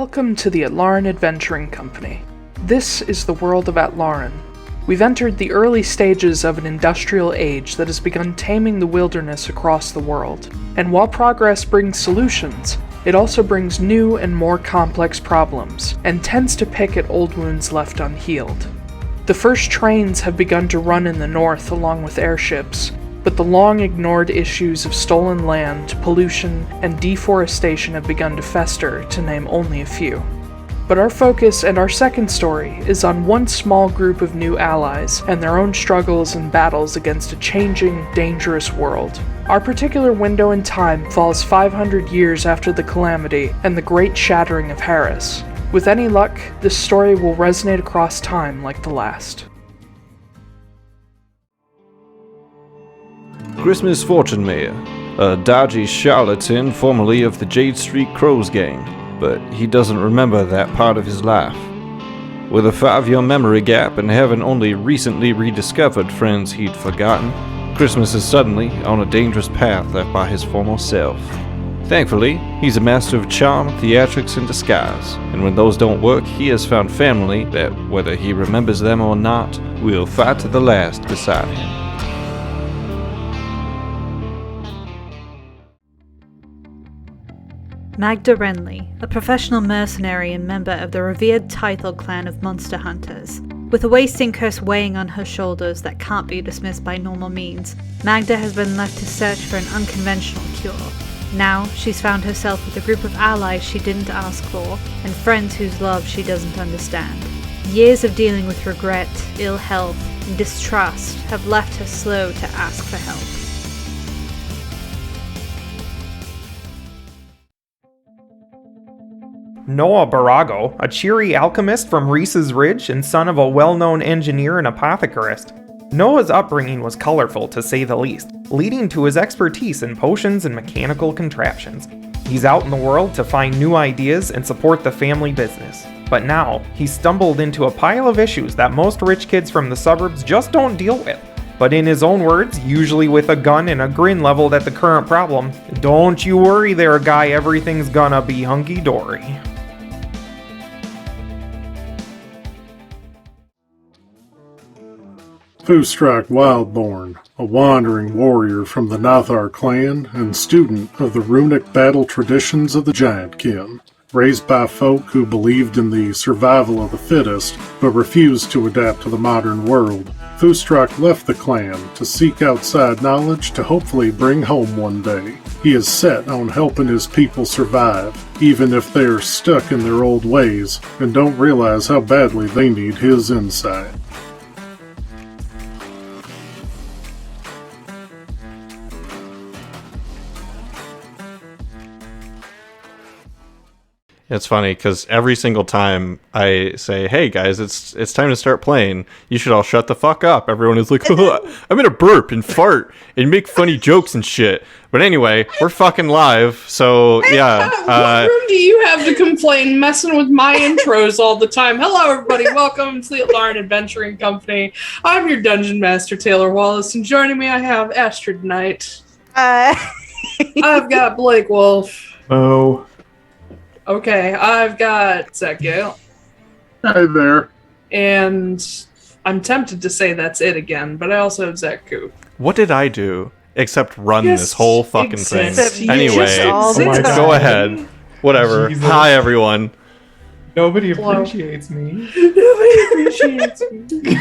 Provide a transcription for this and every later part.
Welcome to the Atlaran Adventuring Company. This is the world of Atlaran. We've entered the early stages of an industrial age that has begun taming the wilderness across the world. And while progress brings solutions, it also brings new and more complex problems, and tends to pick at old wounds left unhealed. The first trains have begun to run in the north along with airships, but the long-ignored issues of stolen land, pollution, and deforestation have begun to fester, to name only a few. But our focus and our second story is on one small group of new allies and their own struggles and battles against a changing, dangerous world. Our particular window in time falls 500 years after the calamity and the great shattering of Harris. With any luck, this story will resonate across time like the last. Christmas Fortunemær, a dodgy charlatan formerly of the Jade Street Crows gang, but he doesn't remember that part of his life. With a 5-year memory gap and having only recently rediscovered friends he'd forgotten, Christmas is suddenly on a dangerous path left by his former self. Thankfully, he's a master of charm, theatrics, and disguise, and when those don't work, he has found family that, whether he remembers them or not, will fight to the last beside him. Magda Wrenly, a professional mercenary and member of the revered Taiylor clan of monster hunters. With a wasting curse weighing on her shoulders that can't be dismissed by normal means, Magda has been left to search for an unconventional cure. Now, she's found herself with a group of allies she didn't ask for, and friends whose love she doesn't understand. Years of dealing with regret, ill health, and distrust have left her slow to ask for help. Borago, a cheery alchemist from Reese's Ridge and son of a well-known engineer and apothecarist. Noah's upbringing was colorful to say the least, leading to his expertise in potions and mechanical contraptions. He's out in the world to find new ideas and support the family business. But now, he's stumbled into a pile of issues that most rich kids from the suburbs just don't deal with. But in his own words, usually with a gun and a grin leveled at the current problem, "Don't you worry there, guy, everything's gonna be hunky-dory." Foostrak Wildborn, a wandering warrior from the Nathar clan and student of the runic battle traditions of the Giantkin. Raised by folk who believed in the survival of the fittest, but refused to adapt to the modern world, Foostrak left the clan to seek outside knowledge to hopefully bring home one day. He is set on helping his people survive, even if they are stuck in their old ways and don't realize how badly they need his insight. It's funny because every single time I say, "Hey guys, it's time to start playing," you should all shut the fuck up. Everyone is like, "I'm gonna burp and fart and make funny jokes and shit." But anyway, we're fucking live, so yeah. What room do you have to complain? Messing with my intros all the time. Hello, everybody. Welcome to the Atlaran Adventuring Company. I'm your dungeon master, Taiylor Wallace, and joining me, I have Astrid Knight. I've got Blake Wolfe. Oh. Okay, I've got Zack Gale. Hi there. And I'm tempted to say that's it again, but I also have Zack Koop. What did I do except run this whole fucking thing? Anyway, go ahead. Whatever. Jesus. Hi, everyone. Nobody appreciates me. Nobody appreciates me.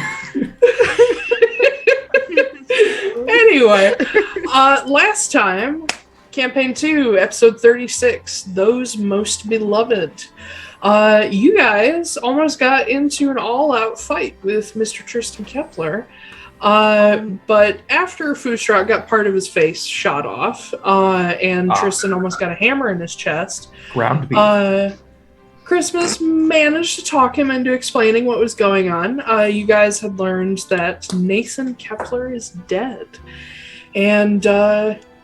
Anyway, last time, Campaign 2, Episode 36, Those Most Beloved. You guys almost got into an all-out fight with Mr. Tristan Kepler, but after Foostrak got part of his face shot off, and Tristan almost got a hammer in his chest, Ground beef. Christmas managed to talk him into explaining what was going on. You guys had learned that Nathan Kepler is dead, and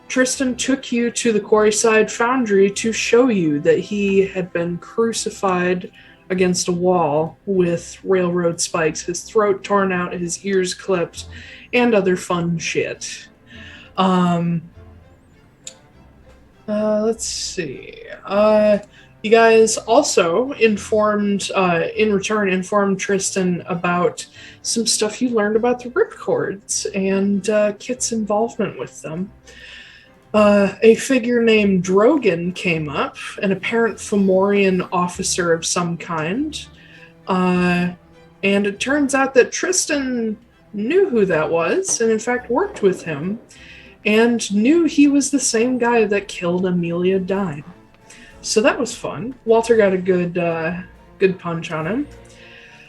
Tristan took you to the Quarryside Foundry to show you that he had been crucified against a wall with railroad spikes, his throat torn out, his ears clipped, and other fun shit. Let's see. You guys also in return, informed Tristan about some stuff you learned about the Ripcords and Kit's involvement with them. A figure named Drogon came up, an apparent Fomorian officer of some kind. And it turns out that Tristan knew who that was, and in fact worked with him, and knew he was the same guy that killed Amelia Dine. So that was fun. Walter got a good punch on him.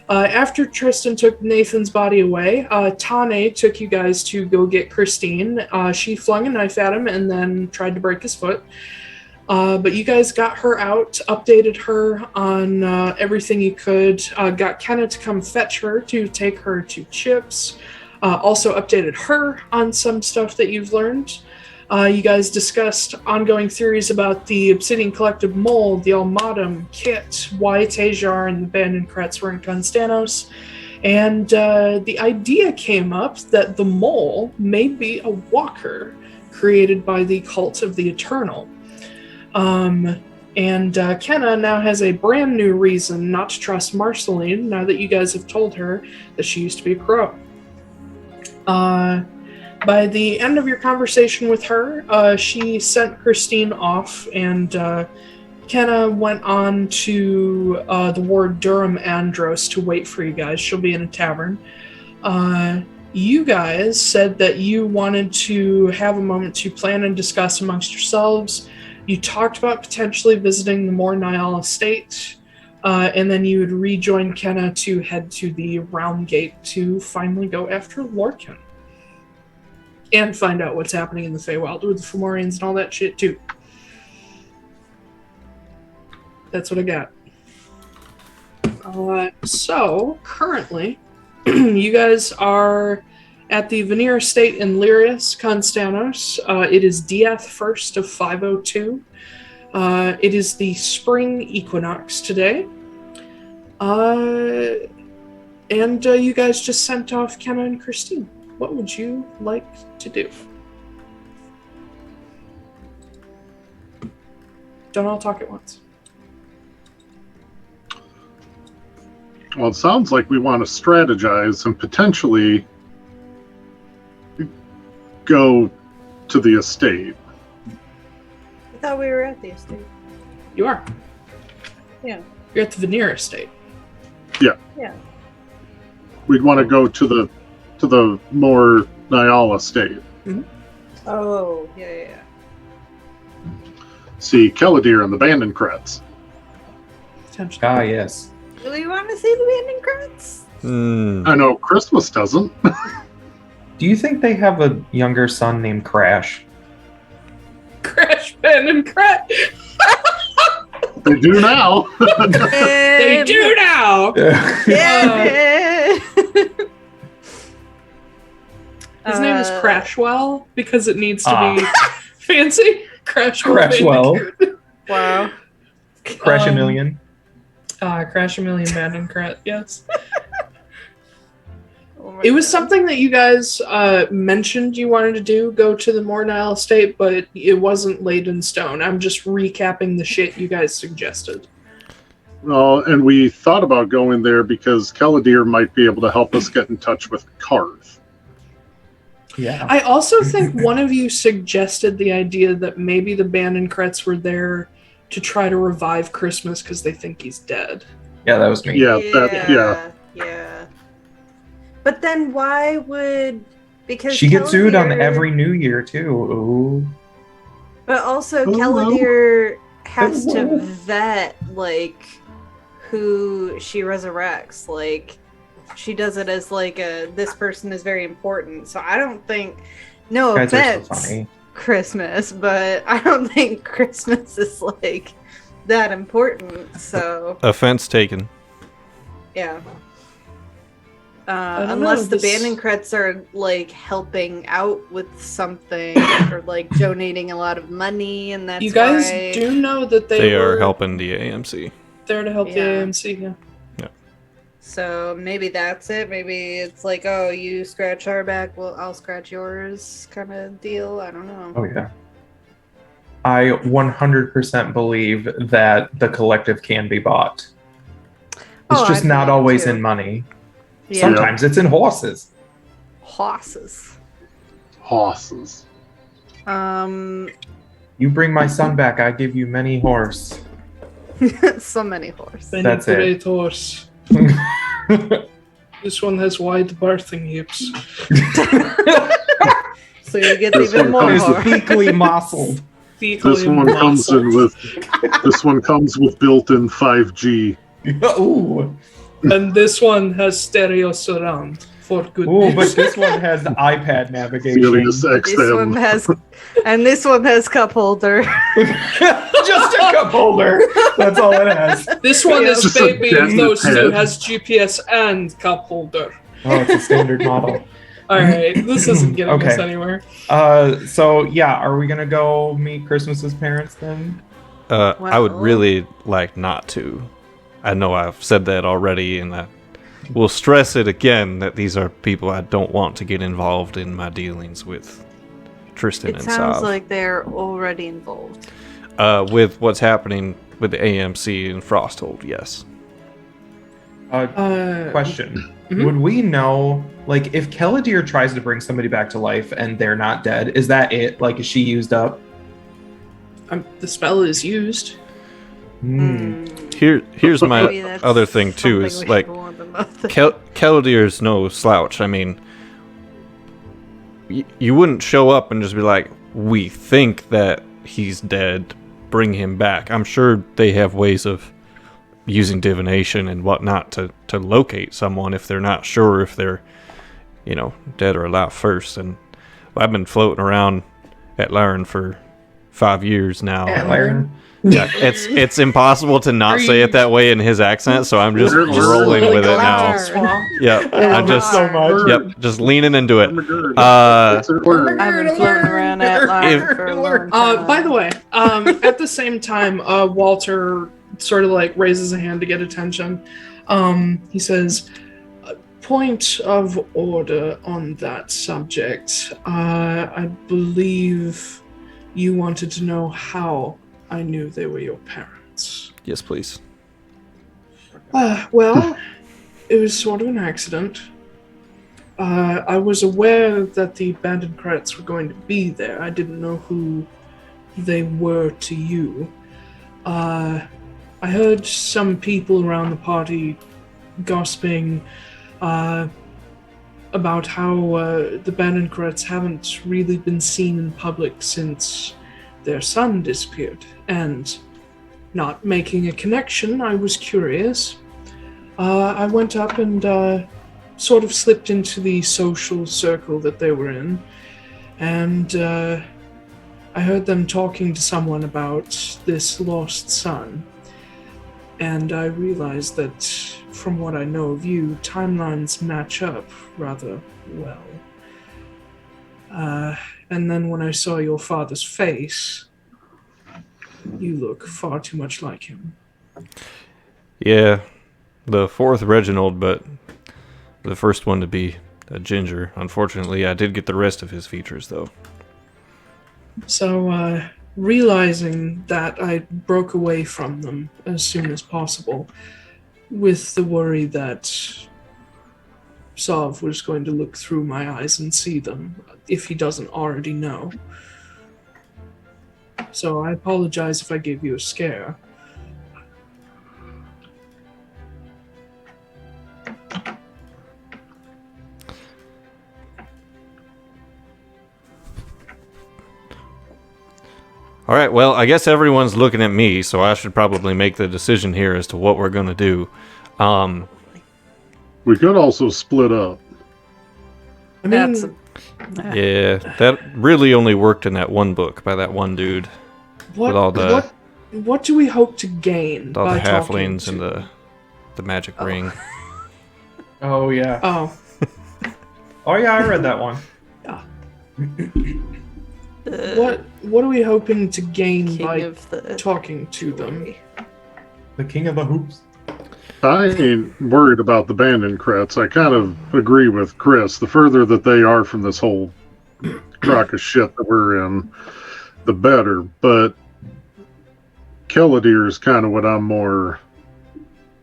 After Tristan took Nathan's body away, Tane took you guys to go get Christine. She flung a knife at him and then tried to break his foot. But you guys got her out, updated her on everything you could, got Kennah to come fetch her to take her to Chips, also updated her on some stuff that you've learned. You guys discussed ongoing theories about the Obsidian Collective Mold, the Almatum, Kit, why Taiylor and the Abandoned Kretts were in Constanos, and the idea came up that the mole may be a walker created by the Cult of the Eternal. And Kennah now has a brand new reason not to trust Marceline now that you guys have told her that she used to be a crow. By the end of your conversation with her, she sent Christine off, and Kennah went on to the ward Durham Andros to wait for you guys. She'll be in a tavern. You guys said that you wanted to have a moment to plan and discuss amongst yourselves. You talked about potentially visiting the Mornial estate, and then you would rejoin Kennah to head to the Realmgate to finally go after Lorcan. And find out what's happening in the Feywild with the Fomorians and all that shit, too. That's what I got. So, currently, you guys are at the Veneer Estate in Lyrius, Constanos. It is Diath 1st of 502. It is the spring equinox today. And you guys just sent off Kennah and Christine. What would you like to do? Don't all talk at once. Well, it sounds like we want to strategize and potentially go to the estate. I thought we were at the estate. You are. Yeah. You're at the Veneer Estate. Yeah. Yeah. We'd want to go to the more Niall estate. Mm-hmm. Oh, yeah. See Keladir and the Abandoned Kretts. Potentially. Ah, yes. Do we want to see the Abandoned Kretts? I know Christmas doesn't. Do you think they have a younger son named Crash? Crash, Ben, and Kret. They do now. They do now. Yeah. His name is Crashwell because it needs to be fancy. Crashwell. Wow. Crash a million. Crash a million Abandoned Kret, yes. Oh It was God. something that you guys mentioned you wanted to do, go to the Mornial estate, but it wasn't laid in stone. I'm just recapping the shit you guys suggested. Well, and we thought about going there because Keladir might be able to help us get in touch with Karth. Yeah. I also think one of you suggested the idea that maybe the Abandoned Kretts were there to try to revive Christmas because they think he's dead. Yeah, that was me. Yeah. But then why would... Because She gets sued on Keladir- every New Year, too. Ooh. But also, Oh, Keladir has to vet, like, who she resurrects. Like, she does it as, like, this person is very important. So I don't think... No Guys are so offense, funny. Christmas, but I don't think Christmas is, like, that important. So, Offense taken. yeah. don't Unless know, the this- Abandoned Kretts are, like, helping out with something or, like, donating a lot of money, and that's you guys why... do know that They were are helping the AMC. there to help the Yeah. AMC, yeah. So maybe that's it. Maybe it's like, oh, you scratch our back, well, I'll scratch yours kind of deal. I don't know. Oh, yeah. I 100% believe that the collective can be bought. It's just I not believe always too. in money. Yeah. Sometimes it's in horses. Horses. Horses. You bring my son back, I give you many horse. So many horses. Many That's it. great horse. This one has wide birthing hips. So you get This even one more comes with horse. Thickly muscled. This one comes with built-in 5G. Ooh. And this one has stereo surround for good Ooh, but news. this one has iPad navigation. Sirius This one XM. has, and this one has cup holder. Just a cup holder. That's all it has. This one is Just a baby of dead those two, head. has GPS and cup holder. Oh, it's a standard model. Alright, this isn't getting us Okay. anywhere. So yeah, are we gonna go meet Christmas's parents then? I would Well- really like not to. I know I've said that already, and I will stress it again that these are people I don't want to get involved in my dealings with Tristan It and sounds Sav. like they're already involved. With what's happening with the AMC and Frosthold, yes. Question. Mhm. Would we know, like, if Keladir tries to bring somebody back to life and they're not dead, is that it? Like, is she used up? The spell is used. Here's my Maybe that's other thing too, something is we like should warn them of. Keladir's no slouch. I mean, you wouldn't show up and just be like, we think that he's dead, bring him back. I'm sure they have ways of using divination and whatnot to locate someone if they're not sure if they're, dead or alive first. And I've been floating around Atlaran for 5 years now. Atlaran? Yeah, it's impossible to not say it that way in his accent, so I'm just Really? rolling with it now. Atlaran. Yeah, I'm just so much. Yep, just leaning into it. I've been floating around that line for a long time. By the way, at the same time, Walter sort of like raises a hand to get attention. He says, point of order on that subject. I believe you wanted to know how I knew they were your parents. Yes, please. Well, it was sort of an accident. I was aware that the abandoned credits were going to be there. I didn't know who they were to you. I heard some people around the party gossiping about how the abandoned credits haven't really been seen in public since their son disappeared. And not making a connection, I was curious. I went up and sort of slipped into the social circle that they were in, and I heard them talking to someone about this lost son, and I realized that from what I know of you, timelines match up rather well. And then when I saw your father's face, you look far too much like him. Yeah, the fourth Reginald, but the first one to be a ginger. Unfortunately, I did get the rest of his features, though. So, realizing that, I broke away from them as soon as possible, with the worry that Sav was going to look through my eyes and see them, if he doesn't already know. So I apologize if I gave you a scare. All right, well, I guess everyone's looking at me, so I should probably make the decision here as to what we're going to do. We could also split up. I mean, That's Yeah, that really only worked in that one book by that one dude what, with all the what do we hope to gain all by the talking halflings to and the magic ring. Oh yeah. Oh, Oh yeah, I read that one. what are we hoping to gain king by of the talking to them? The king of the hoops. I ain't worried about the abandoned crets. I kind of agree with Chris. The further that they are from this whole crock of shit that we're in, the better, but Kennedy is kind of what I'm more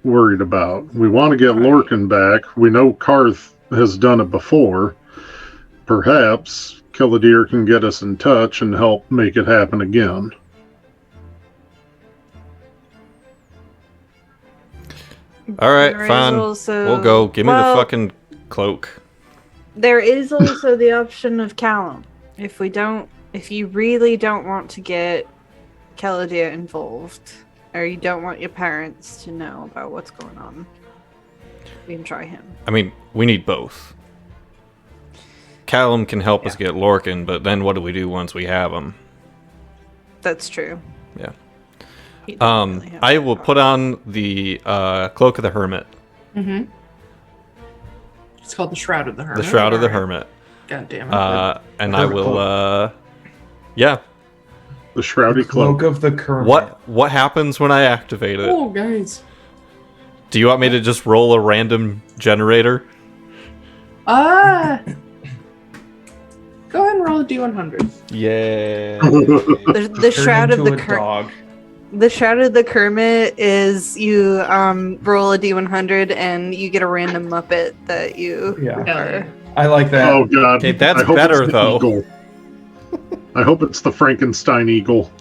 worried about. We want to get Lorcan back. We know Karth has done it before. Perhaps Kennedy can get us in touch and help make it happen again. Alright, There is fine. also- We'll go. Give me the well- fucking cloak. There is also the option of Callum. If you really don't want to get Caladia involved, or you don't want your parents to know about what's going on, we can try him. I mean, we need both. Callum can help us get Lorcan, but then what do we do once we have him? That's true. Yeah. He doesn't really have I that will power. put on the Cloak of the Hermit. Mm-hmm. It's called the Shroud of the Hermit. The Shroud of the Alright. Hermit. God damn it. And I will, yeah. The Shroudy Cloak Cloak. of the Current. What happens when I activate it? Oh, guys. Do you want me to just roll a random generator? Go ahead and roll a D100. Yeah. The Shroud of into the a dog. The Shroud of the Kermit is you roll a D100 and you get a random Muppet that you Yeah. are. I like that. Oh god. Okay, that's I hope better, it's the though. Eagle. I hope it's the Frankenstein Eagle.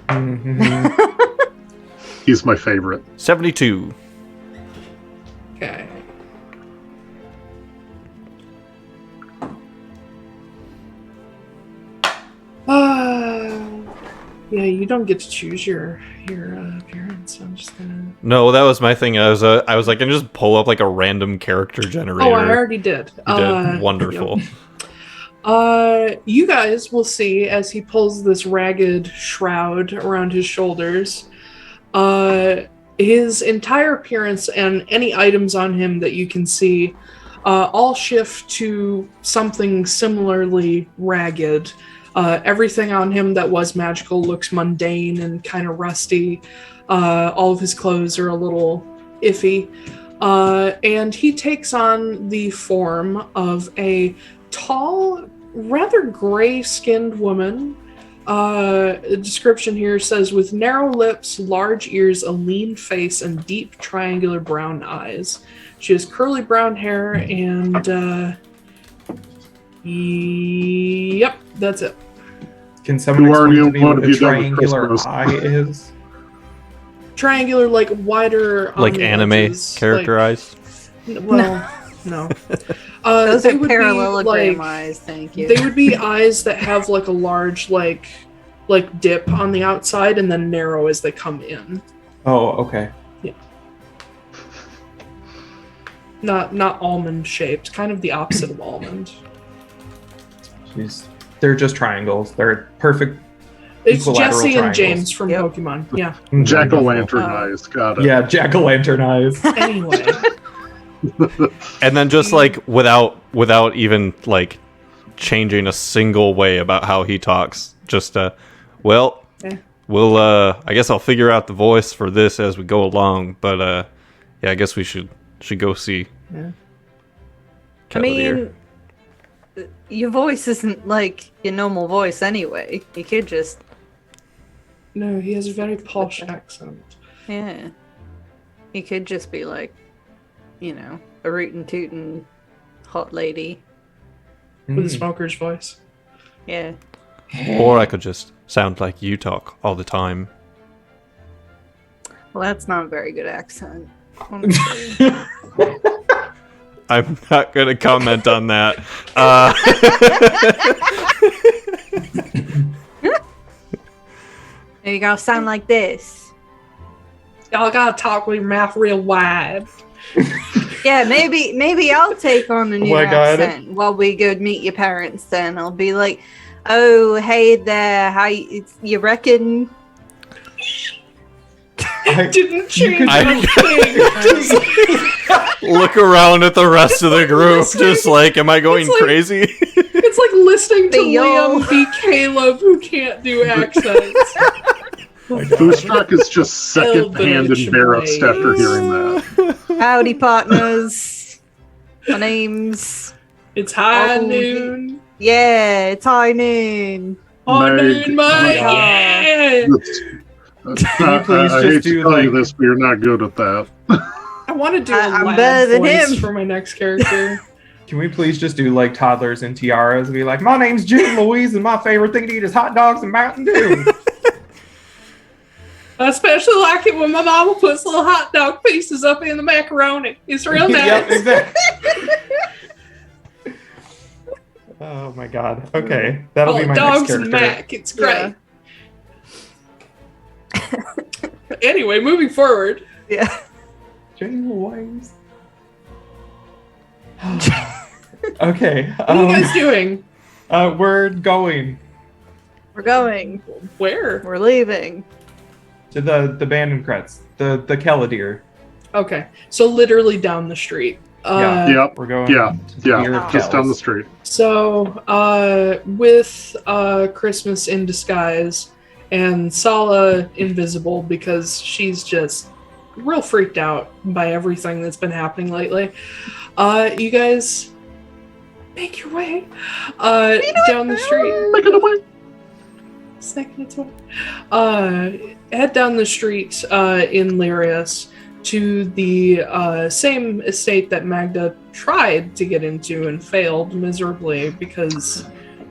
Mhm. He's my favorite. 72. Okay. Yeah, you don't get to choose your appearance. I'm just gonna. No, that was my thing. I was like, I can just pull up like a random character generator. Oh, I already did. You did. Wonderful. Yep. You guys will see as he pulls this ragged shroud around his shoulders. His entire appearance and any items on him that you can see all shift to something similarly ragged. Everything on him that was magical looks mundane and kind of rusty. All of his clothes are a little iffy. And he takes on the form of a tall, rather gray-skinned woman. The description here says, with narrow lips, large ears, a lean face, and deep triangular brown eyes. She has curly brown hair and... Yep, that's it. Can someone Who are explain you? to me What what have a you done with triangular Christmas? eye is? Triangular, like wider. On Like the anime edges, characterized. Well, no. Those they are would be, parallelogram like, eyes, thank you. They would be eyes that have like a large like dip on the outside and then narrow as they come in. Oh, okay. Not almond shaped, kind of the opposite of almond. Jeez. They're just triangles. They're perfect. It's Equilateral Jesse and triangles. James from Yep. Pokemon. Yeah. Jack-o'-lantern Uh, eyes. Got it. Yeah, jack-o'-lantern eyes. Anyway. And then just like without even like changing a single way about how he talks, just well, Eh. we'll I guess I'll figure out the voice for this as we go along, but yeah, I guess we should go see. Yeah. I mean, your voice isn't like your normal voice anyway. You could just, No, he has a very posh accent. yeah. You could just be like, you know, a rootin' tootin' hot lady. With a smoker's voice. Yeah. Or I could just sound like you talk all the time. Well, that's not a very good accent. Honestly. I'm not gonna comment on that. Maybe you gotta sound like this. Y'all gotta talk with your mouth real wide. Yeah, maybe I'll take on the new my God. accent while we go meet your parents. Then I'll be like, "Oh, hey there, how you reckon?" Didn't change I- a thing. Look around at the rest of the group, listening. just like, am I going It's like- crazy? It's like listening to They yell. Liam be Caleb who can't do accents. Foostrak is just second-hand Eldritch embarrassed Blade. after hearing that. Howdy, partners. My name's It's high Oh, noon. yeah. It's high noon. honey in my hand. Can you please I just hate do to tell you like this, but you're not good at that. I want to do a I'm loud better than voice him. for my next character. Can we please just do like toddlers and tiaras and be like, my name's June Louise and my favorite thing to eat is hot dogs and Mountain Dew. I especially like it when my mama puts little hot dog pieces up in the macaroni. It's real nice. Yep, exactly. Oh my god. Okay. That'll Call be it my dogs next and character. Mac. It's great. Anyway, moving forward. Yeah. June Louise. Okay. What are you guys doing? We're going We're going. Where? We're leaving. to the abandoned crets. The Keladir. Okay, so literally down the street. Yep. We're going Yeah. to the Beer Yeah. of Just down the Kells. street. So, with Christmas in disguise and Sala invisible because she's just real freaked out by everything that's been happening lately, you guys make your way down the street. Snaking its way. Head down the street in Lyrius to the same estate that Magda tried to get into and failed miserably because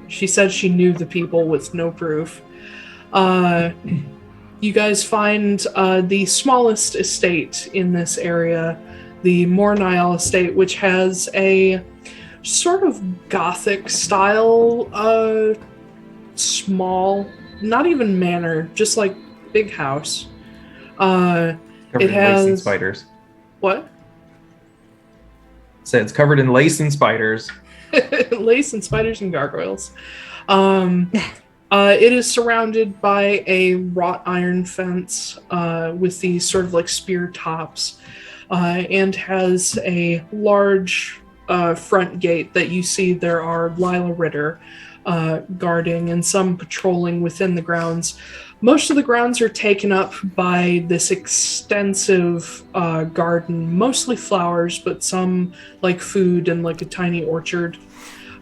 she said she knew the people with no proof. You guys find the smallest estate in this area, the Mornile estate, which has a sort of gothic style, small, not even manor, just like big house. Covered It in lace and has- spiders. What? So it's covered in lace and spiders. Lace and spiders and gargoyles. It is surrounded by a wrought iron fence with these sort of like spear tops, and has a large front gate that you see there are Lila Ritter guarding and some patrolling within the grounds. Most of the grounds are taken up by this extensive garden, mostly flowers, but some like food and like a tiny orchard.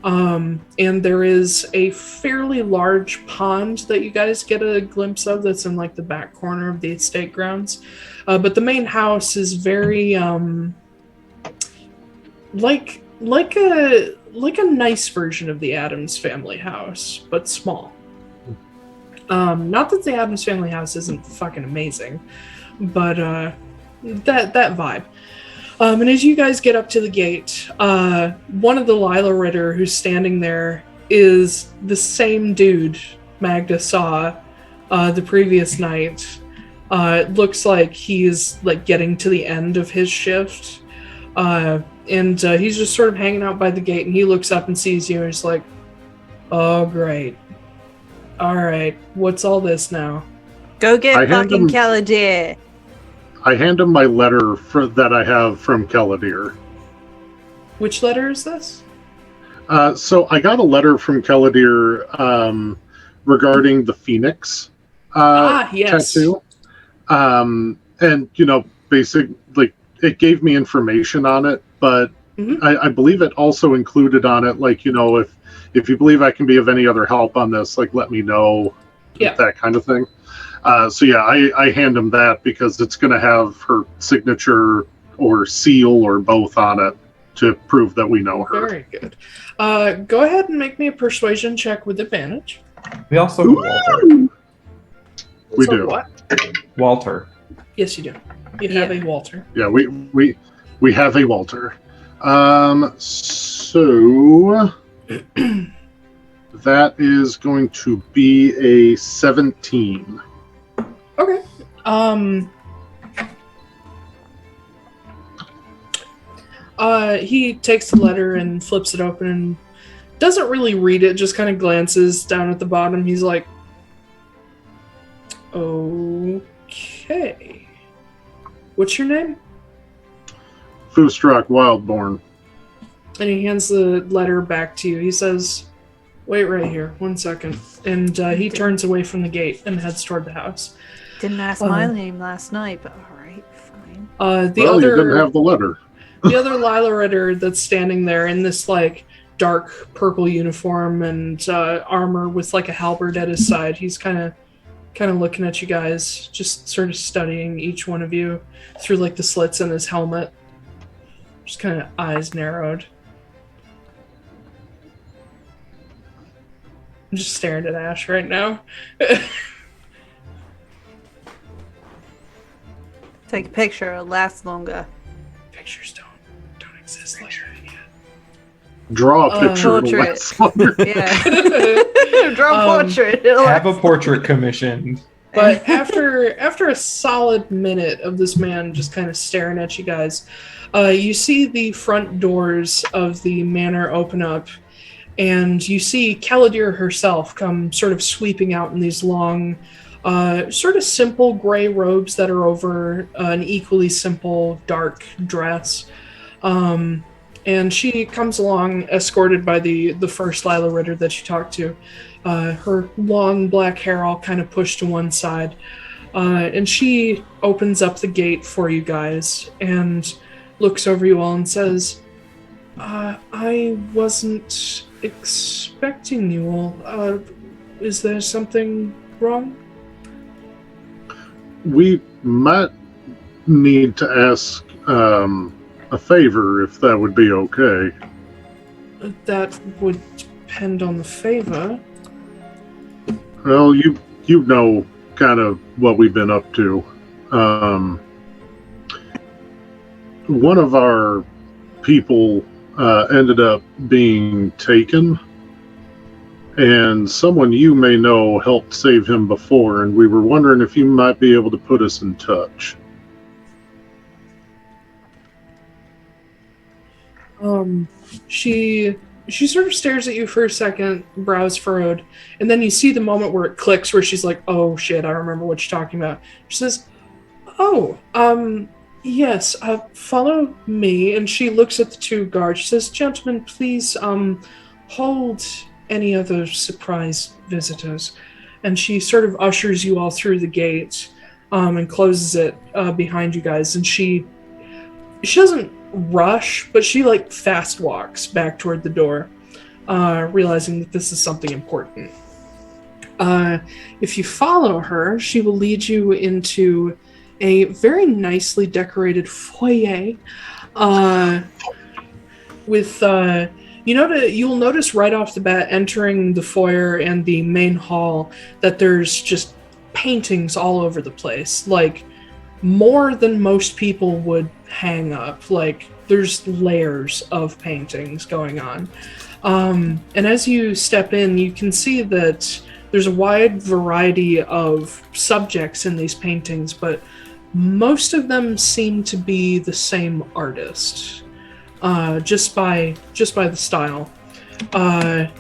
And there is a fairly large pond that you guys get a glimpse of that's in like the back corner of the estate grounds. But the main house is very like a nice version of the Addams family house, but small. Not that the Addams family house isn't fucking amazing, but that vibe. And as you guys get up to the gate, one of the Lila Ritter who's standing there is the same dude Magda saw the previous night. It looks like he's like getting to the end of his shift, and he's just sort of hanging out by the gate. And he looks up and sees you, and he's like, "Oh, great! All right, what's all this now?" Go get I hand fucking him- Keladir. I hand him my letter that I have from Keladir. Which letter is this? So I got a letter from Keladir regarding the Phoenix Yes. tattoo. And, like, it gave me information on it, but Mhm. I believe it also included on it, like, if you believe I can be of any other help on this, like, let me know, Yeah. that kind of thing. I hand him that because it's going to have her signature or seal or both on it to prove that we know her. Very good. Go ahead and make me a persuasion check with advantage. We also have Walter. We So do. What? Walter. Yes, you do. You have a Walter. Yeah, we have a Walter. So that is going to be a 17. Okay. He takes the letter and flips it open and doesn't really read it, just kind of glances down at the bottom. He's like, okay. What's your name? Foostrak Wildborn. And he hands the letter back to you. He says, wait right here, 1 second. And he turns away from the gate and heads toward the house. Didn't ask my name last night, but alright, fine. The You other didn't have the letter. the other Lila Ritter that's standing there in this like dark purple uniform and armor with like a halberd at his side. He's kind of looking at you guys, just sort of studying each one of you through like the slits in his helmet. Just kind of eyes narrowed. I'm just staring at Ash right now. Take a picture, it'll last longer. Pictures don't exist like that yet. Draw a picture. Portrait. Yeah. Draw a portrait. Have a portrait commissioned. But after a solid minute of this man just kind of staring at you guys, you see the front doors of the manor open up, and you see Kennah herself come sort of sweeping out in these long, sort of simple gray robes that are over an equally simple dark dress. And she comes along escorted by the first Lila Ritter that you talked to. Her long black hair all kind of pushed to one side. And she opens up the gate for you guys and looks over you all and says, I wasn't expecting you all. Is there something wrong? We might need to ask a favor, if that would be okay. That would depend on the favor. Well, you know kind of what we've been up to. One of our people ended up being taken, and someone you may know helped save him before, and we were wondering if you might be able to put us in touch. She sort of stares at you for a second, brows furrowed, and then you see the moment where it clicks, where she's like, oh shit, I remember what you're talking about. She says, yes, follow me. And she looks at the two guards. She says, gentlemen, please, hold any other surprise visitors. And she sort of ushers you all through the gate, and closes it, behind you guys. And she doesn't rush, but she like fast walks back toward the door, realizing that this is something important. If you follow her, she will lead you into a very nicely decorated foyer, with you'll notice right off the bat entering the foyer and the main hall that there's just paintings all over the place, like more than most people would hang up. Like there's layers of paintings going on. And as you step in, you can see that there's a wide variety of subjects in these paintings, but most of them seem to be the same artist, just by the style. And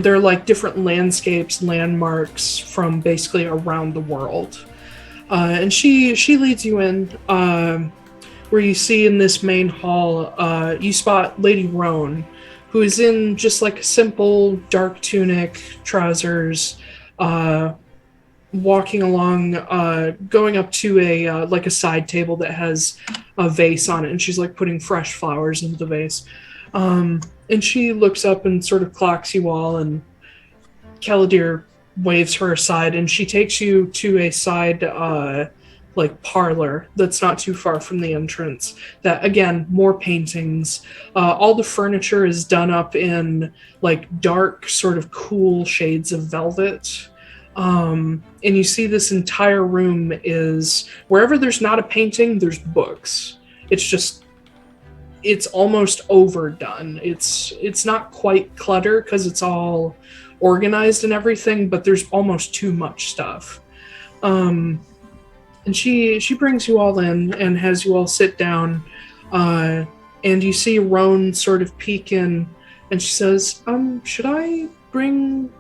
they're like different landscapes, landmarks from basically around the world. And she leads you in, where you see in this main hall, you spot Lady Roan, who is in just like a simple dark tunic, trousers, walking along, going up to a like a side table that has a vase on it, and she's like putting fresh flowers into the vase. And she looks up and sort of clocks you all, and Kennah waves her aside, and she takes you to a side like parlor that's not too far from the entrance. That, again, more paintings. All the furniture is done up in like dark, sort of cool shades of velvet. And you see this entire room is, wherever there's not a painting, there's books. It's almost overdone. It's not quite clutter because it's all organized and everything, but there's almost too much stuff. And she brings you all in and has you all sit down, and you see Roan sort of peek in, and she says, should I bring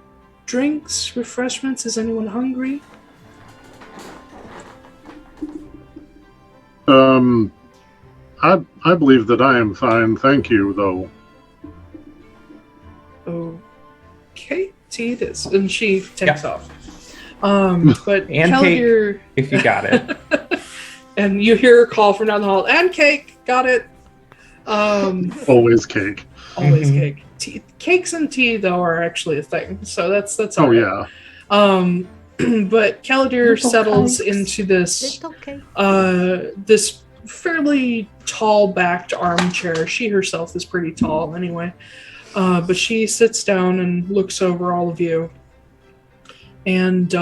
drinks, refreshments? Is anyone hungry? I believe that I am fine, thank you, though. Okay, tea it is. And she takes off. But and Kennah, cake, if you got it. and you hear her call from down the hall, and cake, got it. Always cake. Always cake. cakes and tea though are actually a thing, so that's Oh, all right. yeah. But Caladir settles into this Little cake. this fairly tall-backed armchair. She herself is pretty tall anyway. But she sits down and looks over all of you. And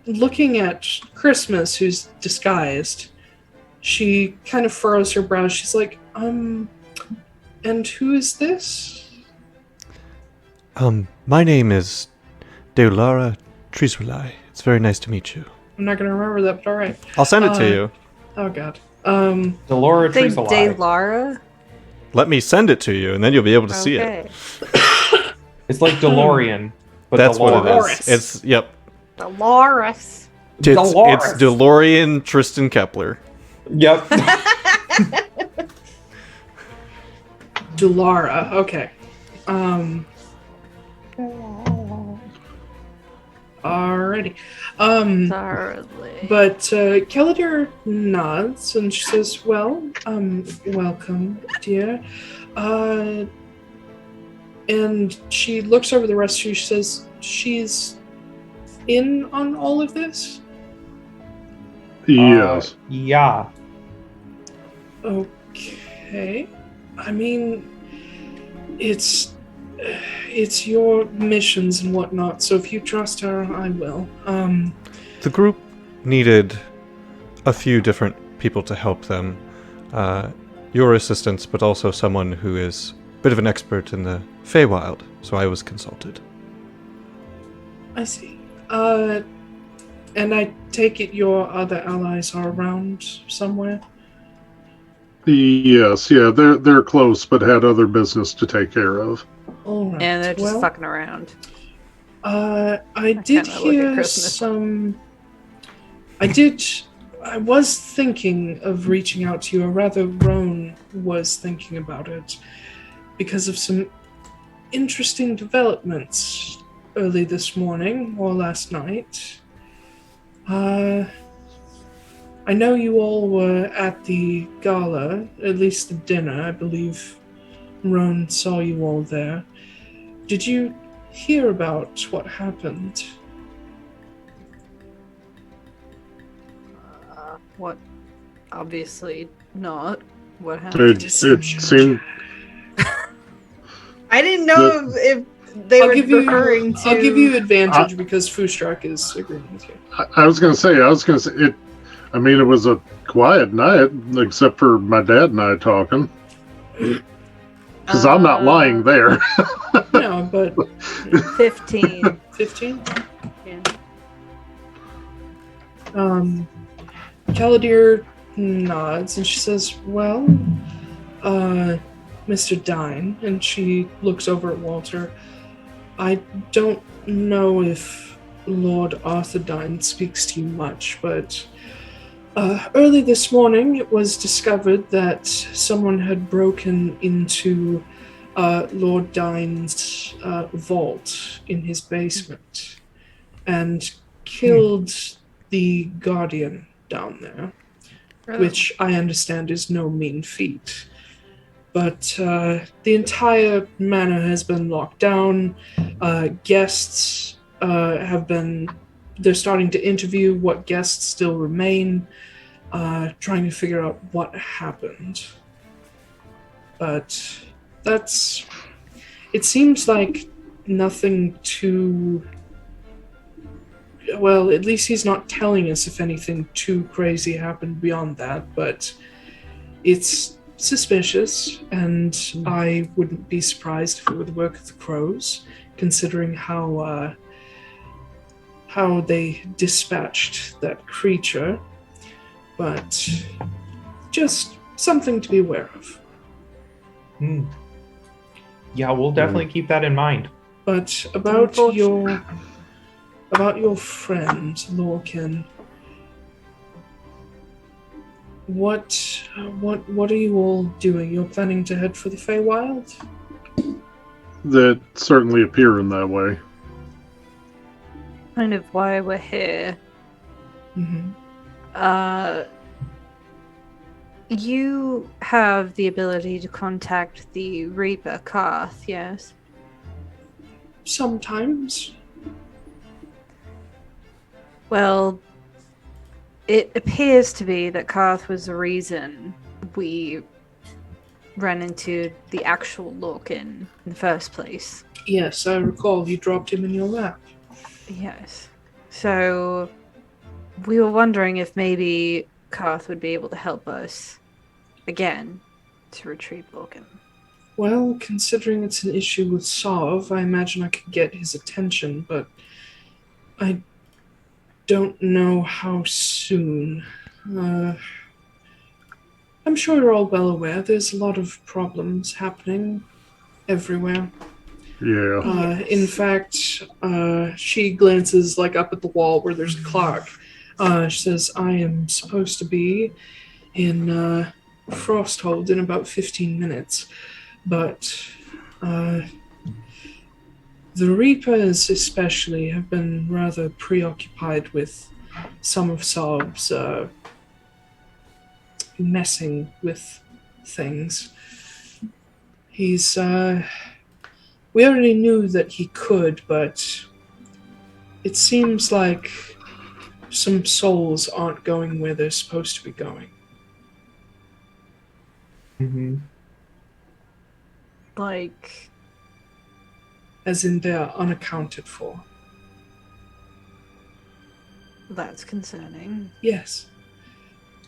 looking at Christmas, who's disguised, she kind of furrows her brows. She's like, and who is this? My name is Taiylor Trisrelai. It's very nice to meet you. I'm not going to remember that, but all right. I'll send it to you. Oh, God. Delora Say Trees alive. Daylara? Let me send it to you, and then you'll be able to see it. It's like DeLorean, but That's what it Dolores. is. It's yep. Dolores. It's Dolores. DeLorean Tristan Kepler. Yep. Dulara. Okay. Alrighty. Thoroughly. But Caladir nods and she says, well, welcome, dear. And she looks over the rest of you. She says, she's in on all of this? Yes. Yeah. Okay. I mean, it's your missions and whatnot, so if you trust her, I will. The group needed a few different people to help them. Your assistance, but also someone who is a bit of an expert in the Feywild, so I was consulted. I see. And I take it your other allies are around somewhere? Yes, yeah, they're close, but had other business to take care of. All right. And they're just well, fucking around. I did kinda look at hear Christmas. some. I was thinking of reaching out to you, or rather, Roan was thinking about it, because of some interesting developments early this morning or last night. I know you all were at the gala, at least the dinner. I believe Roan saw you all there. Did you hear about what happened? What? Obviously not. What happened? It seemed I didn't know if they were referring to. I'll give you advantage because Foostrak is agreeing with you. I was gonna say it. I mean, it was a quiet night, except for my dad and I talking. Because I'm not lying there. No, but 15. 15? Yeah. Caladir nods and she says, well, Mr. Dine, and she looks over at Walter. I don't know if Lord Arthur Dine speaks to you much, but early this morning it was discovered that someone had broken into Lord Dine's vault in his basement and killed the Guardian down there, which I understand is no mean feat. But the entire manor has been locked down. Guests they're starting to interview what guests still remain, trying to figure out what happened. But it seems like nothing too, well, at least he's not telling us if anything too crazy happened beyond that, but it's suspicious, and I wouldn't be surprised if it were the work of the crows, considering how they dispatched that creature. But just something to be aware of. Yeah, we'll definitely keep that in mind. But about your friend, Lorcan, what are you all doing? You're planning to head for the Feywild? that certainly appear in that way. Kind of why we're here. Mm-hmm. You have the ability to contact the Reaper, Karth, yes? Sometimes. Well, it appears to be that Karth was the reason we ran into the actual Lorcan in the first place. Yes, I recall you dropped him in your lap. Yes. So, we were wondering if maybe Karth would be able to help us again to retrieve Lorcan. Well, considering it's an issue with Sov, I imagine I could get his attention, but I don't know how soon. I'm sure you're all well aware there's a lot of problems happening everywhere. Yeah. In fact, she glances like up at the wall where there's a clock. She says, I am supposed to be in Frosthold in about 15 minutes, but the Reapers especially have been rather preoccupied with some of Sob's messing with things. He's, we already knew that he could, but it seems like some souls aren't going where they're supposed to be going. Mm-hmm. Like, As in they're unaccounted for. that's concerning. Yes.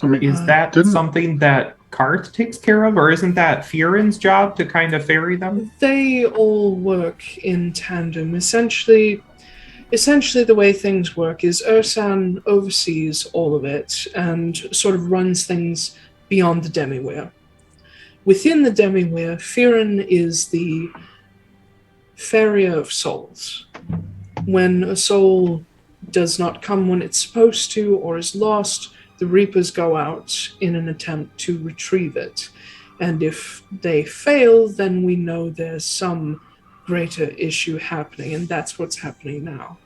I mean, Is that something that Karth takes care of, or isn't that Fiorin's job to kind of ferry them? They all work in tandem. Essentially the way things work is Ursan oversees all of it and sort of runs things beyond the Demiware. Within the Demiware, Fiorin is the farrier of souls. When a soul does not come when it's supposed to or is lost, the Reapers go out in an attempt to retrieve it. And if they fail, then we know there's some greater issue happening, and that's what's happening now.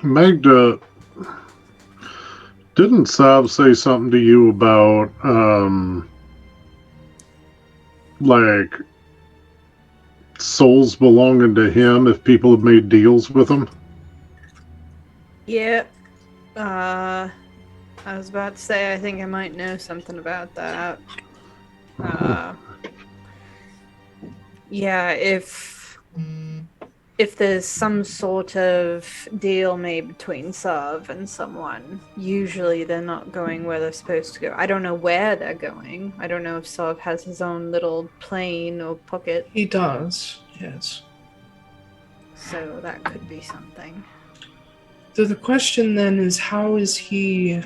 Magda, didn't Sav say something to you about, like, souls belonging to him if people have made deals with him? Yep. I was about to say I think I might know something about that. Yeah, if there's some sort of deal made between Sav and someone, usually they're not going where they're supposed to go. I don't know where they're going. I don't know if Sav has his own little plane or pocket. He does, yes. So that could be something. So the question then is, how is he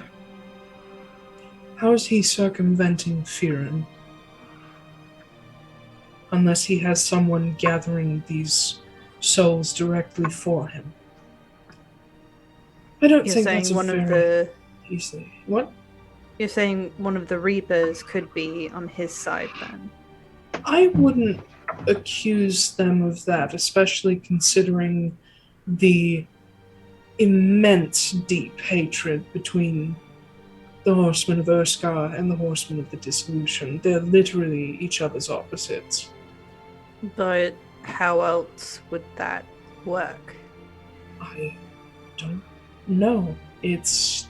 circumventing Fiorin? Unless he has someone gathering these souls directly for him. I don't think that's one of the easy. What? You're saying one of the Reapers could be on his side then? I wouldn't accuse them of that, especially considering the immense deep hatred between the Horsemen of Urskar and the Horsemen of the Dissolution. They're literally each other's opposites. But how else would that work? I don't know. It's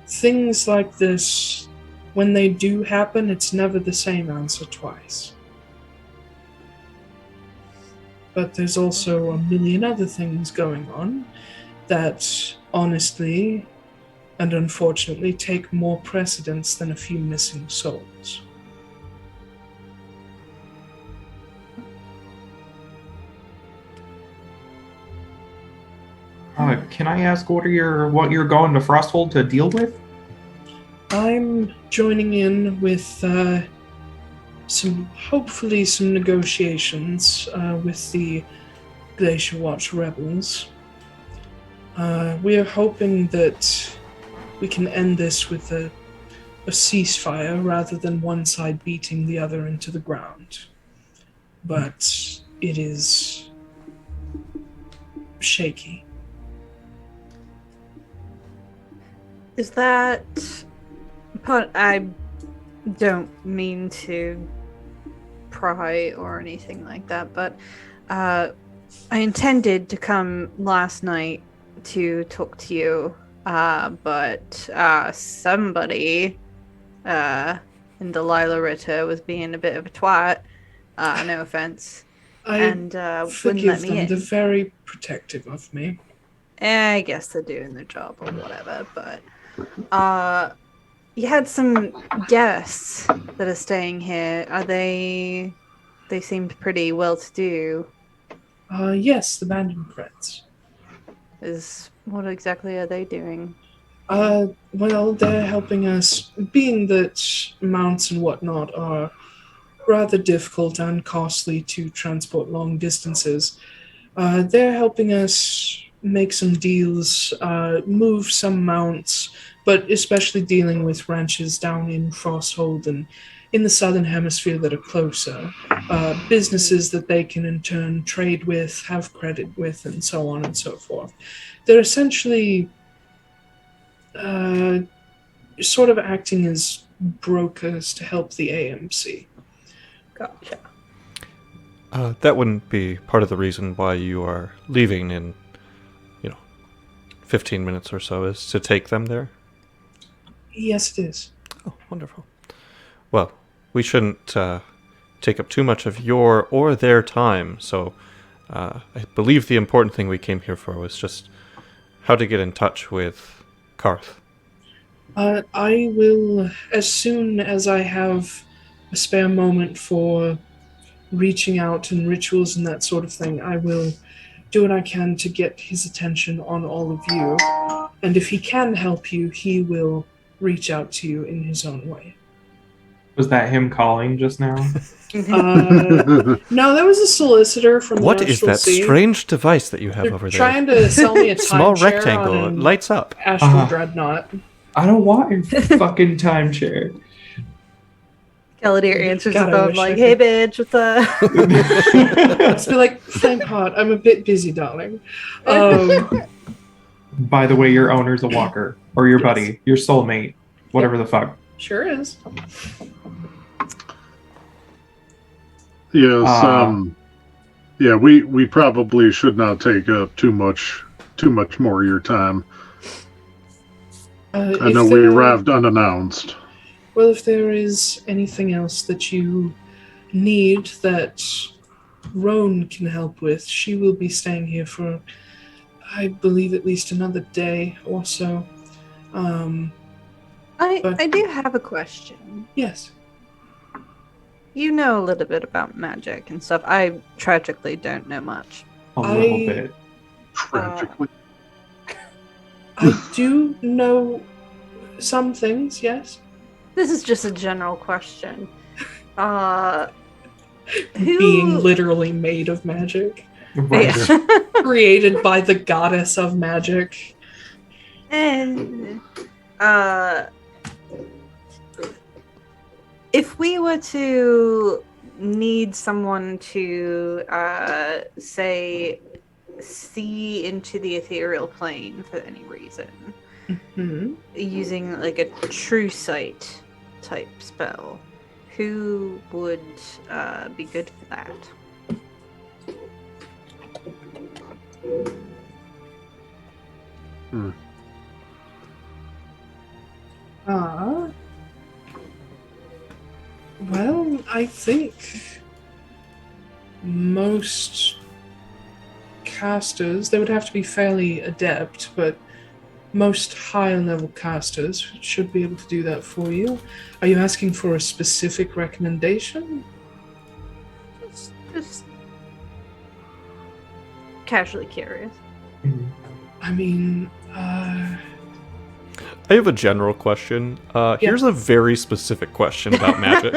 things like this, when they do happen, it's never the same answer twice. But there's also a million other things going on that honestly and unfortunately take more precedence than a few missing souls. Can I ask what you're going to Frosthold to deal with? I'm joining in with hopefully some negotiations with the Glacier Watch rebels. We are hoping that we can end this with a ceasefire rather than one side beating the other into the ground. But it is shaky. Is that... I don't mean to pry or anything like that, but I intended to come last night to talk to you, but somebody in Taiylor Ritter was being a bit of a twat. No offense. And wouldn't forgive let me them. in. They're very protective of me. I guess they're doing their job or whatever, but you had some guests that are staying here. Are they seemed pretty well to do. Yes, the Bandit Friends. What exactly are they doing? Well, they're helping us, being that mounts and whatnot are rather difficult and costly to transport long distances. They're helping us make some deals, move some mounts, but especially dealing with ranches down in Frosthold and in the southern hemisphere that are closer. Businesses that they can in turn trade with, have credit with, and so on and so forth. They're essentially sort of acting as brokers to help the AMC. Gotcha. That wouldn't be part of the reason why you are leaving in, 15 minutes or so, is to take them there? Yes, it is. Oh, wonderful. Well, we shouldn't take up too much of your or their time, so I believe the important thing we came here for was just how to get in touch with Karth. I will, as soon as I have a spare moment for reaching out and rituals and that sort of thing, I will do what I can to get his attention on all of you. And if he can help you, he will reach out to you in his own way. Was that him calling just now? No, that was a solicitor from What the is that strange device that you have over there? Trying to sell me a small timeshare rectangle. on It lights up. Astral Dreadnought. I don't want your fucking timeshare. Galadir answers God, the I phone wish like, I "Hey, could." bitch, what's up?" Just be like, thank God, I'm a bit busy, darling. By the way, your owner's a walker. Or your Yes. buddy. Your soulmate. Whatever the fuck. Sure is. Yes, yeah, we probably should not take up too much more of your time. I know we arrived unannounced. Well, if there is anything else that you need that Roan can help with, she will be staying here for, I believe, at least another day or so. I do have a question. Yes. You know a little bit about magic and stuff. I tragically don't know much. A little bit. Tragically. I do know some things, yes. This is just a general question. Being literally made of magic. Right. Created by the goddess of magic. And if we were to need someone to say see into the ethereal plane for any reason, using like a true sight type spell, who would be good for that? Well, I think most casters, they would have to be fairly adept, but most higher level casters should be able to do that for you. Are you asking for a specific recommendation? Just casually curious. I mean, I have a general question. Here's a very specific question about magic.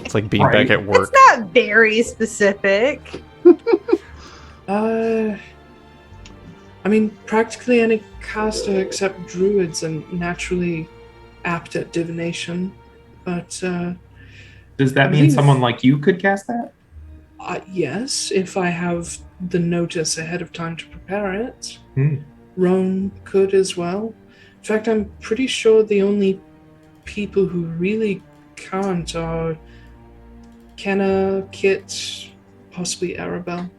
It's like being back at work. It's not very specific. I mean, practically any caster except druids are naturally apt at divination, but does that mean someone like you could cast that? Yes, if I have the notice ahead of time to prepare it. Roan could as well. fact, I'm pretty sure the only people who really can't are Kennah, Kit, possibly Arabelle.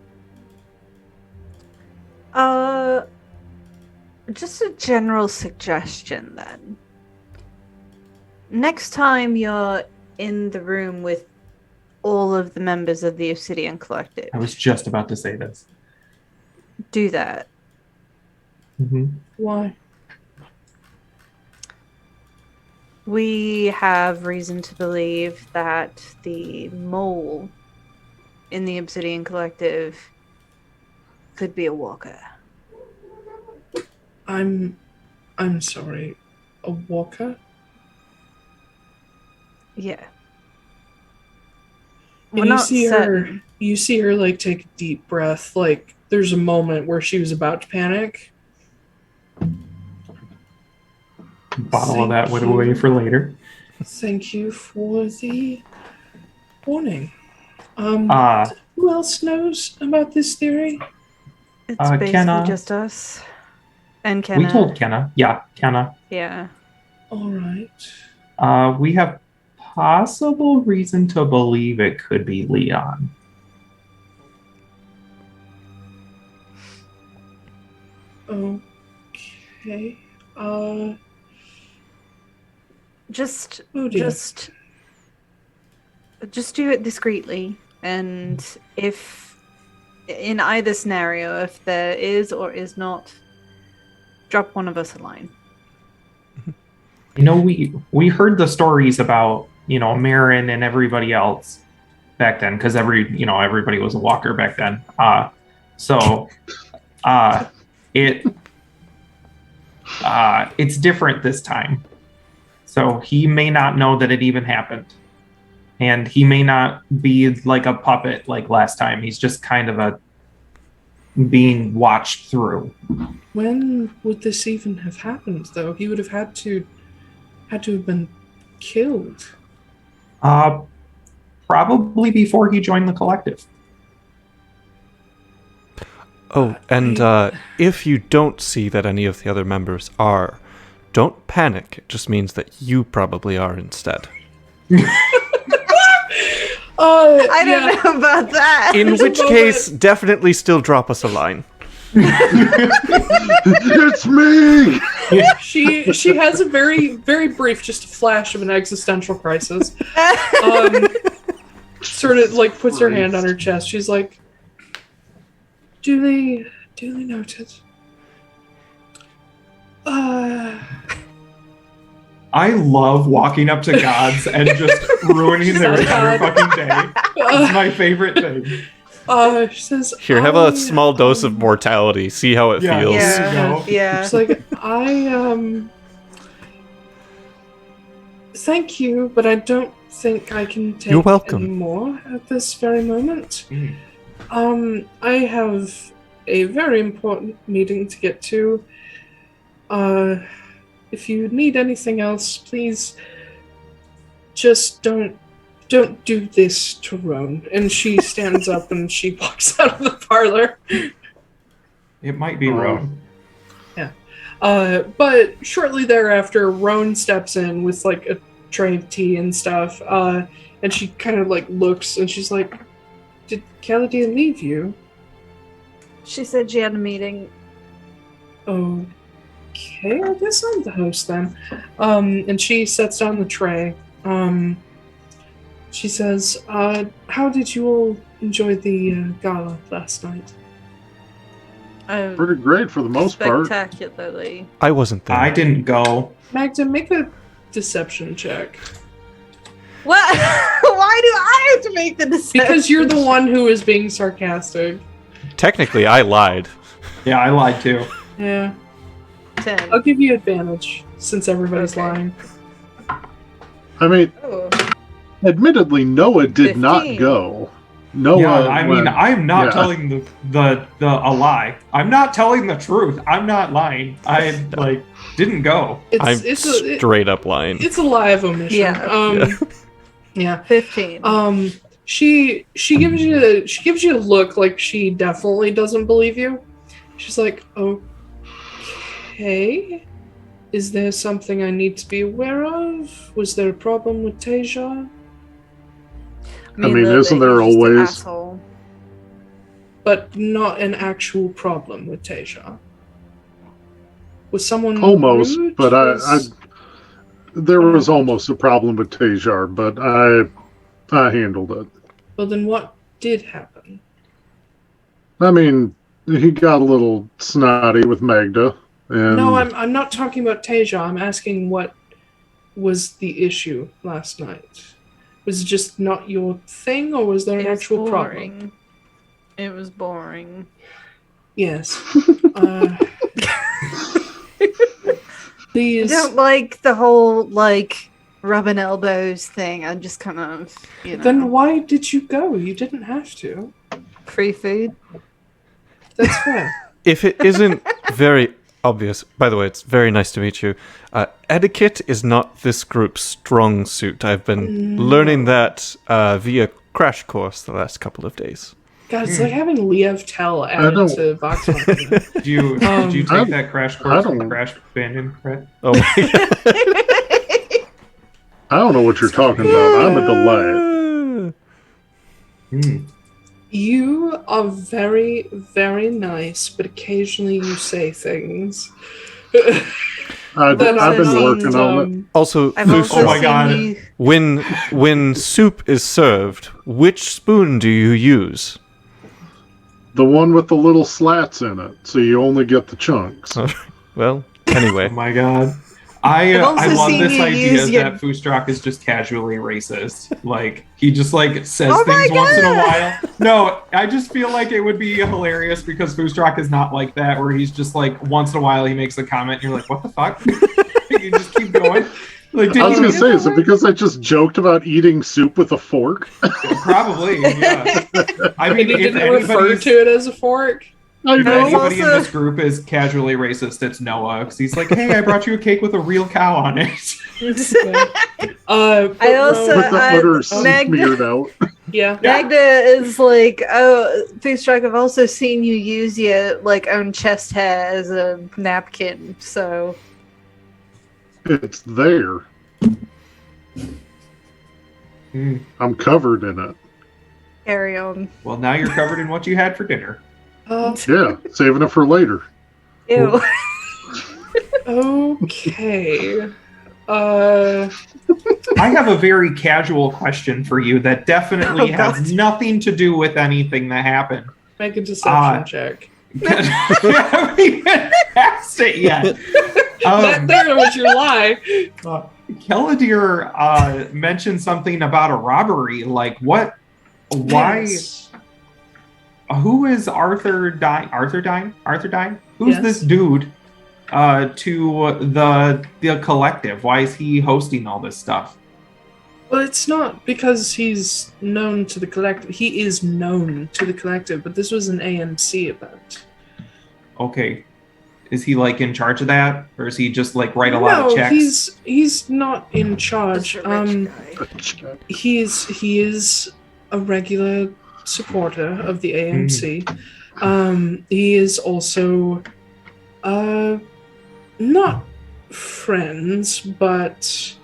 Just a general suggestion then. Next time you're in the room with all of the members of the Obsidian Collective, I was just about to say this. do that. Mm-hmm. Why? We have reason to believe that the mole in the Obsidian Collective could be a walker. I'm sorry. A walker? Yeah. And We're you not see certain. you see her like take a deep breath. Like there's a moment where she was about to panic. Bottle of that went away for later. Thank you for the warning. Uh, Who else knows about this theory? It's basically Kennah. just us. And Kennah. We told Kennah. Yeah, Kennah. Yeah. All right. We have possible reason to believe it could be Leon. Okay. Just Oh dear. just do it discreetly, and if in either scenario, if there is or is not, drop one of us a line. You know, we heard the stories about, you know, Marin and everybody else back then, because everybody was a walker back then. It's different this time. So he may not know that it even happened. And he may not be like a puppet like last time. He's just kind of being watched through. When would this even have happened, though? He would have had to have been killed. Probably before he joined the collective. Oh, and if you don't see that any of the other members are, don't panic. It just means that you probably are instead. I don't know about that. In which case, definitely still drop us a line. It's me! She has a very, very brief, just a flash of an existential crisis. Sort of like puts her hand on her chest. She's like, duly noted. I love walking up to gods and just ruining their entire fucking day. It's my favorite thing. She says, Here, have a small dose of mortality. See how it feels. Yeah. She's like, thank you, but I don't think I can take You're welcome. any more at this very moment. I have a very important meeting to get to. If you need anything else, please just don't do this to Roan. And she stands up and she walks out of the parlor. It might be Roan. Yeah. But shortly thereafter, Roan steps in with like a tray of tea and stuff. And she kind of like looks and she's like, did Caladia leave you? She said she had a meeting. Okay, I guess I'm the host then. And she sets down the tray. She says, how did you all enjoy the gala last night? Pretty great for the most part. Spectacularly. I wasn't there. I didn't go. Magda, make a deception check. What? Why do I have to make the decision? Because you're the one who is being sarcastic. Technically, I lied. Yeah, I lied too. Yeah. 10. I'll give you advantage, since everybody's lying. I mean, Oh. admittedly, Noah did not 15. go. Noah. Yeah, I mean, went- I'm not yeah. telling a lie. I'm not telling the truth. I'm not lying. I didn't go. I'm straight up lying. It's a lie of omission. Yeah. Yeah. 15. She gives you a look like she definitely doesn't believe you. She's like, okay. Is there something I need to be aware of? Was there a problem with Taiylor? I mean, isn't there always... But not an actual problem with Taiylor. Was someone almost, rude? but there was almost a problem with Taiylor, but I handled it. Well, then what did happen? I mean, he got a little snotty with Magda. And No, I'm not talking about Taiylor. I'm asking what was the issue last night. Was it just not your thing, or was there an actual problem? It was boring. Yes. Please. I don't like the whole, like, rubbing elbows thing. I just kind of, Then why did you go? You didn't have to. Free food. That's fair. If it isn't very obvious, by the way, it's very nice to meet you. Etiquette is not this group's strong suit. I've been learning that via crash course the last couple of days. God, it's like having Liev Tell added to Vox Machina. Did you take that crash course from Crash Companion, Brett? Oh my god. I don't know what you're talking about. I'm a delay. You are very, very nice, but occasionally you say things. I've been working on it. Also, oh my god. When soup is served, which spoon do you use? The one with the little slats in it, so you only get the chunks. Well, anyway. Oh my god. I love this you idea use your- that Foostrak is just casually racist. Like, he just, says things once in a while. No, I just feel like it would be hilarious because Foostrak is not like that, where he's just, once in a while he makes a comment and you're like, what the fuck? You just keep going. Like, I was going to say, is it because I just joked about eating soup with a fork? Probably, yeah. I mean, You if didn't refer to it as a fork? I If know. anybody in this group is casually racist, it's Noah. Because he's like, hey, I brought you a cake with a real cow on it. I also With the butter smeared out. Yeah. Magda is like, oh, Foostrak, I've also seen you use your own chest hair as a napkin, so It's there. I'm covered in it. carry on. Well, now you're covered in what you had for dinner. Yeah, saving it for later. Ew. Okay. I have a very casual question for you that definitely has nothing to do with anything that happened. Make a deception check. I haven't even passed it yet. There was your lie. Keladir mentioned something about a robbery. Like, what? Why? Yes. Who is Arthur Dine? Who's Yes. this dude to the collective? Why is he hosting all this stuff? Well, it's not because he's known to the collective. He is known to the collective, but this was an AMC event. Okay. Is he in charge of that? Or is he just write a lot of checks? He's not in charge. Just a rich guy. He is a regular supporter of the AMC. He is also not friends, but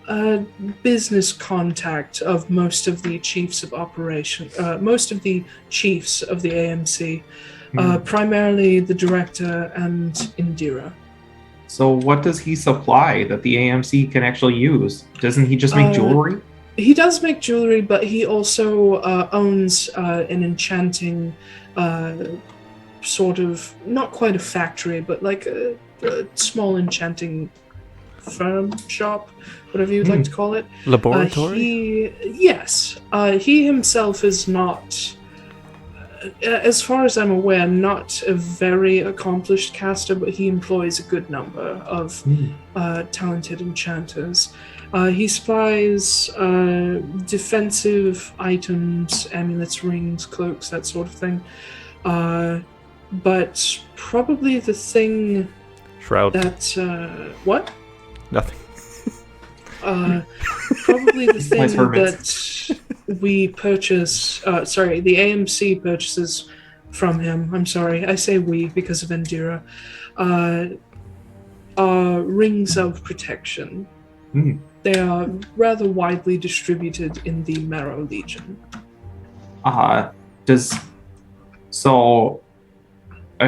a business contact of most of the chiefs of operation, most of the chiefs of the AMC, primarily the director and Indira. So what does he supply that the AMC can actually use? Doesn't he just make jewelry? He does make jewelry, but he also owns an enchanting sort of, not quite a factory, but a small enchanting firm, shop, whatever you'd like to call it. Laboratory? He himself is not, as far as I'm aware, not a very accomplished caster, but he employs a good number of talented enchanters. He supplies defensive items, amulets, rings, cloaks, that sort of thing. But probably the thing Shroud. that... what? Nothing. Probably the thing that we purchase... the AMC purchases from him. I'm sorry, I say we because of Indira. are rings of protection. They are rather widely distributed in the Marrow Legion.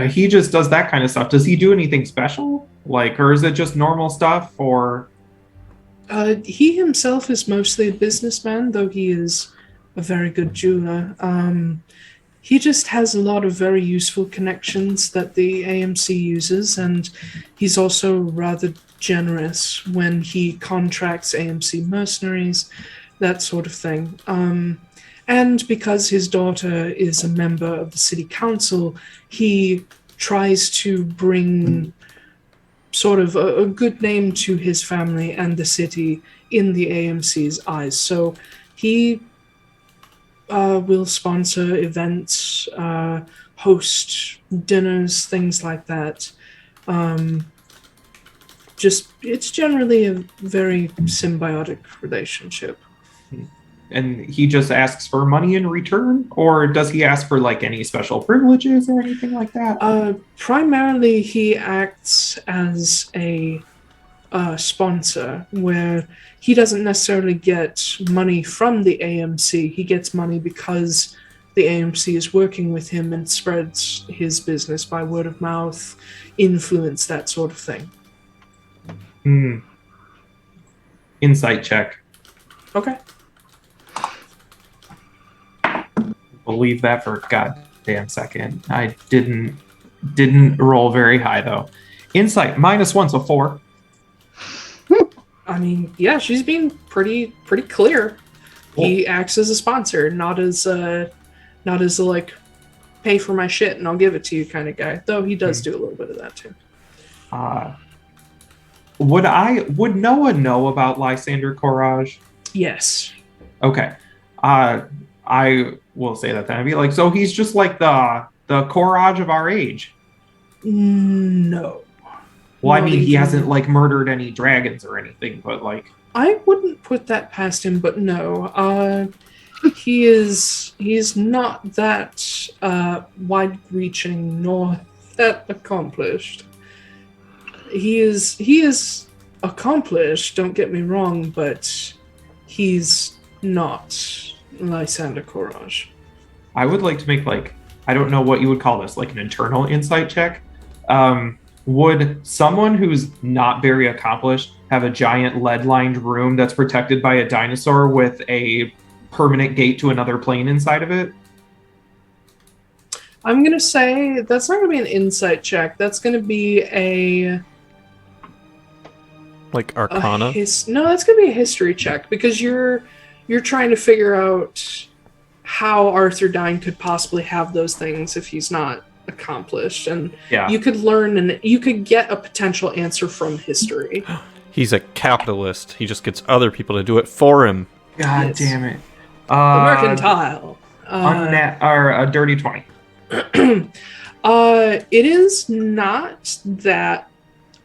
He just does that kind of stuff. Does he do anything special? Or is it just normal stuff, or? He himself is mostly a businessman, though he is a very good jeweler. He just has a lot of very useful connections that the AMC uses, and he's also rather generous when he contracts AMC mercenaries, that sort of thing. And because his daughter is a member of the city council, he tries to bring sort of a good name to his family and the city in the AMC's eyes. So he will sponsor events, host dinners, things like that. It's generally a very symbiotic relationship. And he just asks for money in return, or does he ask for any special privileges or anything like that? Primarily, he acts as a sponsor, where he doesn't necessarily get money from the AMC. He gets money because the AMC is working with him and spreads his business by word of mouth, influence, that sort of thing. Insight check. Okay. Believe that for a goddamn second. I didn't roll very high though. Insight -1, so 4. I mean, yeah, she's being pretty clear. Cool. He acts as a sponsor, not as pay for my shit and I'll give it to you kind of guy. Though he does do a little bit of that too. Would Noah know about Lysander Courage? Yes. Okay. I will say that then. I'd be like, so he's just like the Courage of our age. No. Well, I mean, he hasn't murdered any dragons or anything, but I wouldn't put that past him, but no. He's not that wide-reaching nor that accomplished. He is accomplished, don't get me wrong, but he's not Lysander Courage. I would like to make I don't know what you would call this, an internal insight check. Would someone who's not very accomplished have a giant lead-lined room that's protected by a dinosaur with a permanent gate to another plane inside of it? I'm going to say that's not going to be an insight check. That's going to be a... Arcana? No, that's going to be a history check, because you're trying to figure out how Arthur Dine could possibly have those things if he's not accomplished, and you could learn and you could get a potential answer from history. He's a capitalist. He just gets other people to do it for him. God damn it. Mercantile. A dirty 20. It is not that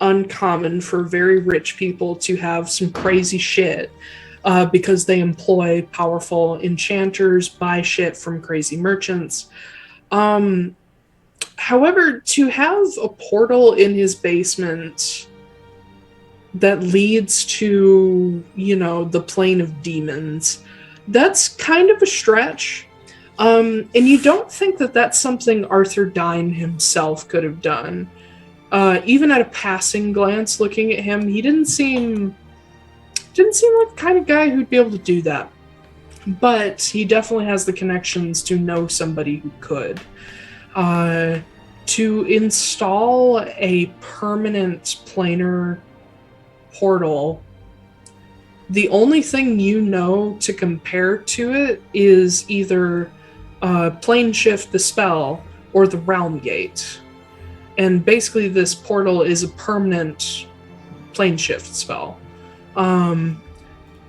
uncommon for very rich people to have some crazy shit because they employ powerful enchanters, buy shit from crazy merchants. However, to have a portal in his basement that leads to, the plane of demons, that's kind of a stretch. And you don't think that that's something Arthur Dine himself could have done. Even at a passing glance looking at him, he didn't seem like the kind of guy who'd be able to do that. But he definitely has the connections to know somebody who could. To install a permanent planar portal, the only thing to compare to it is either Plane Shift the spell or the Realmgate. And basically this portal is a permanent Plane Shift spell.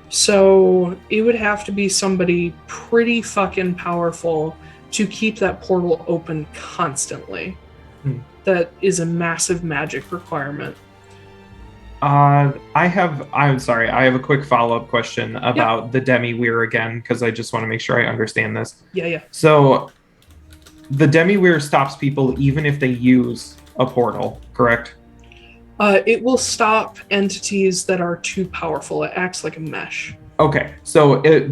So it would have to be somebody pretty fucking powerful to keep that portal open constantly. That is a massive magic requirement. I'm sorry, I have a quick follow-up question about the Demi-Weir again, because I just want to make sure I understand this. Yeah. So, the Demi-Weir stops people even if they use a portal, correct? It will stop entities that are too powerful. It acts like a mesh. Okay,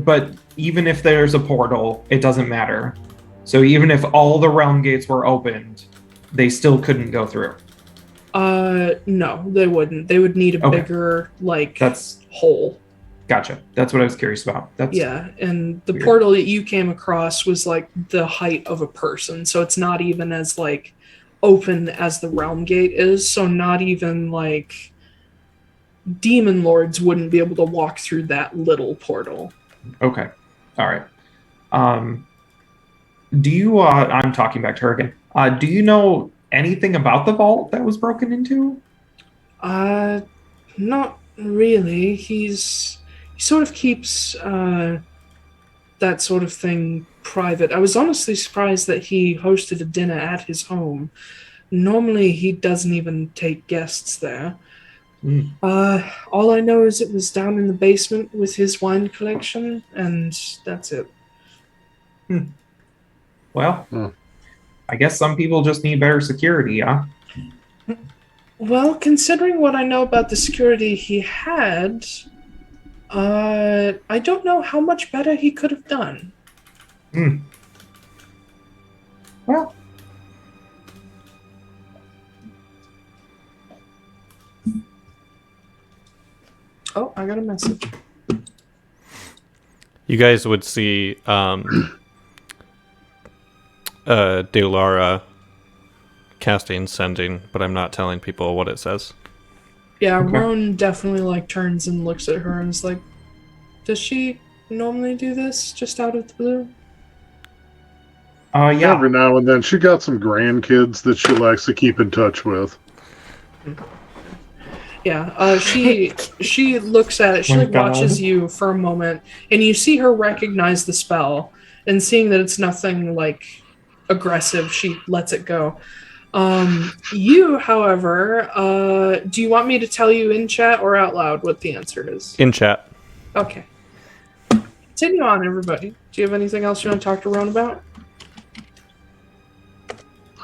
but even if there's a portal, it doesn't matter. So even if all the realm gates were opened, they still couldn't go through. No, they wouldn't. They would need a bigger, hole. Gotcha. That's what I was curious about. Yeah, and the weird. portal that you came across was like the height of a person, so it's not even as like open as the realm gate is, so not even like demon lords wouldn't be able to walk through that little portal. Okay. All right. Do you, I'm talking back to her again. Do you know anything about the vault that was broken into? Not really. He sort of keeps that sort of thing private. I was honestly surprised that he hosted a dinner at his home. Normally, he doesn't even take guests there. All I know is it was down in the basement with his wine collection, and that's it. Well, I guess some people just need better security, huh? Well, considering what I know about the security he had, I don't know how much better he could have done. Well. Oh, I got a message. You guys would see Taiylor casting sending, but I'm not telling people what it says. Yeah, Okay. Roan definitely looks and looks at her and is like, does she normally do this just out of the blue? Yeah. Every now and then. She got some grandkids that she likes to keep in touch with. Yeah, she looks at it. She My God. watches you for a moment, and you see her recognize the spell. And seeing that it's nothing aggressive, she lets it go. You, however, do you want me to tell you in chat or out loud what the answer is? In chat. Okay. Continue on, everybody. Do you have anything else you want to talk to Roan about?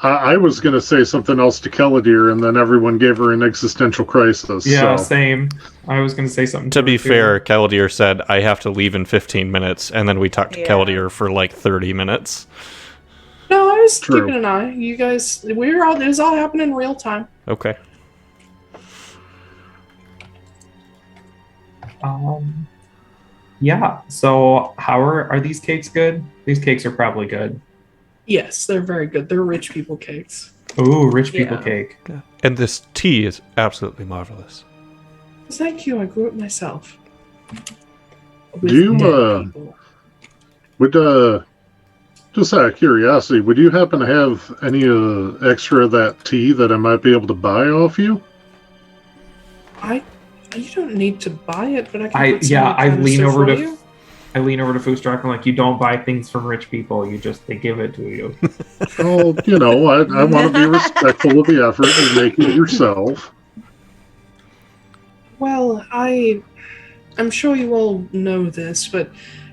I was going to say something else to Keladir, and then everyone gave her an existential crisis. Yeah, so. same. I was going to say something. To be her, too. fair, Keladir said, I have to leave in 15 minutes, and then we talked to Yeah. Keladir for 30 minutes. No, I was True. keeping an eye. You guys, it was all happening in real time. Okay. Yeah. So, how are these cakes good? These cakes are probably good. Yes, they're very good. They're rich people cakes. Ooh, rich people Yeah. cake. And this tea is absolutely marvelous. Thank you. I grew it myself. Do you, dead people. Would, just out of curiosity, would you happen to have any extra of that tea that I might be able to buy off you? You don't need to buy it, but I can. I lean over to you. I lean over to Foostrak and you don't buy things from rich people. They give it to you. Well, I want to be respectful of the effort and make it yourself. Well, I'm sure you all know this, but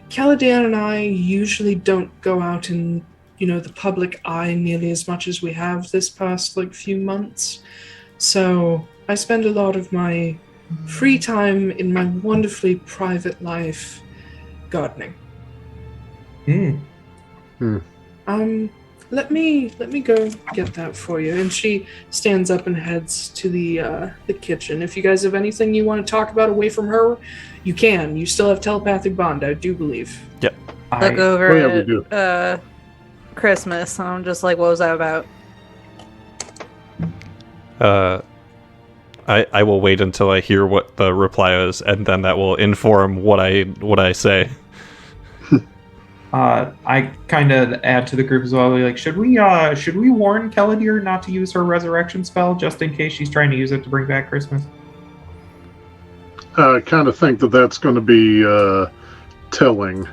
Caladan and I usually don't go out in, the public eye nearly as much as we have this past few months. So I spend a lot of my free time in my wonderfully private life gardening. Let me go get that for you. And she stands up and heads to the kitchen. If you guys have anything you want to talk about away from her, you can. You still have telepathic bond, I do believe. Yep. Look over yeah, we do. at Christmas, and I'm just like, what was that about? I will wait until I hear what the reply is, and then that will inform what I say. I kind of add to the group as well. Should we warn Keladir not to use her resurrection spell just in case she's trying to use it to bring back Christmas? I kind of think that that's going to be telling.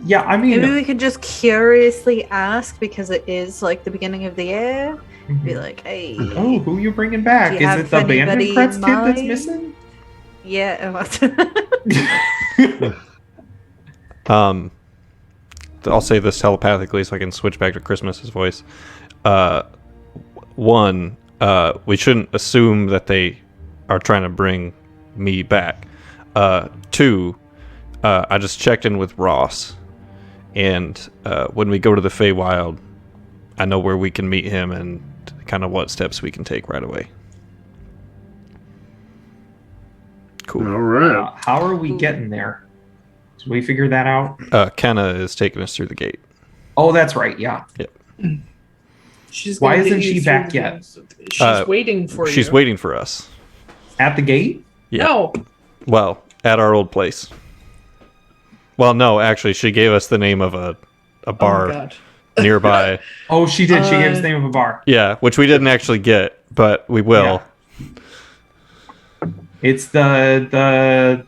Yeah, I mean, Maybe we could just curiously ask, because it is the beginning of the year. Be like, hey. Oh, who are you bringing back? Do you Is have it the Bandit anybody in Kretz kid that's mind? missing? Yeah. I'll say this telepathically so I can switch back to Christmas's voice. One, we shouldn't assume that they are trying to bring me back. 2, I just checked in with Ross, and when we go to the Feywild, I know where we can meet him and kind of what steps we can take right away. Cool. All right. How are we getting there? Did we figure that out? Kennah is taking us through the gate. Oh, that's right. Yeah. Yep. She's Why gonna isn't get you she through back the yet? games. She's waiting for you. She's waiting for us. At the gate? Yeah. No. Well, at our old place. Well, no, actually, she gave us the name of a Oh my bar God. nearby. Oh, she did. She gave us the name of a bar. Yeah, which we didn't actually get, but we will. Yeah. It's the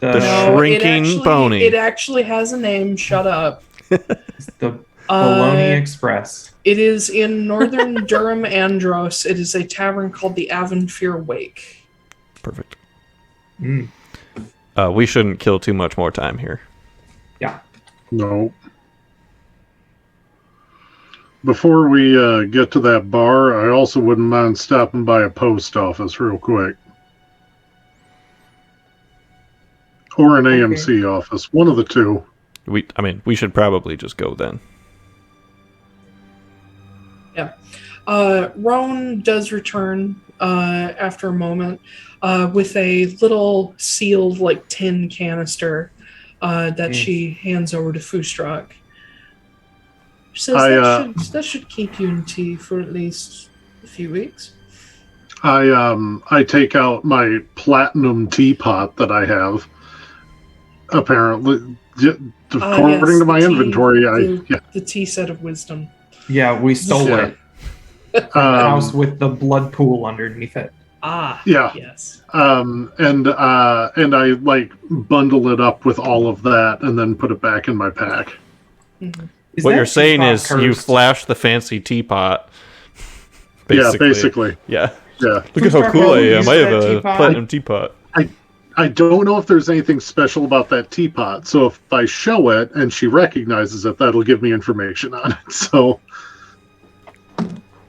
No, Shrinking Boney. It actually has a name. Shut up. it's the Bologna Express. It is in northern Durham, Andros. It is a tavern called the Avonfear Wake. Perfect. Mm. We shouldn't kill too much more time here. Yeah. No. Before we get to that bar, I also wouldn't mind stopping by a post office real quick. Or an AMC office. One of the two. We should probably just go then. Yeah. Roan does return after a moment with a little sealed tin canister that she hands over to Foostrak. She says that should keep you in tea for at least a few weeks. I take out my platinum teapot that I have. Apparently, according to my inventory, the tea set of wisdom. Yeah, we stole it. The house with the blood pool underneath it. Ah, yeah. Yes. And I bundle it up with all of that and then put it back in my pack. Mm-hmm. What you're saying is you flash the fancy teapot. Yeah, basically. Yeah. Yeah. Look at how cool I am. I have a platinum teapot. I don't know if there's anything special about that teapot, so if I show it and she recognizes it, that'll give me information on it. So,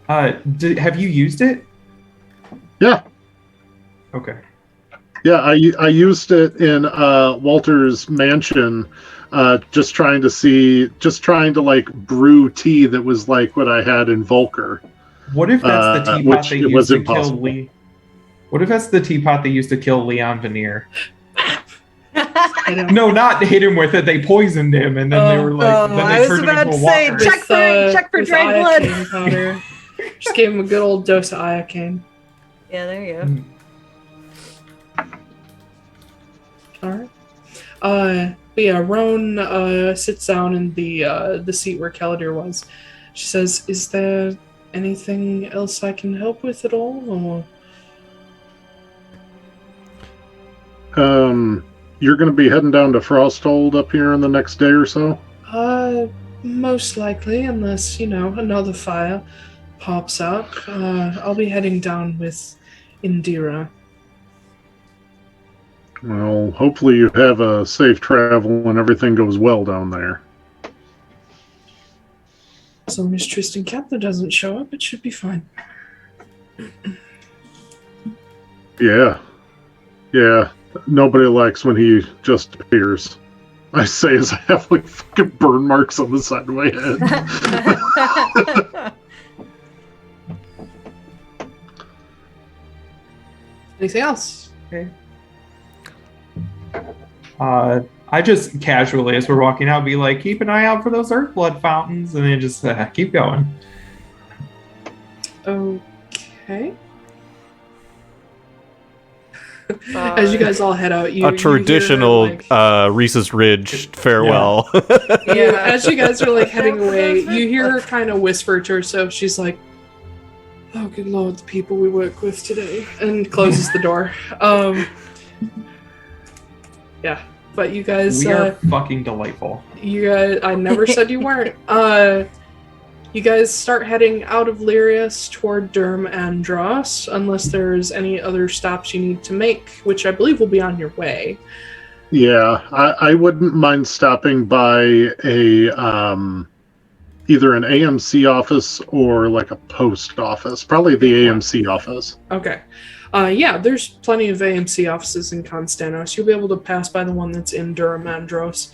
have you used it? Yeah. Okay. Yeah, I used it in Walter's mansion, just trying to brew tea that was like what I had in Volker. What if that's the teapot they used to kill impossible. Lee? What if that's the teapot they used to kill Leon Veneer? No, not hit him with it. They poisoned him, and then they were like, then I they was turned him about into to a say, walker. check for dried blood. Powder. Just gave him a good old dose of iocane. Yeah, there you go. All right. But yeah, Roan sits down in the seat where Caladir was. She says, "Is there anything else I can help with at all?" Or You're going to be heading down to Frosthold up here in the next day or so? Most likely, unless another fire pops up. I'll be heading down with Indira. Well, hopefully you have a safe travel and everything goes well down there. So Miss Tristan Kepler doesn't show up, it should be fine. Yeah. Nobody likes when he just appears. I say as I have fucking burn marks on the side of my head. Anything else? Okay. I just casually, as we're walking out, be like, keep an eye out for those earth blood fountains, and then just keep going. Okay. As you guys all head out, a traditional Reese's Ridge farewell. Yeah, as you guys are heading away, you hear her kind of whisper to herself. She's like, "Oh, good lord, the people we work with today," and closes the door. Yeah, but you guys, we are fucking delightful. You guys, I never said you weren't. You guys start heading out of Lyrius toward Durham and Dross, unless there's any other stops you need to make, which I believe will be on your way. Yeah, I wouldn't mind stopping by a either an AMC office or like a post office. Probably the AMC office. Okay. Yeah, there's plenty of AMC offices in Constanos. You'll be able to pass by the one that's in Duramandros.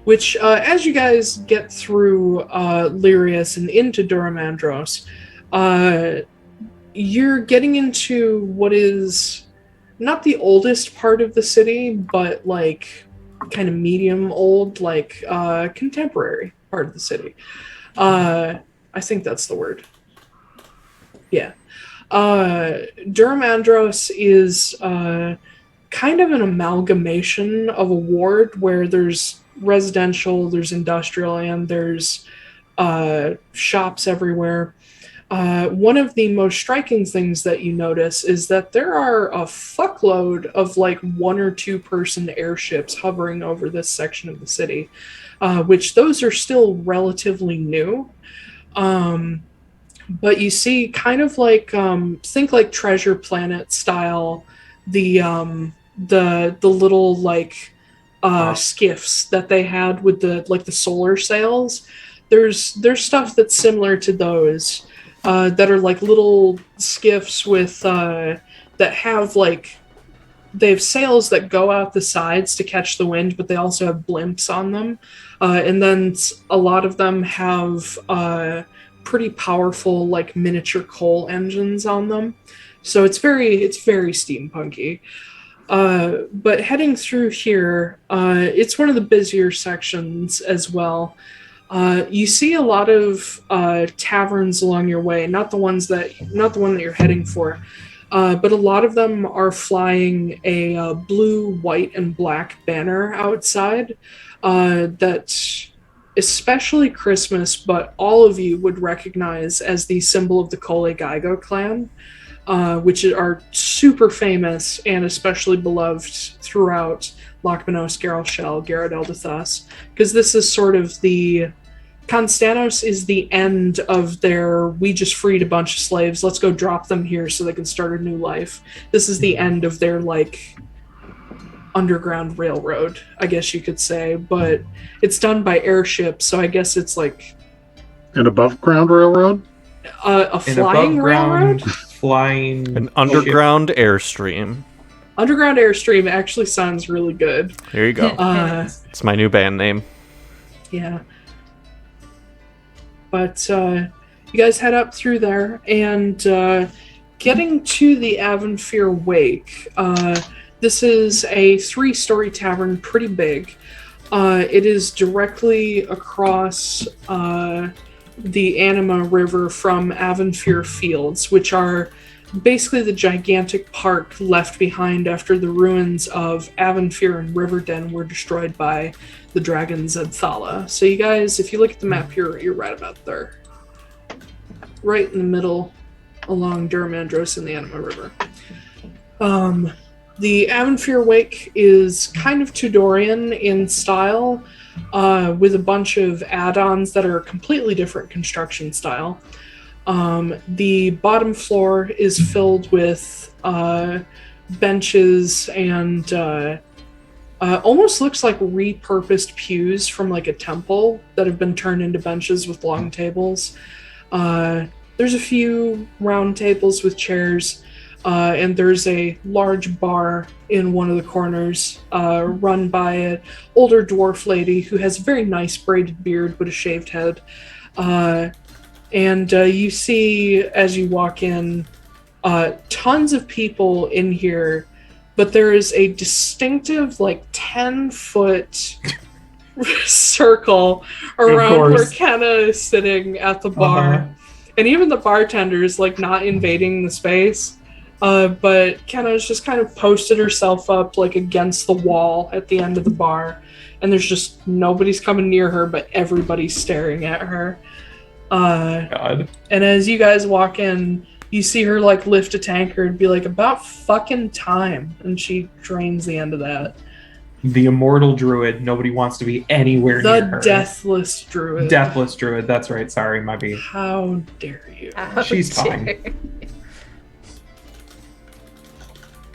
Which, as you guys get through Lyrius and into Duramandros, you're getting into what is not the oldest part of the city, but like kind of medium old, like contemporary part of the city. I think that's the word. Yeah. Duramandros is kind of an amalgamation of a ward where there's residential, there's industrial, and there's shops everywhere. One of the most striking things that you notice is that there are a fuckload of like 1 or 2 person airships hovering over this section of the city, which those are still relatively new. But you see kind of like, think like Treasure Planet style, the little like skiffs that they had with the solar sails. There's stuff that's similar to those. That are like little skiffs with that have like they have sails that go out the sides to catch the wind, but they also have blimps on them, and then a lot of them have pretty powerful like miniature coal engines on them. So it's very steampunky. But heading through here, it's one of the busier sections as well. You see a lot of taverns along your way, not the one that you're heading for, but a lot of them are flying a blue, white, and black banner outside that, especially Christmas, but all of you would recognize as the symbol of the Kole Gaigo clan, which are super famous and especially beloved throughout Lochmanos, Garelshell, Garrett Eldathus, because this is sort of the Constanos is the end of their, we just freed a bunch of slaves, let's go drop them here so they can start a new life. This is the end of their, like, underground railroad, I guess you could say, but it's done by airship, so I guess it's like... An above-ground railroad? A flying railroad? Flying... An underground airstream. Underground airstream actually sounds really good. Here you go. It's my new band name. Yeah. But you guys head up through there, and getting to the Avenfir Wake, this is a 3-story tavern, pretty big. It is directly across the Anima River from Avenfir Fields, which are basically the gigantic park left behind after the ruins of Avenfir and Riverden were destroyed by the dragons at Thala. So you guys, if you look at the map, you're right about there. Right in the middle along Duramandros and the Anima River. The Avenfir Wake is kind of Tudorian in style, with a bunch of add-ons that are completely different construction style. The bottom floor is filled with benches and almost looks like repurposed pews from like a temple that have been turned into benches with long tables. There's a few round tables with chairs, and there's a large bar in one of the corners run by an older dwarf lady who has a very nice braided beard with a shaved head. And you see, as you walk in, tons of people in here, but there is a distinctive, like, 10-foot circle around where Kennah is sitting at the bar. And even the bartender is, like, not invading the space. But Kennah's just kind of posted herself up, like, against the wall at the end of the bar. And there's just nobody's coming near her, but everybody's staring at her. God. And as you guys walk in, you see her like lift a tankard and be like, about fucking time, and she drains the end of that. The immortal druid, nobody wants to be anywhere near her. The deathless druid. Deathless druid, that's right, sorry, my bad. How dare you? She's fine.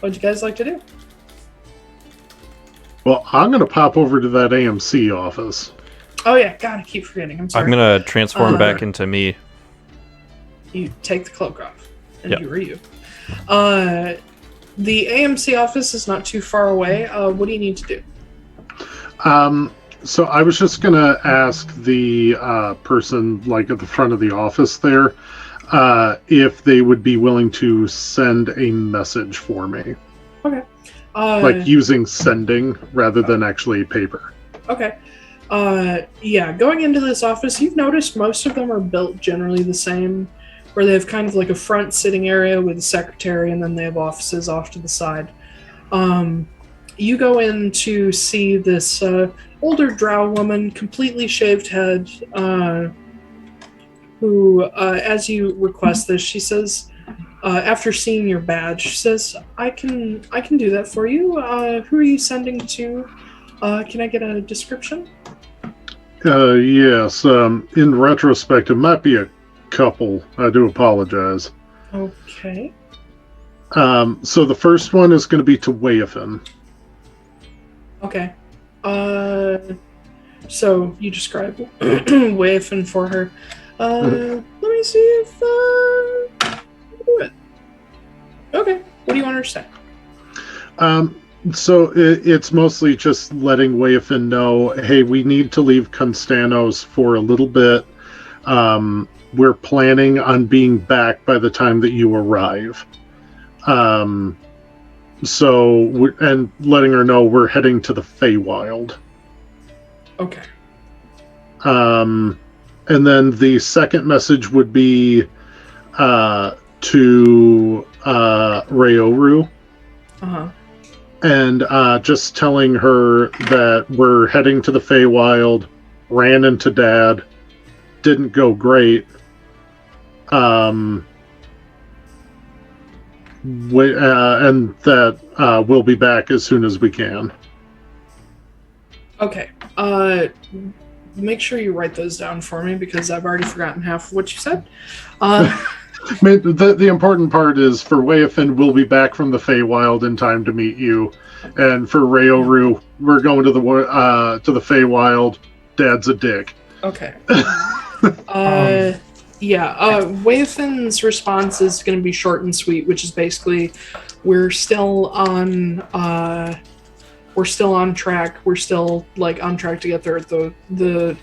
What'd you guys like to do? Well, I'm going to pop over to that AMC office. Oh yeah, God, I keep forgetting. I'm sorry. I'm gonna transform back into me. You take the cloak off, and Yep. you are you. The AMC office is not too far away. What do you need to do? So I was just gonna ask the person like at the front of the office there if they would be willing to send a message for me, Okay. like using sending rather than actually paper. Okay. Yeah, going into this office, you've noticed most of them are built generally the same, where they have kind of like a front sitting area with a secretary, and then they have offices off to the side. You go in to see this older drow woman, completely shaved head, who, as you request this, she says, after seeing your badge, she says, I can do that for you. Who are you sending to? Can I get a description? Yes. In retrospect, it might be a couple. I do apologize. Okay. So the first one is going to be to Weifin. Okay. So you describe Weifin for her. Let me see if do it. Okay. What do you want her to say? So it's mostly just letting Weifin know, hey, we need to leave Constanos for a little bit. We're planning on being back by the time that you arrive. And letting her know we're heading to the Feywild. Okay. And then the second message would be to Rayoru. Uh-huh. And just telling her that we're heading to the Feywild, ran into Dad, didn't go great. And that we'll be back as soon as we can. Okay. Make sure you write those down for me because I've already forgotten half of what you said. The important part is for Weifin, we'll be back from the Feywild in time to meet you, and for Rayoru, we're going to the Feywild. Dad's a dick. Okay. Weifin's response is going to be short and sweet, which is basically, we're still on track. We're still on track to get there at the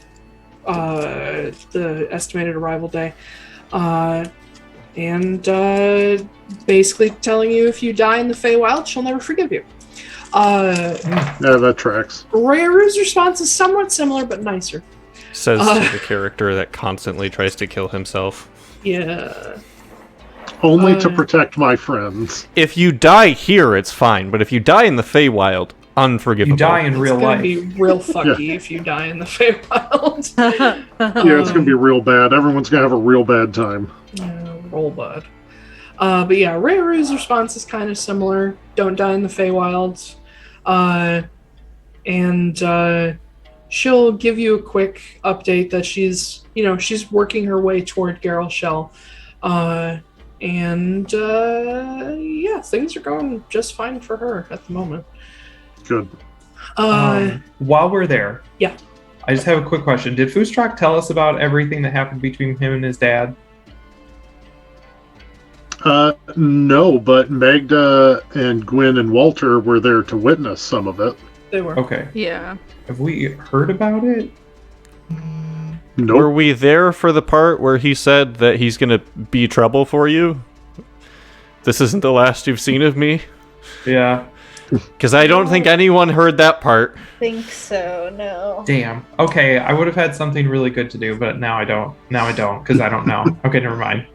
estimated arrival day. And basically telling you if you die in the Feywild, she'll never forgive you. Yeah, that tracks. Rayoru's response is somewhat similar, but nicer. Says to the character that constantly tries to kill himself. Yeah. Only to protect my friends. If you die here, it's fine, but if you die in the Feywild, unforgivable. You die in real life. It's gonna be real fucky if you die in the Feywild. Yeah, it's gonna be real bad. Everyone's gonna have a real bad time. Yeah, roll bud. But yeah, Rayoru's response is kind of similar. Don't die in the Feywild. And she'll give you a quick update that she's working her way toward Garrelshell. Yeah, things are going just fine for her at the moment. Good. While we're there, yeah, I just have a quick question. Did Foostrak tell us about everything that happened between him and his dad? No, but Magda and Gwyn and Walter were there to witness some of it. They were. Okay. Yeah. Have we heard about it? Nope. Were we there for the part where he said that he's gonna be trouble for you? This isn't the last you've seen of me? Yeah. Because I don't think anyone heard that part. Think so, no. Damn. Okay, I would have had something really good to do, but now I don't. Now I don't, because I don't know. Okay, never mind.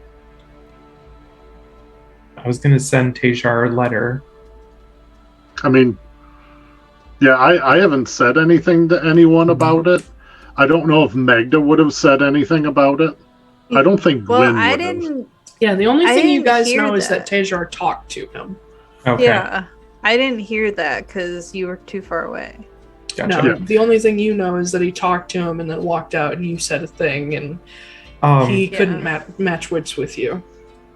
I was going to send Taiylor a letter. I mean, yeah, I haven't said anything to anyone about it. I don't know if Magda would have said anything about it. I don't think Gwyn would have. Yeah, the only I thing you didn't guys hear know is that that. Taiylor talked to him. Okay. Yeah, I didn't hear that because you were too far away. Gotcha. No, the only thing you know is that he talked to him and then walked out and you said a thing and he couldn't match wits with you.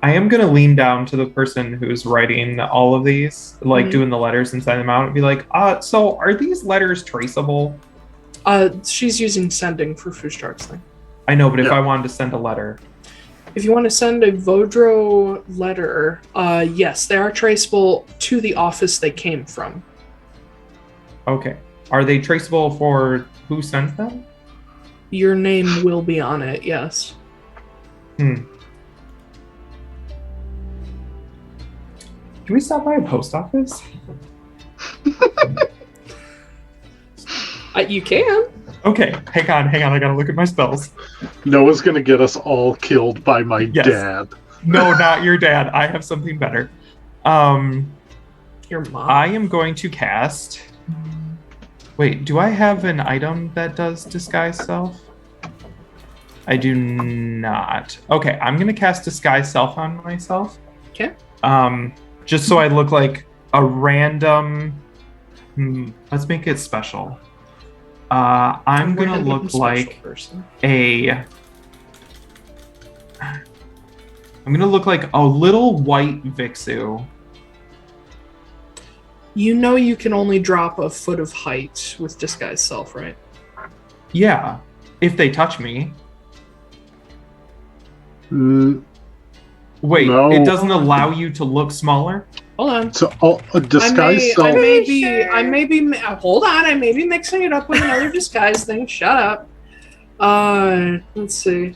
I am going to lean down to the person who's writing all of these, doing the letters and sending them out and be like, so are these letters traceable? She's using sending for Foostrak's thing. I know, but if I wanted to send a letter. If you want to send a Vodro letter, yes, they are traceable to the office they came from. Okay. Are they traceable for who sent them? Your name will be on it, yes. Can we stop by a post office? You can. Okay, hang on, I gotta look at my spells. Noah's gonna get us all killed by my dad. No, not your dad. I have something better. Your mom. I am going to cast... Wait, do I have an item that does Disguise Self? I do not. Okay, I'm gonna cast Disguise Self on myself. Okay. Just so I look like a random... let's make it special. I'm gonna look like I'm gonna look like a little white Vixu. You know you can only drop a foot of height with Disguise Self, right? Yeah, if they touch me. Wait, no. It doesn't allow you to look smaller? Hold on. So a disguise self. I may be. Hold on. I may be mixing it up with another disguise thing. Shut up. Let's see.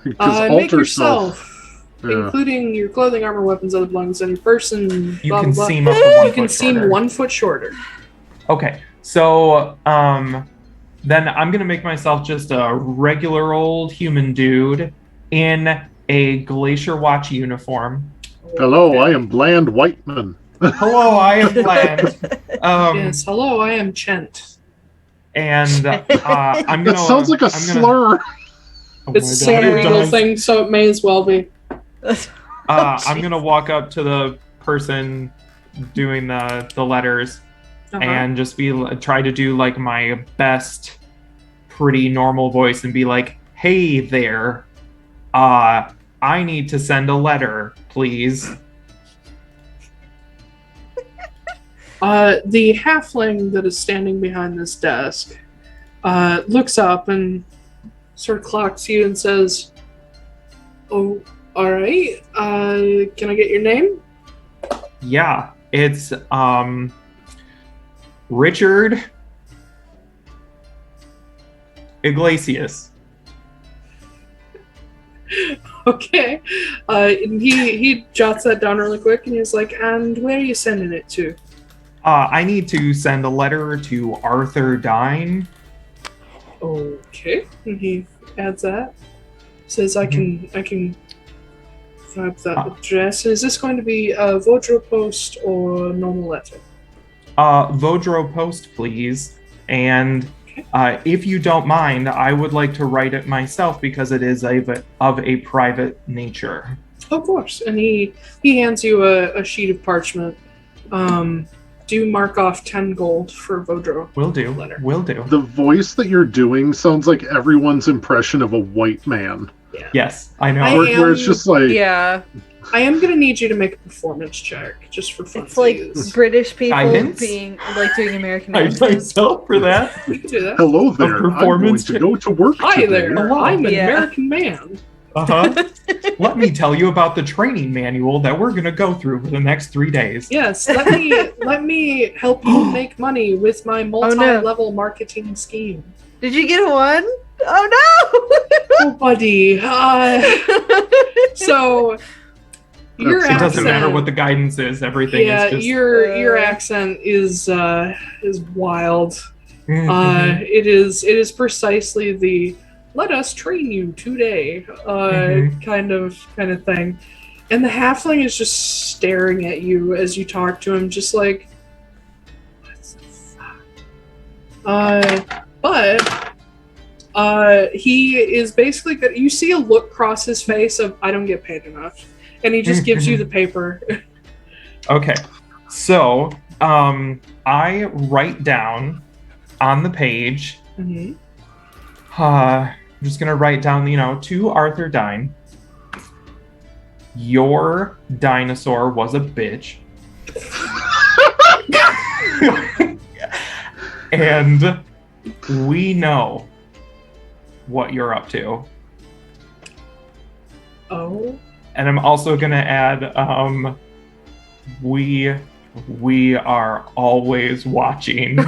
Make yourself, including your clothing, armor, weapons, other belongings on your person. You blah, can blah, seem blah. up to 1 foot You can seem shorter. 1 foot shorter. Okay, so then I'm gonna make myself just a regular old human dude in a Glacier Watch uniform. Hello, I am Bland Whiteman. Hello, I am Bland. Yes, hello, I am Chent. And I'm gonna. That sounds like a slur. It's a semi-regal thing, so it may as well be. I'm gonna walk up to the person doing the letters and just try to do like my best, pretty normal voice and be like, "Hey there, I need to send a letter, please." The halfling that is standing behind this desk looks up and sort of clocks you and says, "Oh, all right. Can I get your name?" Yeah, it's Richard Iglesias. Okay. And he jots that down really quick and he's like, "And where are you sending it to?" I need to send a letter to Arthur Dine. Okay. And he adds that. Says, I can grab that address. Is this going to be a Vodro post or normal letter? Vodro post, please. And if you don't mind, I would like to write it myself because it is of a private nature. Of course. And he hands you a sheet of parchment. Do mark off 10 gold for Vodro. Will do. Letter. Will do. The voice that you're doing sounds like everyone's impression of a white man. Yeah. Yes, I know. Where it's just like... Yeah. I am going to need you to make a performance check, just for fun. It's like British people Guidance? being like doing American I accents. myself for that. You can do that. Hello there, I'm going performance to go to work Hi today. there. Hello. I'm an Yeah. American man. Let me tell you about the training manual that we're gonna go through for the next 3 days. Yes, let me help you make money with my multi-level marketing scheme. Did you get one? Oh Oh, buddy. So your It doesn't matter accent- what the guidance is. Everything is just. your accent is wild. Mhm. It is precisely the "let us train you today" kind of thing, and the halfling is just staring at you as you talk to him, just like, what the fuck? But he is basically good. You see a look cross his face of "I don't get paid enough," and he just gives you the paper. Okay, so I write down on the page. Mm-hmm. I'm just gonna write down, to Arthur Dine. Your dinosaur was a bitch. And we know what you're up to. Oh. And I'm also gonna add, we are always watching.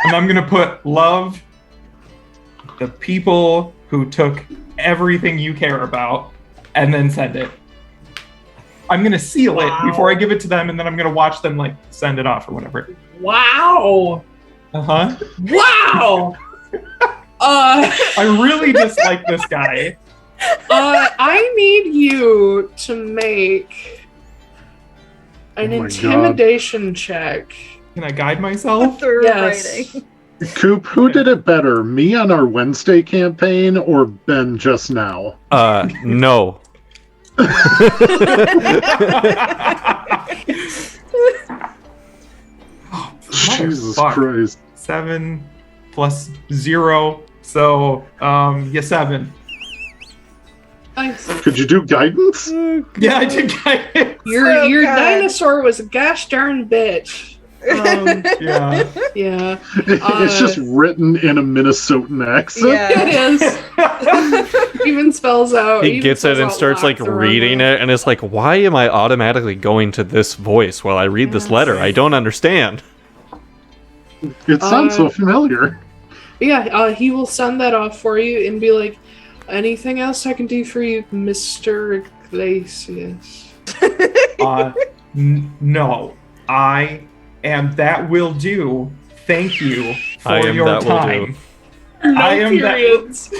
And I'm gonna put love the people who took everything you care about, and then send it. I'm gonna seal it before I give it to them, and then I'm gonna watch them like send it off or whatever. Wow. Uh-huh. Wow. I really dislike this guy. I need you to make an Oh my intimidation check. Can I guide myself? Through Yes. writing. Coop, who did it better, me on our Wednesday campaign or Ben just now? No. Jesus Motherfuck. Christ. 7 plus 0, so 7. Nice. Could you do guidance? Yeah, I did guide it. Your God. dinosaur was a gosh darn bitch. Yeah. Yeah. It's just written in a Minnesotan accent. It Yeah. is. Even spells out. He even gets it spells and out starts like lots of reading rumble. it, and it's like, why am I automatically going to this voice while I read this letter? I don't understand. It sounds so familiar. Yeah, he will send that off for you and be like, anything else I can do for you, Mr. Iglesias? No. That will do. Thank you for I am your that will time. do. No I am periods.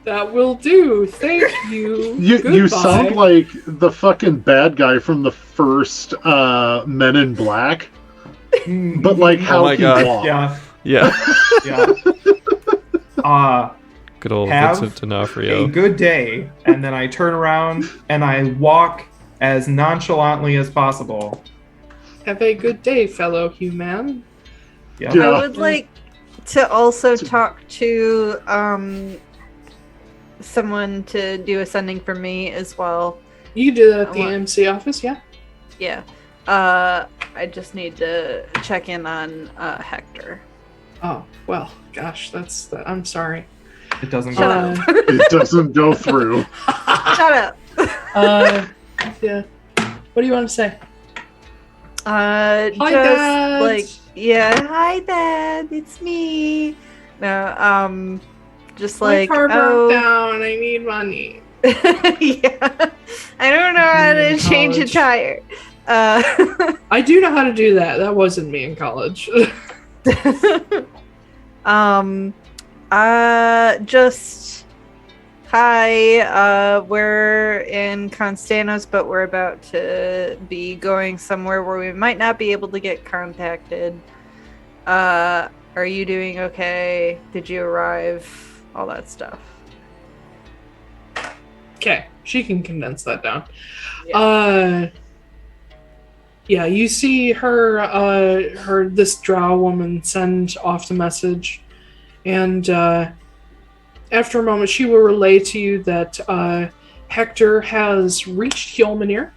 That will do. Thank you. You Goodbye. sound like the fucking bad guy from the first Men in Black, but like how my he God. walked. Yeah. Yeah. Yeah. Good old Have Vincent a D'Onofrio. good day, and then I turn around and I walk as nonchalantly as possible. Have a good day, fellow human. Yeah. Yeah. I would like to also talk to someone to do a sending for me as well. You do that at the I want- MC office, yeah? Yeah. I just need to check in on Hector. Oh, well, gosh, I'm sorry. It doesn't Shut go. up. It doesn't go through. Shut up. Yeah. What do you want to say? Hi, Hi, Dad. Hi, Dad. It's me. No, just My like, car broke down. I need money. yeah. I don't know how to change a College. tire. I do know how to do that. That wasn't me in college. Just hi. We're in Constanos, but we're about to be going somewhere where we might not be able to get contacted. Are you doing okay? Did you arrive? All that stuff. Okay, she can condense that down. Yeah. Yeah, you see her this drow woman send off the message, and after a moment, she will relay to you that Hector has reached Hjolmanir.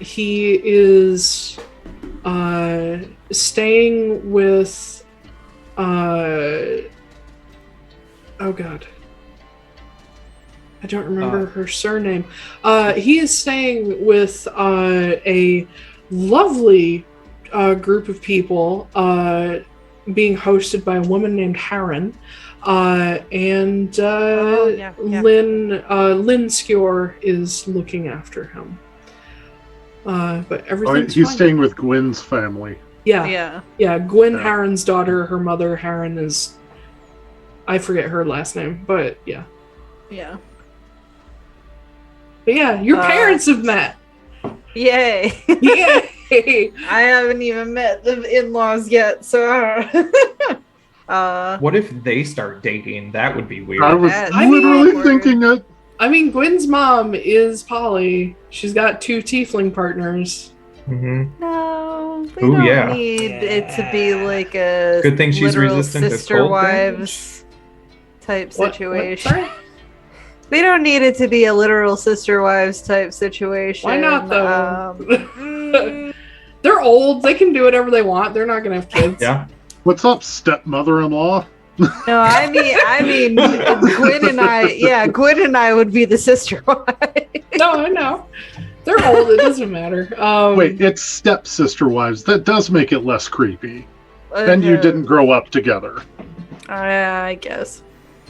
He is staying with oh god. I don't remember her surname. He is staying with a lovely group of people being hosted by a woman named Harren. And yeah. Lynn Skjor is looking after him. But everything's He's fine. staying with Gwen's family. Yeah. Gwen Harren's daughter, her mother Harren is... I forget her last name, but yeah. Yeah. But yeah, your parents have met. Yay. Yay! I haven't even met the in-laws yet, so What if they start dating? That would be weird. I was That's literally awkward. thinking it. I mean, Gwen's mom is Polly. She's got 2 tiefling partners. Mm-hmm. No, we Ooh, don't yeah. need it to be like a Good thing she's literal resistant to sister cold wives type What? situation. Sorry? We don't need it to be a literal sister wives type situation. Why not though? They're old. They can do whatever they want. They're not gonna have kids. Yeah. What's up, stepmother-in-law? No, I mean, Gwyn and I. Yeah, Gwyn and I would be the sister wives. No, I know. They're old. It doesn't matter. Wait, it's stepsister wives. That does make it less creepy. And you didn't grow up together. I guess.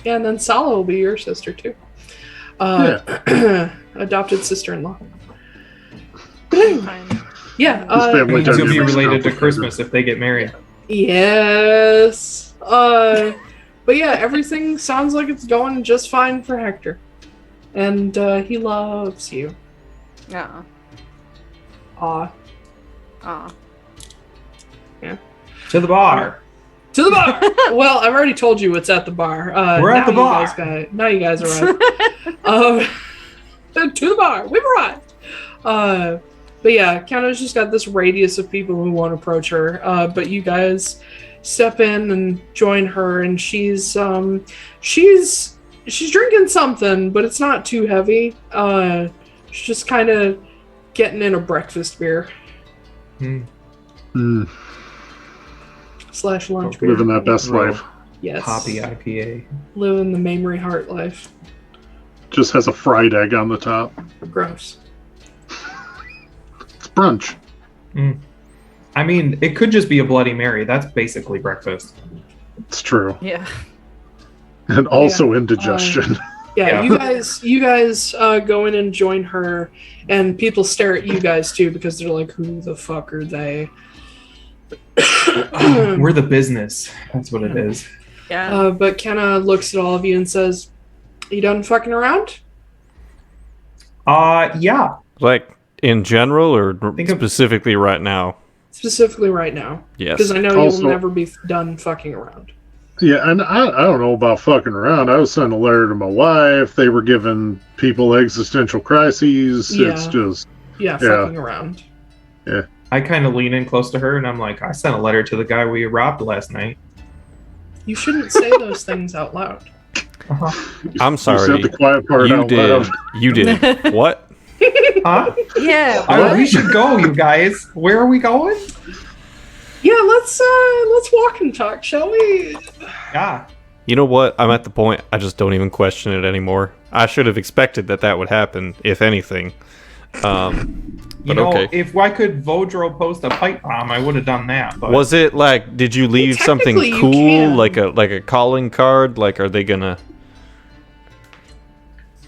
Yeah, and then Sala will be your sister too. Yeah. Adopted sister-in-law. Fine. Yeah. family You'll be dynamics related to complicated. Christmas if they get married. Yes. But yeah, everything sounds like it's going just fine for Hector. And he loves you. Yeah. Aw. Aw. To the bar. To the bar! Well, I've already told you what's at the bar. We're at the bar. Now you guys arrived. To the bar. We've arrived. But yeah, Kennah's just got this radius of people who won't approach her. But you guys step in and join her, and she's drinking something, but it's not too heavy. She's just kind of getting in a breakfast beer. / lunch beer. Living that best life. Yes. Poppy IPA. Living the Mamrie Heart life. Just has a fried egg on the top. Gross. It's brunch. I mean, it could just be a Bloody Mary. That's basically breakfast. It's true. Yeah. And also indigestion. Yeah, you guys go in and join her, and people stare at you guys too because they're like, "Who the fuck are they?" We're the business. That's what it is. Yeah. But Kennah looks at all of you and says, "You done fucking around?" Yeah. Like, in general, or Think of- specifically right now? Specifically right now. Yes. Because I know Also- you'll never be done fucking around. Yeah, and I don't know about fucking around. I was sending a letter to my wife. They were giving people existential crises. Yeah. It's just... Yeah, fucking around. I kind of lean in close to her and I'm like, I sent a letter to the guy we robbed last night. You shouldn't say those things out loud. I'm You sorry. said the quiet part You out did. loud. You did. What? Huh? Yeah. We should go, you guys. Where are we going? Yeah, let's walk and talk, shall we? Yeah. You know what? I'm at the point I just don't even question it anymore. I should have expected that would happen, if anything. You But know, okay. if I could Vodro post a pipe bomb, I would have done that. But Was it like, did you leave something technically you cool, can. like a calling card? Like, are they gonna?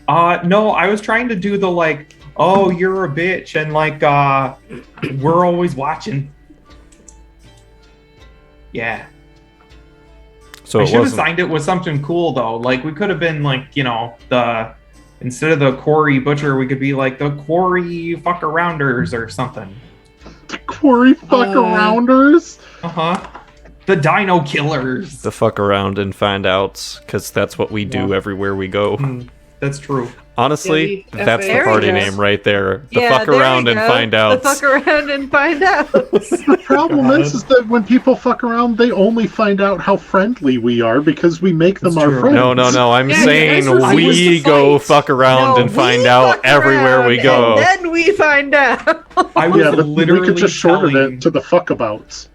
no, I was trying to do the like, oh, you're a bitch, and like, we're always watching. Yeah. So I it should have wasn't. signed it with something cool though. Like we could have been like, you know, instead of the Quarry Butcher, we could be like the Quarry Fuck Arounders or something. Quarry fuck-arounders? The Dino Killers. The fuck around and find outs, because that's what we do everywhere we go. That's true. Honestly, Yeah, the that's the FA. party There we go. name right there. The Yeah, fuck there we around and go. find outs. The fuck around and find out. The problem is that when people fuck around, they only find out how friendly we are because we make them That's our true. friends. No. I'm Yeah, you saying guys were supposed we to go fight. fuck around No, and find we out fuck everywhere around we go. And then we find out. I was Yeah, but literally we could just shorten telling, it to the fuckabouts.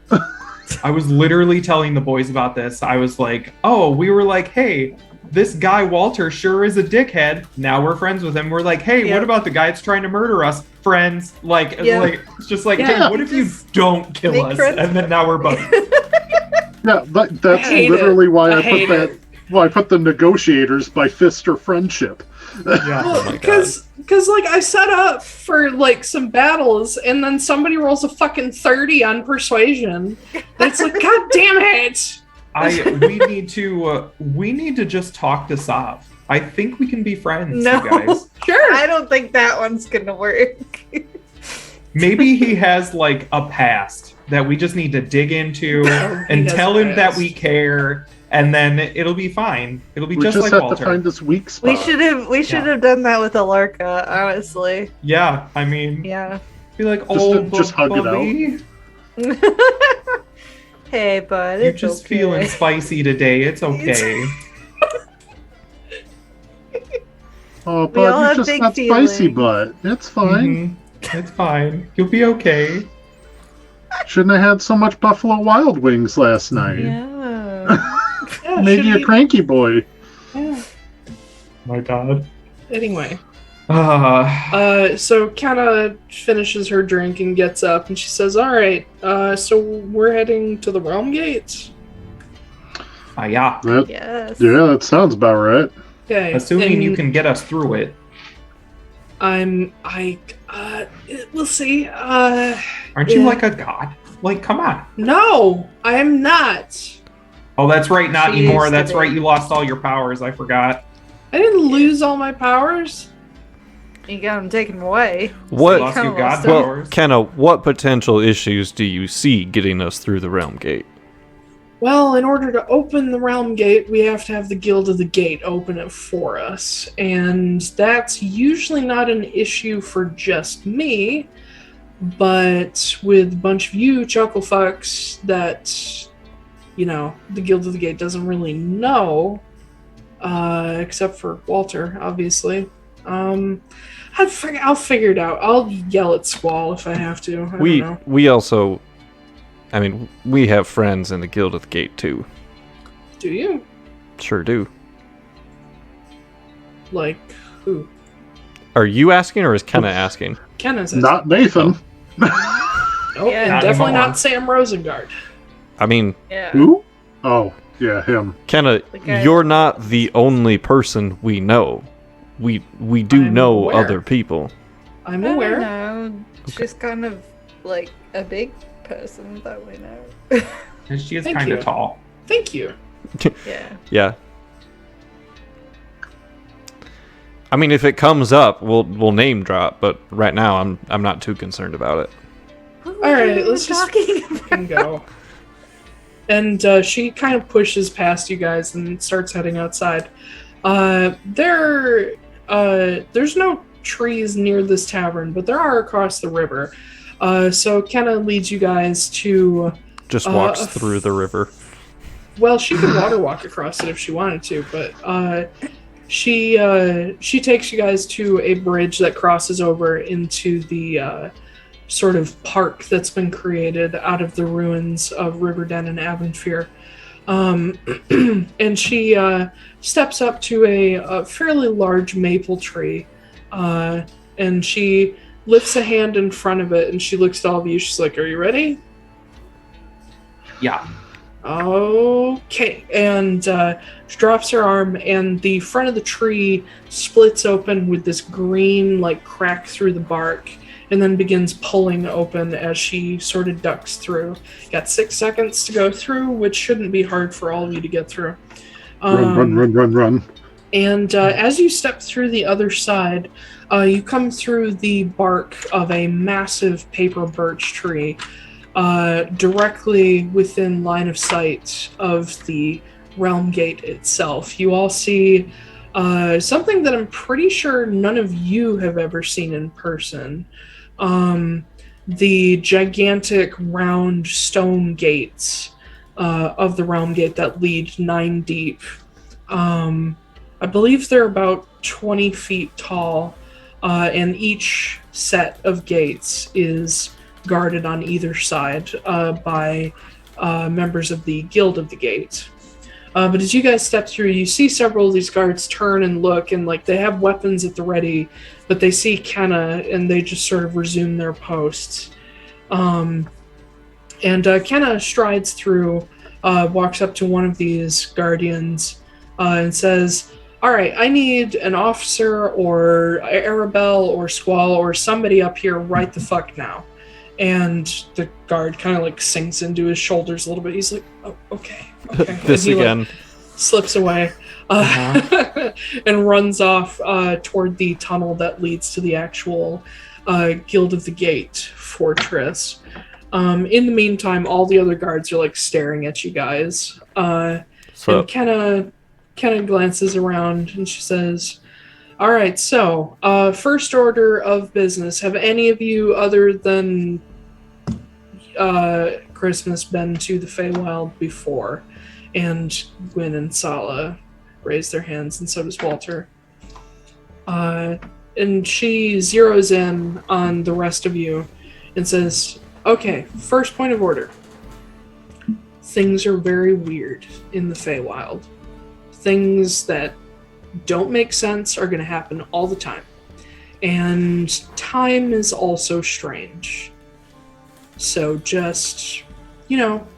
I was literally telling the boys about this. I was like, oh, we were like, hey, this guy Walter sure is a dickhead. Now we're friends with him. We're like, hey, Yeah. what about the guy that's trying to murder us? Friends. Like, Yeah. it's just like, Yeah. hey, what if you Just don't kill make us? friends. And then now we're buddies. Yeah, but that's hate literally it. why I I hate put that. it. Why I put the negotiators by fist or friendship. Yeah. Oh Because like I set up for like some battles, and then somebody rolls a fucking 30 on persuasion. And it's like, God damn it! We need to just talk to Sav. I think we can be friends, No. you guys. Sure. I don't think that one's gonna work. Maybe he has like a past that we just need to dig into He and has tell a him that past. we care, and then it'll be fine. It'll be We just just like have Walter. to find this weak spot. We should have done that with Alarka, honestly. Yeah, I mean, Yeah. be like, Just oh, just hug it Bubby, Hey, bud, you're it's just okay. feeling spicy today. It's okay. Oh, all bud, you have just big got spicy feelings. butt. It's fine. It's fine. You'll be okay. Shouldn't have had so much Buffalo Wild Wings last night. Yeah. Yeah, Made you a cranky boy. Yeah. My God. Anyway, Uh, so Kennah finishes her drink and gets up, and she says, "All right, so we're heading to the Realmgate." yeah. Yes. Yeah, that sounds about right. Okay. Assuming and you can get us through it. We'll see. Aren't you like a god? Like, come on. No, I am not. Oh, that's right, not She anymore. used to That's be. right, you lost all your powers. I forgot. I didn't lose all my powers. You got them taken away. What? Lost Kinda your god lost them. Well, powers. Kennah, what potential issues do you see getting us through the Realmgate? Well, in order to open the Realmgate, we have to have the Guild of the Gate open it for us. And that's usually not an issue for just me, but with a bunch of you chucklefucks that, the Guild of the Gate doesn't really know, except for Walter, obviously. I'll figure it out. I'll yell at Squall if I have to. I don't know. We also, I mean, we have friends in the Guild of the Gate too. Do you? Sure do. Like, who? Are you asking or is Kennah asking? Kennah's Not Nathan. Nope, Yeah, and not definitely anymore. not Sam Rosengard. I mean, Yeah. Who? Oh, yeah, him. Kennah, The guy- you're not the only person we know. We do I'm know aware. other people. I'm I don't aware. know. She's kind of like a big person that we know. And she is Thank kind you. of tall. Thank you. Yeah. Yeah. I mean, if it comes up, we'll name drop. But right now, I'm not too concerned about it. All right, let's just fucking go. And she kind of pushes past you guys and starts heading outside. There's no trees near this tavern, but there are across the river. So Kennah leads you guys to. Just walks through the river. Well, she could water walk across it if she wanted to, but she takes you guys to a bridge that crosses over into the sort of park that's been created out of the ruins of Riverden and Avonfear. And she steps up to a fairly large maple tree, and she lifts a hand in front of it, and she looks at all of you. She's like, "Are you ready?" Yeah. Okay. And she drops her arm, and the front of the tree splits open with this green, crack through the bark, and then begins pulling open as she sort of ducks through. Got 6 seconds to go through, which shouldn't be hard for all of you to get through. Run. And as you step through the other side, you come through the bark of a massive paper birch tree, directly within line of sight of the Realmgate itself. You all see something that I'm pretty sure none of you have ever seen in person. The gigantic round stone gates of the Realmgate that lead 9 deep. I believe they're about 20 feet tall, and each set of gates is guarded on either side by members of the Guild of the Gate. But as you guys step through, you see several of these guards turn and look, and they have weapons at the ready, but they see Kennah, and they just sort of resume their posts. And Kennah strides through, walks up to one of these guardians, and says, "All right, I need an officer or Arabelle or Squall or somebody up here right the fuck now." And the guard kind of sinks into his shoulders a little bit. He's like, "Oh, okay." This And he, again. slips away and runs off toward the tunnel that leads to the actual Guild of the Gate fortress. In the meantime, all the other guards are staring at you guys. And Kennah glances around and she says, "All right, so first order of business. Have any of you, other than Christmas, been to the Feywild before?" And Gwyn and Sala raise their hands, and so does Walter. And she zeroes in on the rest of you and says, okay, first point of order. Things are very weird in the Feywild. Things that don't make sense are going to happen all the time. And time is also strange. So just,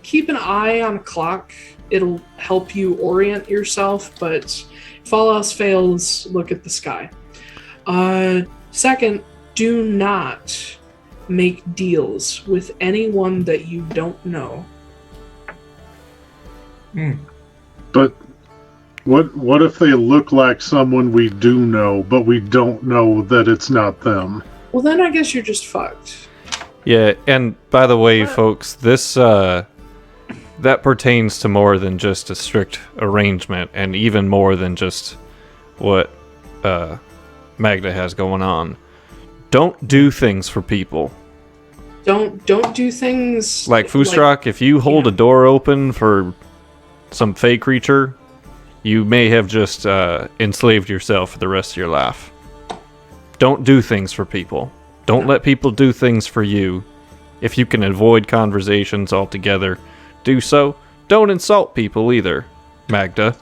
keep an eye on a clock. It'll help you orient yourself, but if all else fails, look at the sky. Second, do not make deals with anyone that you don't know. But what if they look like someone we do know, but we don't know that it's not them? Well, then I guess you're just fucked. Yeah, and by the way, folks, this that pertains to more than just a strict arrangement, and even more than just what Magda has going on. Don't do things for people. Don't do things like Foostrak. If you hold a door open for some fey creature, you may have just enslaved yourself for the rest of your life. Don't do things for people. Don't let people do things for you. If you can avoid conversations altogether, do so. Don't insult people either, Magda.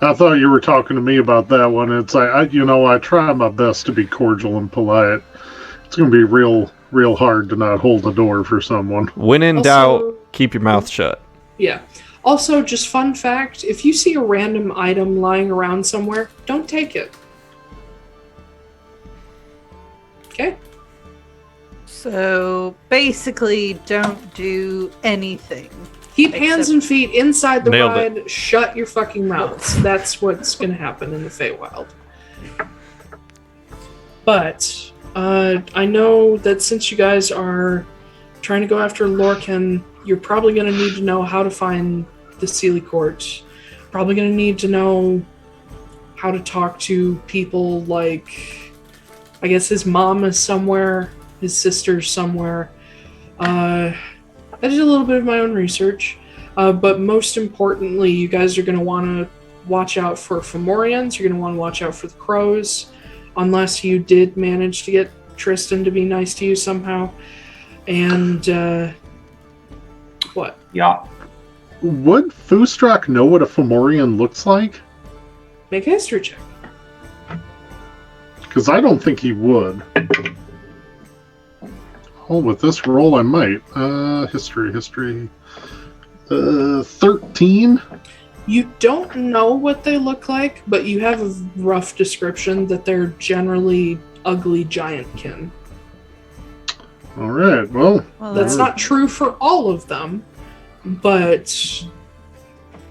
I thought you were talking to me about that one. It's like, I try my best to be cordial and polite. It's going to be real hard to not hold the door for someone. When in doubt, keep your mouth shut. Yeah. Also, just fun fact, if you see a random item lying around somewhere, don't take it. Okay? So, basically, don't do anything. Keep hands and feet inside the Nailed ride. it. Shut your fucking mouths. That's what's going to happen in the Feywild. But I know that since you guys are trying to go after Lorcan, you're probably going to need to know how to find the Sealy Court. Probably going to need to know how to talk to people like, I guess his mom is somewhere, his sister's somewhere. I did a little bit of my own research, but most importantly, you guys are going to want to watch out for Fomorians. You're going to want to watch out for the crows, unless you did manage to get Tristan to be nice to you somehow. And, what? Yeah. Would Foostrak know what a Fomorian looks like? Make a history check. Because I don't think he would. Oh, with this roll, I might. History. 13? You don't know what they look like, but you have a rough description that they're generally ugly giantkin. All right, well... That's not true for all of them, but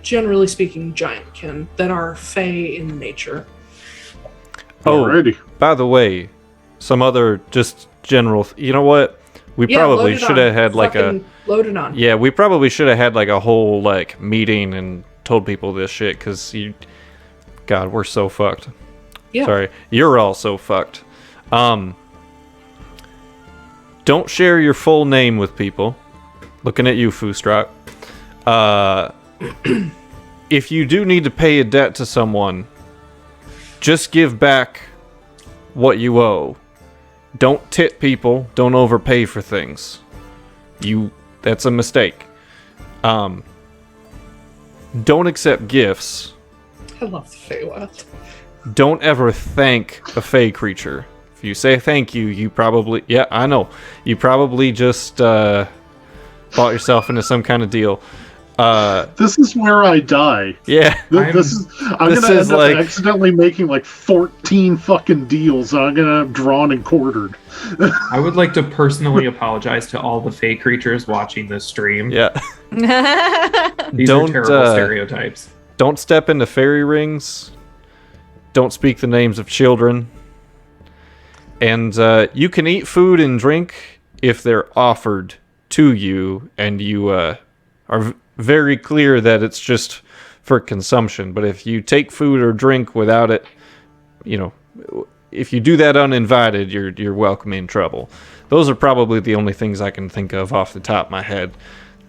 generally speaking, giantkin that are fey in nature. Oh, Alrighty. by the way, some other just general... you know what? We probably should have had like a... Load it on. Yeah, we probably should have had like a whole like meeting and told people this shit, because God, we're so fucked. Yeah. Sorry, you're all so fucked. Don't share your full name with people. Looking at you, Foostrak. If you do need to pay a debt to someone, just give back what you owe. Don't tip people. Don't overpay for things. That's a mistake. Don't accept gifts. I love the Feywild. Don't ever thank a fey creature. If you say thank you, you probably... Yeah, I know. You probably just bought yourself into some kind of deal. This is where I die. Yeah. I'm gonna end up accidentally making like 14 fucking deals, and I'm gonna have drawn and quartered. I would like to personally apologize to all the fey creatures watching this stream. Yeah. These are terrible stereotypes. Don't step into fairy rings. Don't speak the names of children. And you can eat food and drink if they're offered to you, and you are very clear that it's just for consumption. But if you take food or drink without it, if you do that uninvited, you're welcome in trouble. Those are probably the only things I can think of off the top of my head.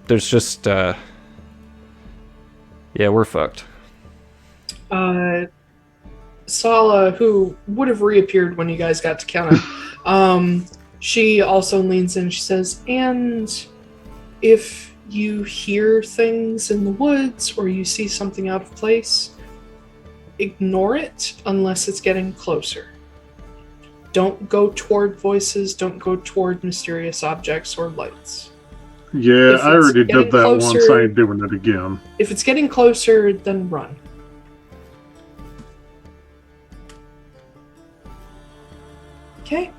There's just we're fucked. Sala, who would have reappeared when you guys got to Kennah, she also leans in. She says, and if you hear things in the woods or you see something out of place, ignore it unless it's getting closer. Don't go toward voices. Don't go toward mysterious objects or lights. Yeah, I already did that closer, once. I ain't doing it again. If it's getting closer, then run. Okay.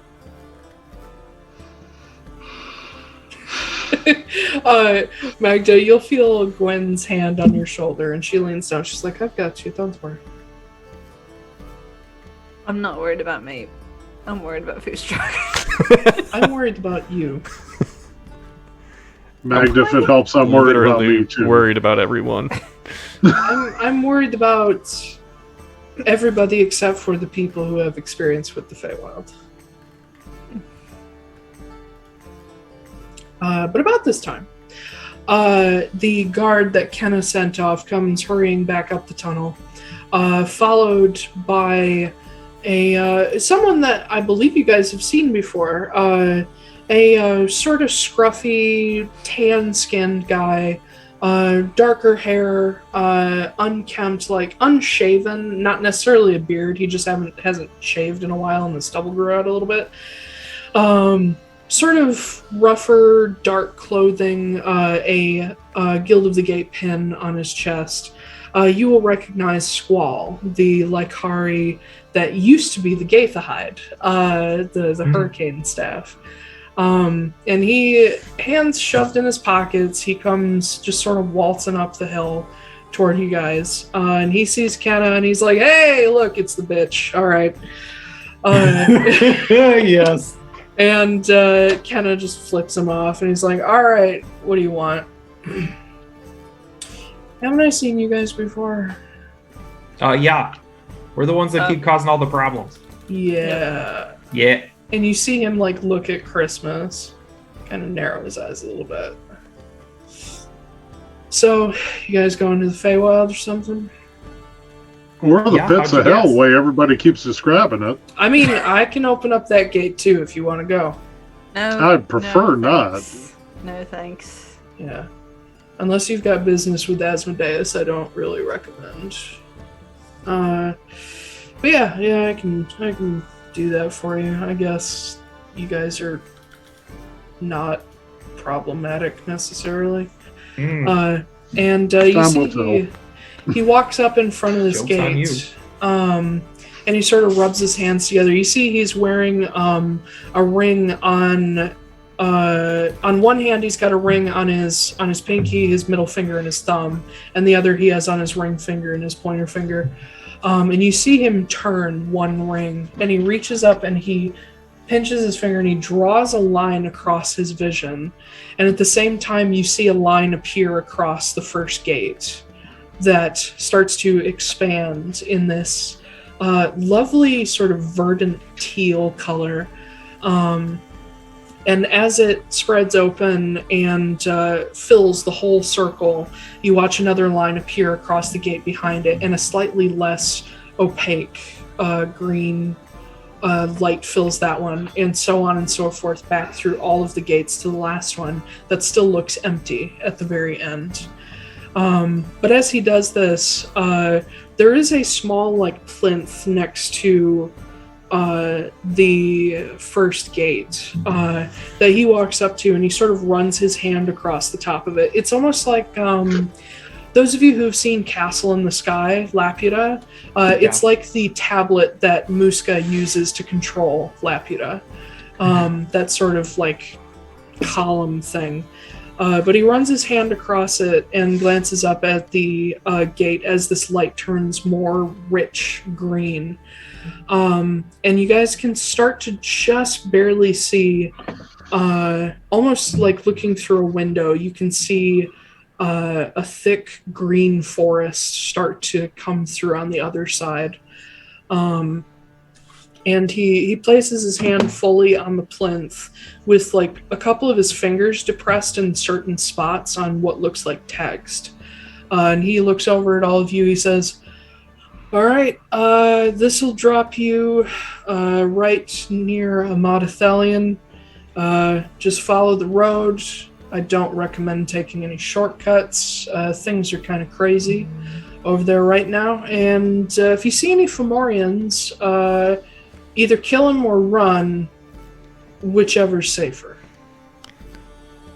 Magda, you'll feel Gwen's hand on your shoulder, and she leans down. She's like, I've got you, don't worry. I'm not worried about me. I'm worried about Foostrak. I'm worried about you. Magda, if it helps, I'm worried about me too. Worried about everyone. I'm worried about everybody except for the people who have experience with the Feywild. But about this time, the guard that Kennah sent off comes hurrying back up the tunnel, followed by someone that I believe you guys have seen before, a sort of scruffy, tan-skinned guy, darker hair, unkempt, like unshaven, not necessarily a beard. He just hasn't shaved in a while, and the stubble grew out a little bit. Sort of rougher, dark clothing, a Guild of the Gate pin on his chest. You will recognize Squall, the Lycari that used to be the Gaithahide, the hurricane staff. And he, hands shoved in his pockets, he comes just sort of waltzing up the hill toward you guys. And he sees Kennah and he's like, hey, look, it's the bitch. All right. Yes. And Kennah just flips him off and he's like, all right, what do you want? Haven't I seen you guys before? Yeah. We're the ones that keep causing all the problems. Yeah. Yeah. And you see him, like, look at Christmas. Kind of narrow his eyes a little bit. So, you guys going to the Feywild or something? Or the pits of hell, the way everybody keeps describing it. I mean, I can open up that gate, too, if you want to go. No. I'd prefer not. No, thanks. Yeah. Unless you've got business with Asmodeus, I don't really recommend. But yeah, I can do that for you. I guess you guys are not problematic necessarily. And you see he walks up in front of this gate, and he sort of rubs his hands together. You see he's wearing a ring on one hand. He's got a ring on his pinky, his middle finger, and his thumb, and the other he has on his ring finger and his pointer finger. And you see him turn one ring, and he reaches up and he pinches his finger and he draws a line across his vision. And at the same time, you see a line appear across the first gate that starts to expand in this lovely sort of verdant teal color. And as it spreads open and fills the whole circle, you watch another line appear across the gate behind it, and a slightly less opaque green light fills that one, and so on and so forth, back through all of the gates to the last one that still looks empty at the very end. But as he does this, there is a small, like, plinth next to the first gate that he walks up to, and he sort of runs his hand across the top of it. It's almost like those of you who've seen Castle in the Sky, Laputa, it's like the tablet that Muska uses to control Laputa. That sort of like column thing. But he runs his hand across it and glances up at the gate as this light turns more rich green. And you guys can start to just barely see, almost like looking through a window, you can see a thick green forest start to come through on the other side. And he places his hand fully on the plinth with like a couple of his fingers depressed in certain spots on what looks like text. And he looks over at all of you. He says, All right. This will drop you right near Amodathelion. Just follow the road. I don't recommend taking any shortcuts. Things are kind of crazy over there right now. And if you see any Fomorians, either kill them or run, whichever's safer.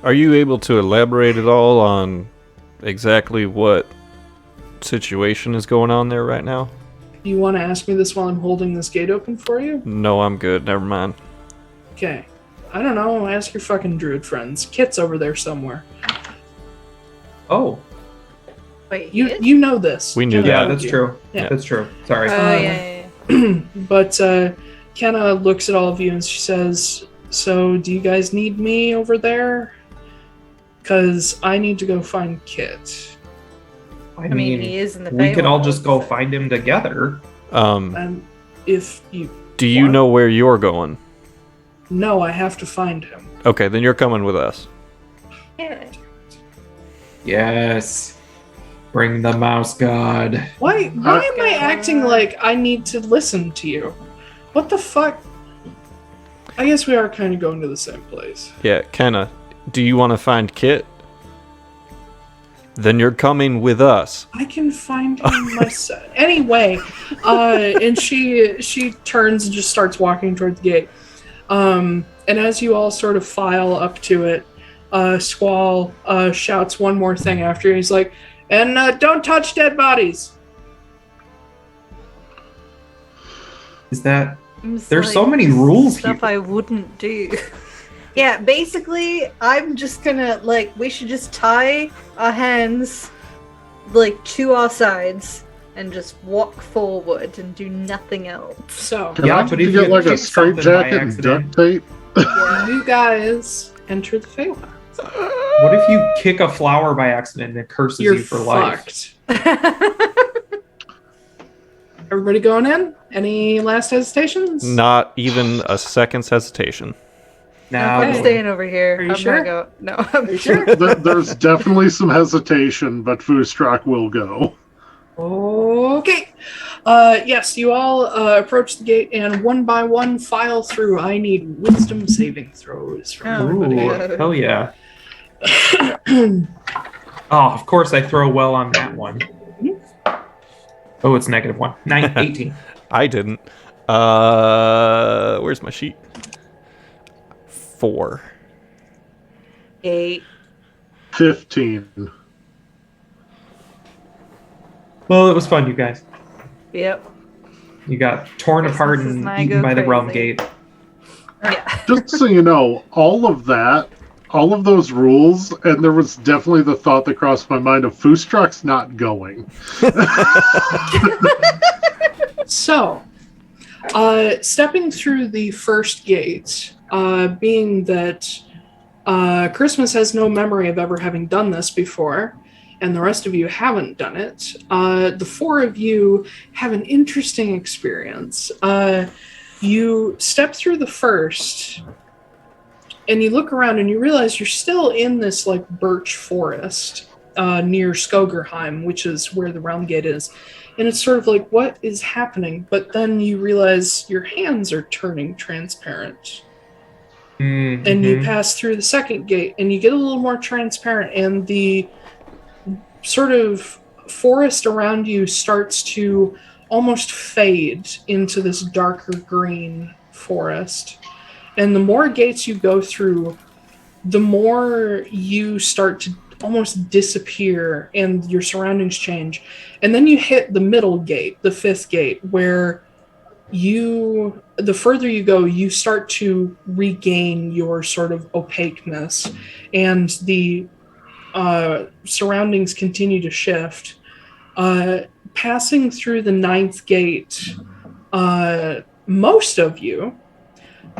Are you able to elaborate at all on exactly what situation is going on there right now? You want to ask me this while I'm holding this gate open for you? No, I'm good. Never mind. Okay. I don't know. Ask your fucking druid friends. Kit's over there somewhere. Oh. Wait, You know this. We knew Kennah that. Yeah, told that's you. true. Yeah. That's true. Sorry. yeah. But Kennah looks at all of you and she says, "So, do you guys need me over there? Because I need to go find Kit." I mean, he is in the we could all Feywild, just go so- find him together. And if you Do you know where you're going? No, I have to find him. Okay, then you're coming with us. Yeah. Yes. Bring the mouse god. Why am I acting like I need to listen to you? What the fuck? I guess we are kind of going to the same place. Yeah, Kennah, do you want to find Kit? Then you're coming with us. I can find him myself. Anyway, and she turns and just starts walking toward the gate. And as you all sort of file up to it, Squall shouts one more thing after you. He's like, "And don't touch dead bodies." Is that... Seems There's like so many rules stuff here. I wouldn't do. Yeah, basically, I'm just gonna, we should just tie our hands, to our sides and just walk forward and do nothing else. So, Can Yeah, I but get if you like a kick straight something by jacket and accident- duct tape? you guys enter the Feywild. What if you kick a flower by accident and it curses You're you for life? fucked. Everybody going in? Any last hesitations? Not even a second's hesitation. Now, I'm staying over here. Are you I'm sure? gonna go. No, Are you sure? There's definitely some hesitation, but Foostrak will go. Okay. Yes, you all approach the gate and one by one file through. I need wisdom saving throws from Oh, everybody. yeah. hell yeah. Oh, of course I throw well on that one. Oh, it's -1. 18. I didn't. Where's my sheet? 4. 8. 15. Well, it was fun, you guys. Yep. You got torn Guess apart this is and not eaten go by the crazy. Realmgate. Yeah. Just so you know, all of those rules, and there was definitely the thought that crossed my mind of Foostrak's not going. So, stepping through the first gate, being that Christmas has no memory of ever having done this before, and the rest of you haven't done it, the four of you have an interesting experience. You step through the first, and you look around and you realize you're still in this birch forest near Skogerheim, which is where the Realmgate is. And it's sort of like, what is happening? But then you realize your hands are turning transparent. Mm-hmm. And you pass through the second gate and you get a little more transparent, and the sort of forest around you starts to almost fade into this darker green forest. And the more gates you go through, the more you start to almost disappear and your surroundings change. And then you hit the middle gate, the fifth gate, where the further you go, you start to regain your sort of opaqueness, and the surroundings continue to shift. Passing through the ninth gate, most of you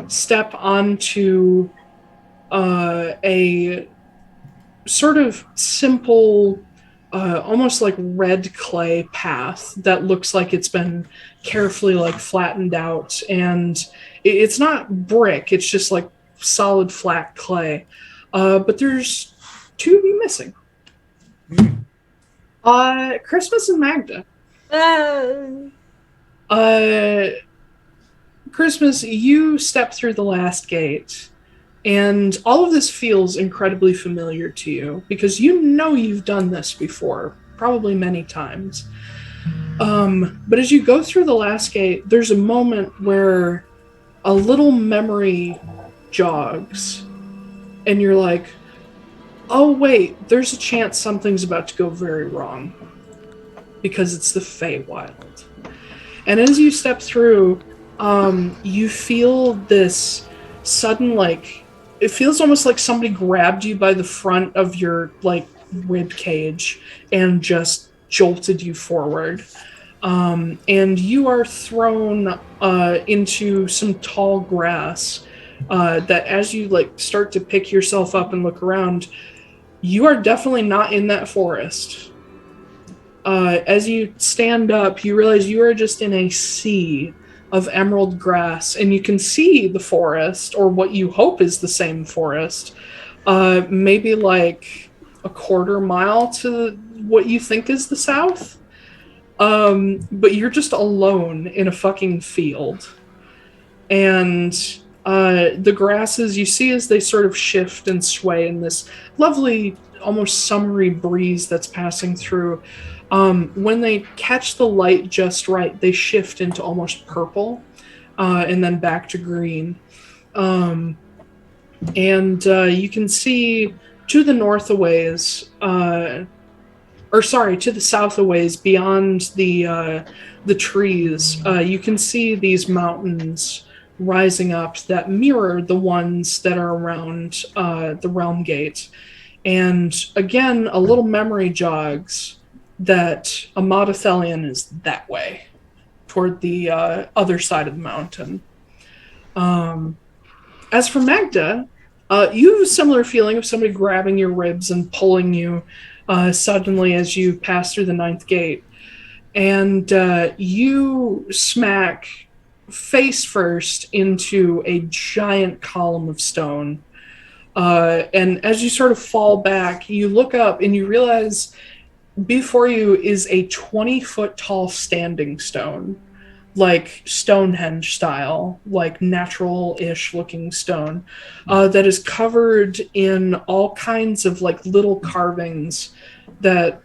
step onto a sort of simple, almost like red clay path that looks like it's been carefully flattened out, and it's not brick, it's just solid flat clay. But there's two of you missing. Christmas and Magda. Christmas, you step through the last gate, and all of this feels incredibly familiar to you because you know you've done this before, probably many times. But as you go through the last gate, there's a moment where a little memory jogs, and you're like, oh wait, there's a chance something's about to go very wrong because it's the Feywild. And as you step through, you feel this sudden, like, it feels almost like somebody grabbed you by the front of your, like, rib cage and just jolted you forward. And you are thrown into some tall grass that as you, like, start to pick yourself up and look around, you are definitely not in that forest. As you stand up, you realize you are just in a sea of emerald grass, and you can see the forest, or what you hope is the same forest, maybe like a quarter mile to what you think is the south. But you're just alone in a fucking field. And the grasses, you see as they sort of shift and sway in this lovely, almost summery breeze that's passing through. When they catch the light just right, they shift into almost purple, and then back to green. And you can see to the north a ways, to the south a ways, beyond the trees, you can see these mountains rising up that mirror the ones that are around the Realmgate. And again, a little memory jogs that Amadathelion is that way, toward the other side of the mountain. As for Magda, you have a similar feeling of somebody grabbing your ribs and pulling you suddenly as you pass through the 9th gate. And you smack face first into a giant column of stone. And as you sort of fall back, you look up and you realize before you is a 20-foot tall standing stone, like Stonehenge style, like natural-ish looking stone, that is covered in all kinds of like little carvings that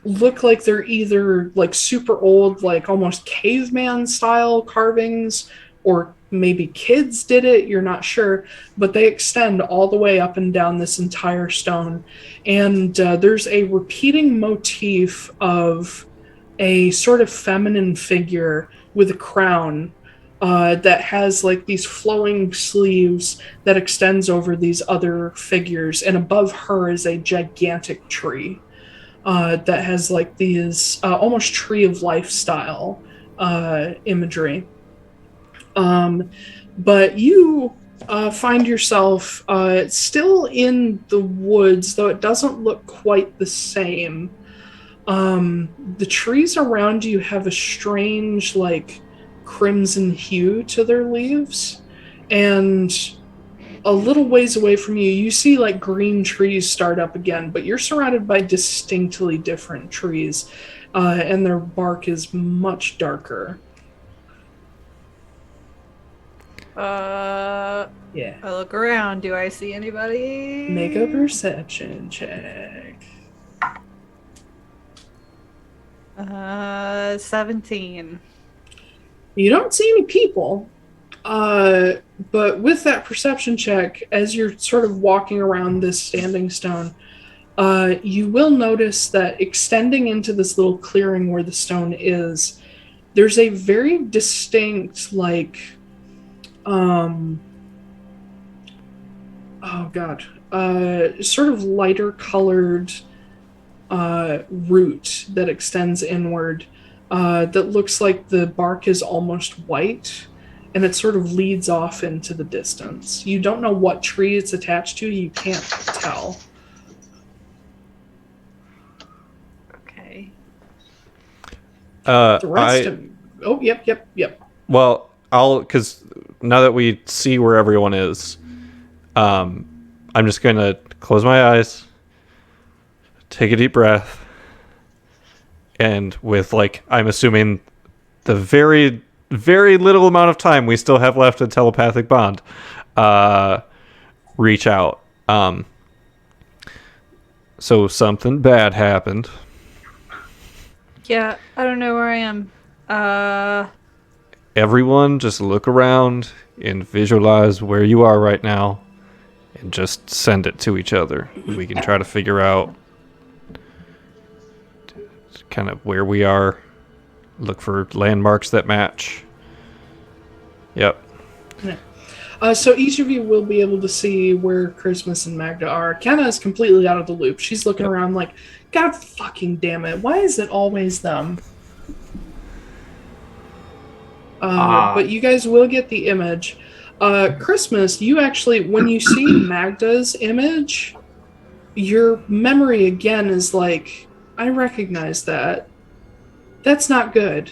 look like they're either like super old, like almost caveman style carvings, or maybe kids did it, you're not sure, but they extend all the way up and down this entire stone. And there's a repeating motif of a sort of feminine figure with a crown that has like these flowing sleeves that extends over these other figures, and above her is a gigantic tree that has like these almost tree of life style imagery. But you find yourself still in the woods, though it doesn't look quite the same. The trees around you have a strange, like, crimson hue to their leaves, and a little ways away from you, you see, like, green trees start up again, but you're surrounded by distinctly different trees, and their bark is much darker. Yeah. I look around. Do I see anybody? Make a perception check. 17. You don't see any people, but with that perception check, as you're sort of walking around this standing stone, you will notice that extending into this little clearing where the stone is, there's a very distinct, like, sort of lighter colored root that extends inward, that looks like the bark is almost white, and it sort of leads off into the distance. You don't know what tree it's attached to, you can't tell. Okay. The rest of... Oh, yep. Well, because now that we see where everyone is, I'm just going to close my eyes, take a deep breath, And with, like, I'm assuming the very, very little amount of time we still have left in telepathic bond, reach out. So something bad happened. Yeah, I don't know where I am. Everyone just look around and visualize where you are right now and just send it to each other. We can try to figure out kind of where we are. Look for landmarks that match. Yep. So each of you will be able to see where Christmas and Magda are. Kennah is completely out of the loop. She's looking around like, God fucking damn it, why is it always them? But you guys will get the image. Christmas, you actually, when you see Magda's image, your memory again is like, I recognize that. That's not good.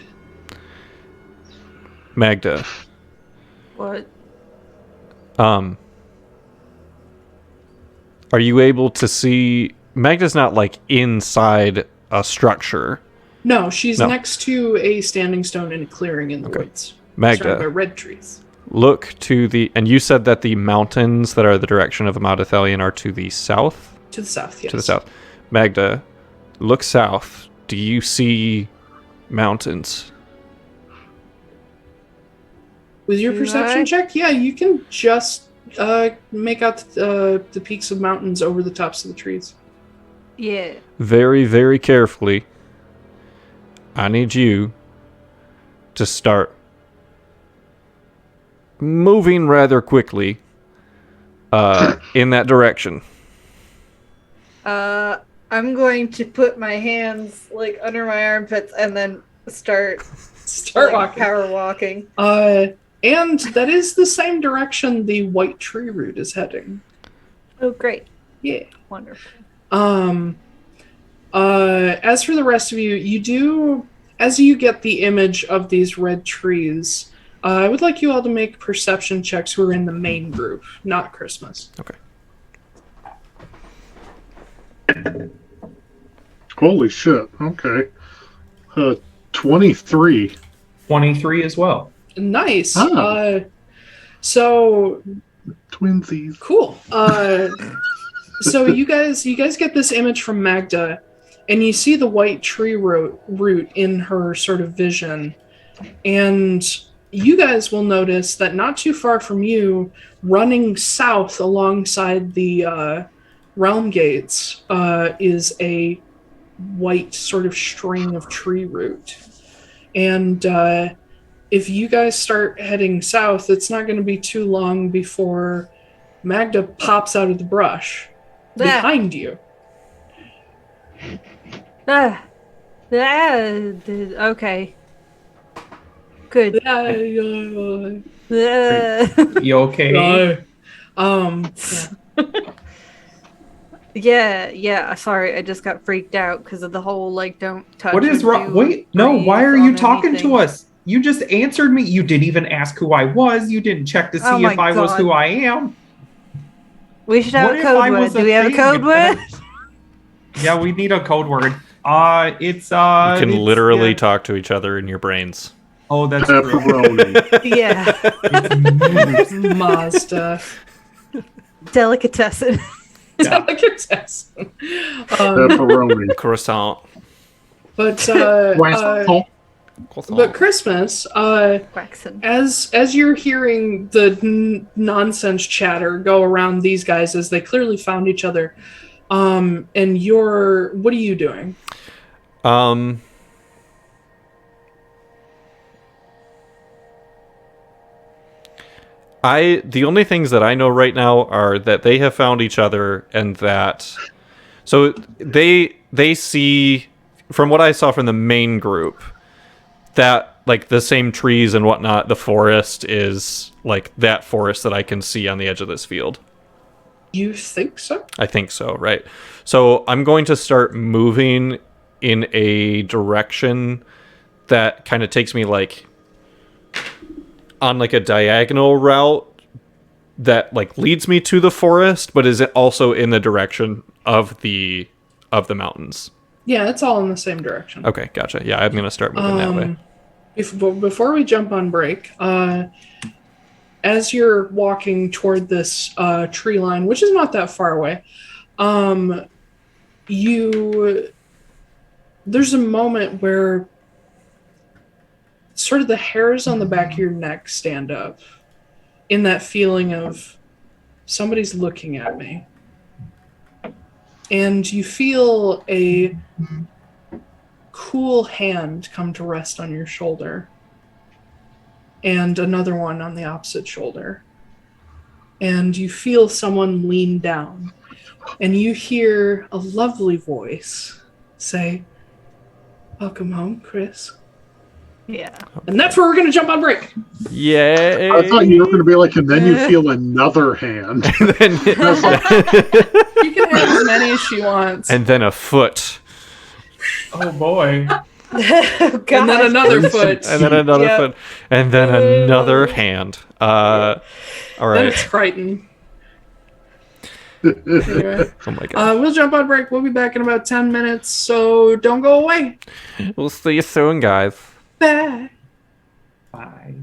Magda. What? Are you able to see... Magda's not, like, inside a structure. No, she's next to a standing stone in a clearing in the woods. Magda, surrounded by red trees. Look to the... And you said that the mountains that are the direction of Amadathelion are to the south? To the south, yes. To the south. Magda, look south. Do you see mountains? With your perception check, yeah, you can just make out the peaks of mountains over the tops of the trees. Yeah. Very, very carefully, I need you to start moving rather quickly in that direction. I'm going to put my hands like under my armpits and then start walking. Power walking. And that is the same direction the white tree root is heading. Oh, great. Yeah. Wonderful. As for the rest of you, as you get the image of these red trees, I would like you all to make perception checks who are in the main group, not Christmas. Okay. Holy shit. Okay. 23. 23 as well. Nice. Ah. So Twinsies. cool. So you guys get this image from Magda, and you see the white tree root in her sort of vision, and you guys will notice that not too far from you, running south alongside the realm gates, is a white sort of string of tree root. And if you guys start heading south, it's not going to be too long before Magda pops out of the brush behind you. Okay. Good. You okay? Yeah. Sorry, I just got freaked out because of the whole like don't touch. What is wrong? Wait, no. Why are you talking to us? You just answered me. You didn't even ask who I was. You didn't check to see if I was who I am. We should have a code word. Do we have a code word? Yeah, we need a code word. It's You can literally talk to each other in your brains. Oh, that's pepperoni. Yeah. It's Mazda. Delicatessen. Delicatessen. Pepperoni. Croissant. But Christmas, as you're hearing the nonsense chatter go around these guys as they clearly found each other, and what are you doing? The only things that I know right now are that they have found each other and that, so they see, from what I saw from the main group, that like the same trees and whatnot, the forest is like that forest that I can see on the edge of this field. You think so? I think so, right? So I'm going to start moving in a direction that kind of takes me like on like a diagonal route that like leads me to the forest, but is also in the direction of the mountains. Yeah, it's all in the same direction. Okay, gotcha. Yeah, I'm gonna start moving that way. Before we jump on break, as you're walking toward this tree line, which is not that far away, there's a moment where sort of the hairs on the back of your neck stand up in that feeling of somebody's looking at me. And you feel a cool hand come to rest on your shoulder. And another one on the opposite shoulder. And you feel someone lean down. And you hear a lovely voice say, "Welcome home, Chris." Yeah. And that's where we're going to jump on break. Yay! I thought you were going to be like, and then you feel another hand. And then, You can have as many as she wants. and then a foot. Oh boy. Oh, God. And then another foot. And then another Yep. foot. And then another hand. All Then right. it's Crichton. Anyway, Oh my god. we'll jump on break. We'll be back in about 10 minutes, so don't go away. We'll see you soon, guys. Bye. Bye.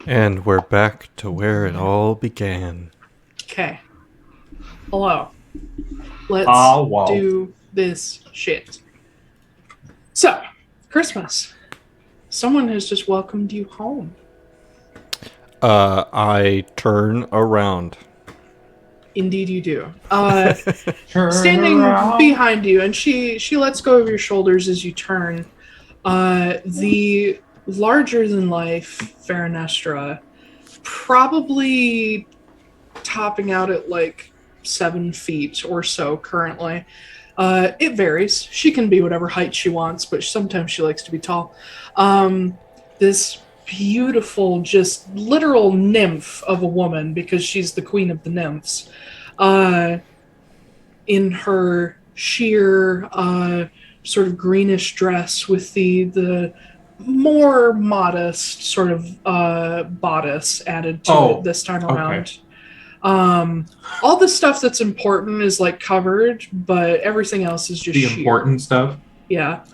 And we're back to where it all began. Okay. Hello. Let's wow. do this shit. So, Christmas. Someone has just welcomed you home. I turn around. Indeed you do. Standing behind you, and she lets go of your shoulders as you turn. The larger-than-life Feywild, probably topping out at like 7 feet or so currently. It varies. She can be whatever height she wants, but sometimes she likes to be tall. This beautiful, just literal nymph of a woman, because she's the queen of the nymphs, in her sheer sort of greenish dress with the more modest sort of bodice added to it this time around. All the stuff that's important is like covered, but everything else is just the sheer. Important stuff. Yeah.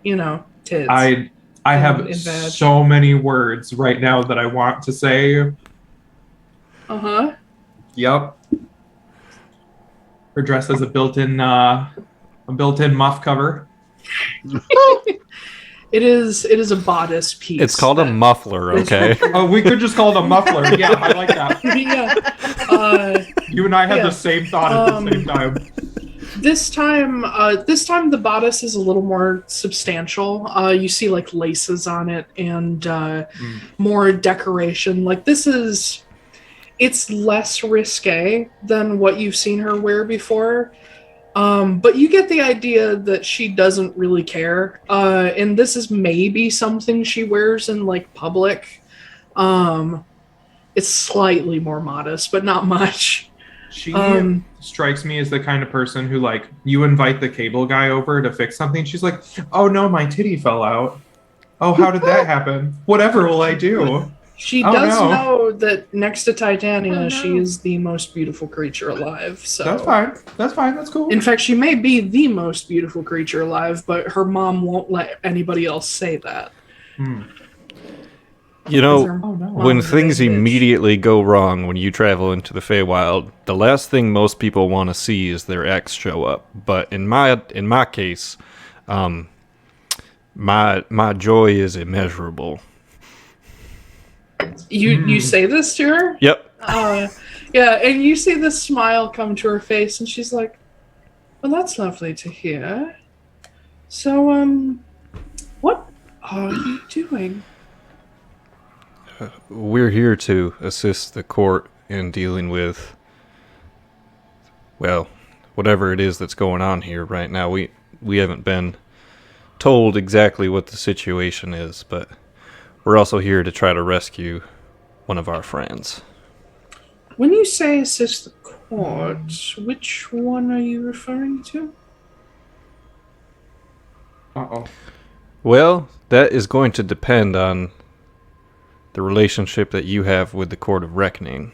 You know, tits. I have so many words right now that I want to say. Yep. Her dress has a built-in muff cover. It is a bodice piece. It's called a muffler, okay? Oh, we could just call it a muffler. Yeah, I like that. Yeah. You and I had the same thought at the same time. This time the bodice is a little more substantial. You see like laces on it and more decoration. Like it's less risque than what you've seen her wear before. But you get the idea that she doesn't really care. And this is maybe something she wears in like public. It's slightly more modest, but not much. She strikes me as the kind of person who, like, you invite the cable guy over to fix something. She's like, oh no, my titty fell out. Oh, how did that happen? Whatever will I do? She does know that next to Titania, she is the most beautiful creature alive. So That's fine. That's cool. In fact, she may be the most beautiful creature alive, but her mom won't let anybody else say that. You know, when things immediately go wrong when you travel into the Feywild, the last thing most people want to see is their ex show up. But in my case, my joy is immeasurable. You say this to her? Yep. Yeah, and you see this smile come to her face, and she's like, well, that's lovely to hear. So, what are you doing? We're here to assist the court in dealing with, well, whatever it is that's going on here right now. We haven't been told exactly what the situation is, but we're also here to try to rescue one of our friends. When you say assist the court, which one are you referring to? Well, that is going to depend on the relationship that you have with the Court of Reckoning.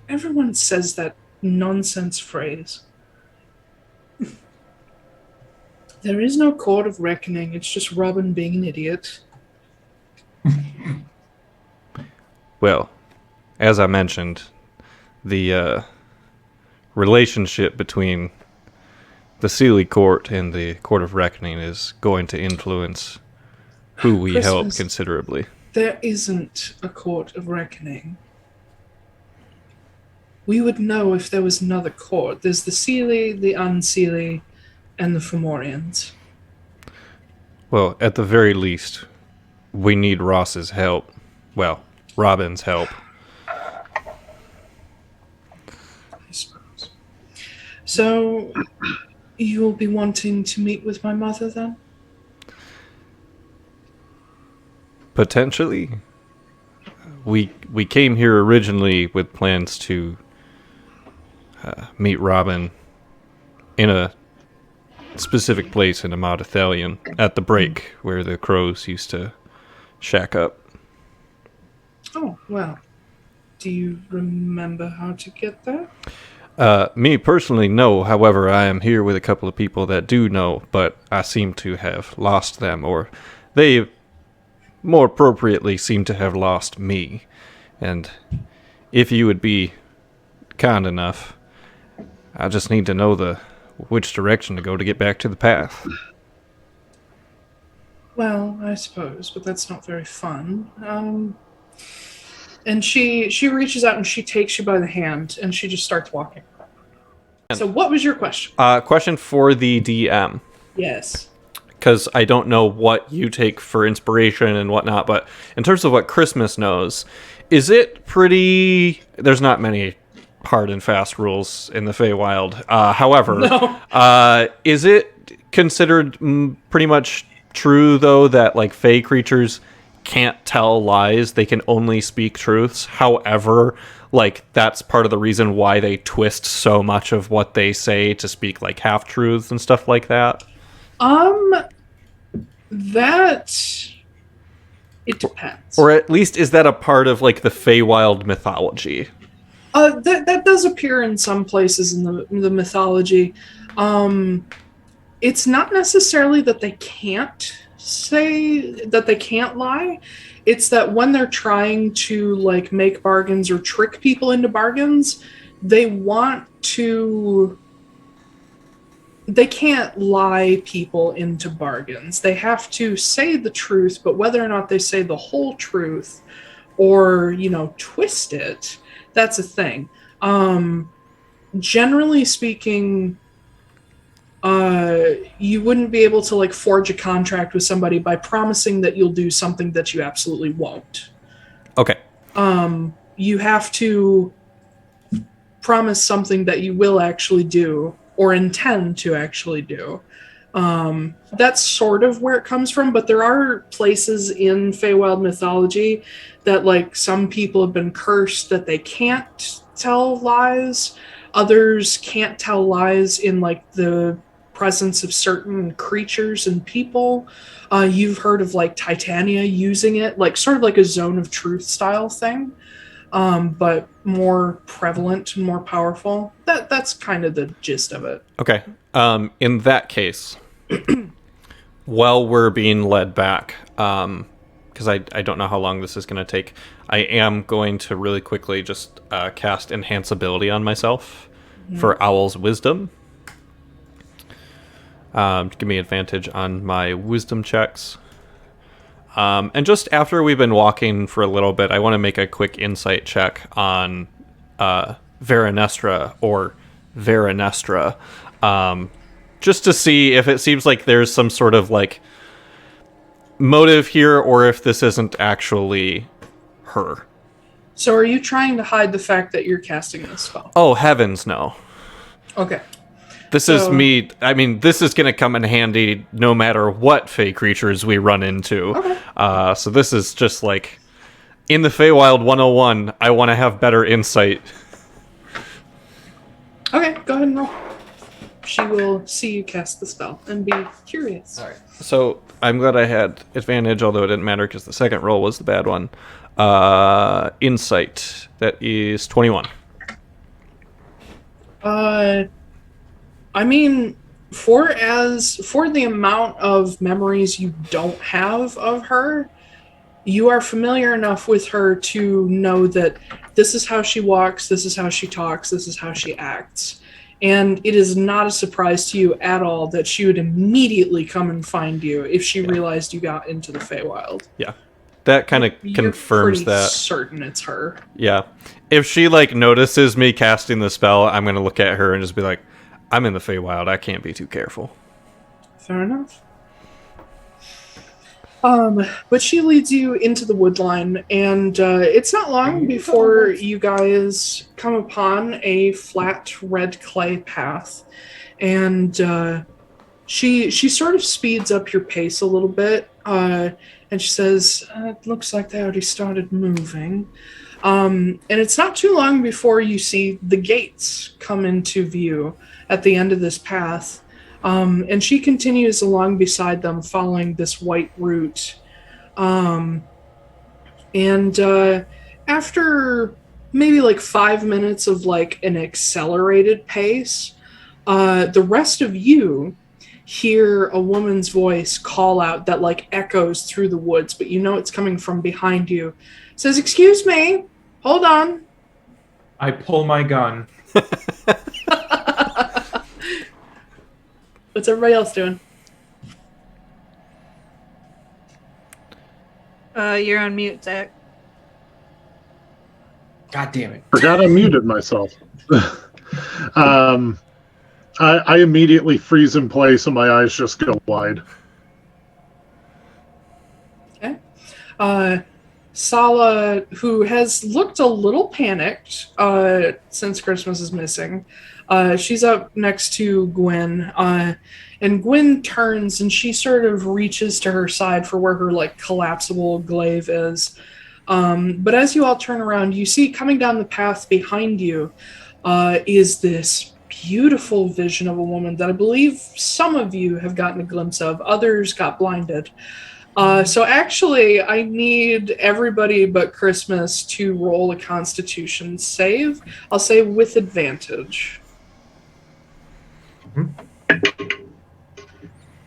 Everyone says that nonsense phrase. There is no Court of Reckoning. It's just Robin being an idiot. Well, as I mentioned, the relationship between the Sealy Court and the Court of Reckoning is going to influence who we help considerably. There isn't a Court of Reckoning. We would know if there was another court. There's the Sealy, the Unsealy, and the Fomorians. Well, at the very least, we need Ross's help. Well, Robin's help. I suppose. So, you'll be wanting to meet with my mother then? Potentially. We came here originally with plans to meet Robin in a specific place in Amadithalion at the break where the crows used to shack up. Oh, well. Do you remember how to get there? Me personally, no. However, I am here with a couple of people that do know, but I seem to have lost them, or they more appropriately seem to have lost me. And if you would be kind enough, I just need to know which direction to go to get back to the path. Well, I suppose, but that's not very fun. And she reaches out and she takes you by the hand and she just starts walking. So what was your question? Question for the DM. Yes. Because I don't know what you take for inspiration and whatnot, but in terms of what Christmas knows, is it pretty... There's not many hard and fast rules in the Feywild. However, No. Is it considered pretty much true, though, that like Fey creatures can't tell lies? They can only speak truths. However, like that's part of the reason why they twist so much of what they say to speak like half-truths and stuff like that. That... It depends. Or at least is that a part of like the Feywild mythology? That does appear in some places in the mythology. It's not necessarily that they can't say that they can't lie. It's that when they're trying to like make bargains or trick people into bargains, they can't lie people into bargains. They have to say the truth, but whether or not they say the whole truth or, twist it, that's a thing. Generally speaking, you wouldn't be able to like forge a contract with somebody by promising that you'll do something that you absolutely won't. Okay. You have to promise something that you will actually do or intend to actually do. That's sort of where it comes from, but there are places in Feywild mythology that like some people have been cursed that they can't tell lies. Others can't tell lies in like the presence of certain creatures and people. You've heard of like Titania using it, like sort of like a zone of truth style thing, but more prevalent and more powerful. That's kind of the gist of it. Okay. In that case, while we're being led back, because I don't know how long this is going to take, I am going to really quickly just cast Enhance Ability on myself for Owl's Wisdom. Give me advantage on my wisdom checks. And just after we've been walking for a little bit, I want to make a quick insight check on Veranestra or Veranestra, just to see if it seems like there's some sort of like motive here or if this isn't actually her. So are you trying to hide the fact that you're casting this spell? Oh, heavens no. Okay. This is me. I mean, this is going to come in handy no matter what Fey creatures we run into. Okay. So this is just like, in the Feywild 101, I want to have better insight. Okay, go ahead and roll. She will see you cast the spell and be curious. All right. So I'm glad I had advantage, although it didn't matter because the second roll was the bad one. Insight. That is 21. I mean, for the amount of memories you don't have of her, you are familiar enough with her to know that this is how she walks, this is how she talks, this is how she acts. And it is not a surprise to you at all that she would immediately come and find you if she realized you got into the Feywild. Yeah. That kind of confirms pretty that. Certain it's her. Yeah. If she like notices me casting the spell, I'm going to look at her and just be like, I'm in the Feywild. I can't be too careful. Fair enough. But she leads you into the woodline, and it's not long before you guys come upon a flat red clay path, and she sort of speeds up your pace a little bit, and she says, "It looks like they already started moving." And it's not too long before you see the gates come into view at the end of this path. And she continues along beside them, following this white route. And after maybe like 5 minutes of like an accelerated pace, the rest of you hear a woman's voice call out that like echoes through the woods, but you know it's coming from behind you. It says, "Excuse me, hold on." I pull my gun. What's everybody else doing? You're on mute, Zach. God damn it. Forgot I muted myself. I immediately freeze in place and my eyes just go wide. Okay. Sala, who has looked a little panicked since Christmas is missing, she's up next to Gwen, and Gwen turns and she sort of reaches to her side for where her like collapsible glaive is. But as you all turn around, you see coming down the path behind you is this beautiful vision of a woman that I believe some of you have gotten a glimpse of. Others got blinded. So actually, I need everybody but Christmas to roll a Constitution save. I'll say with advantage.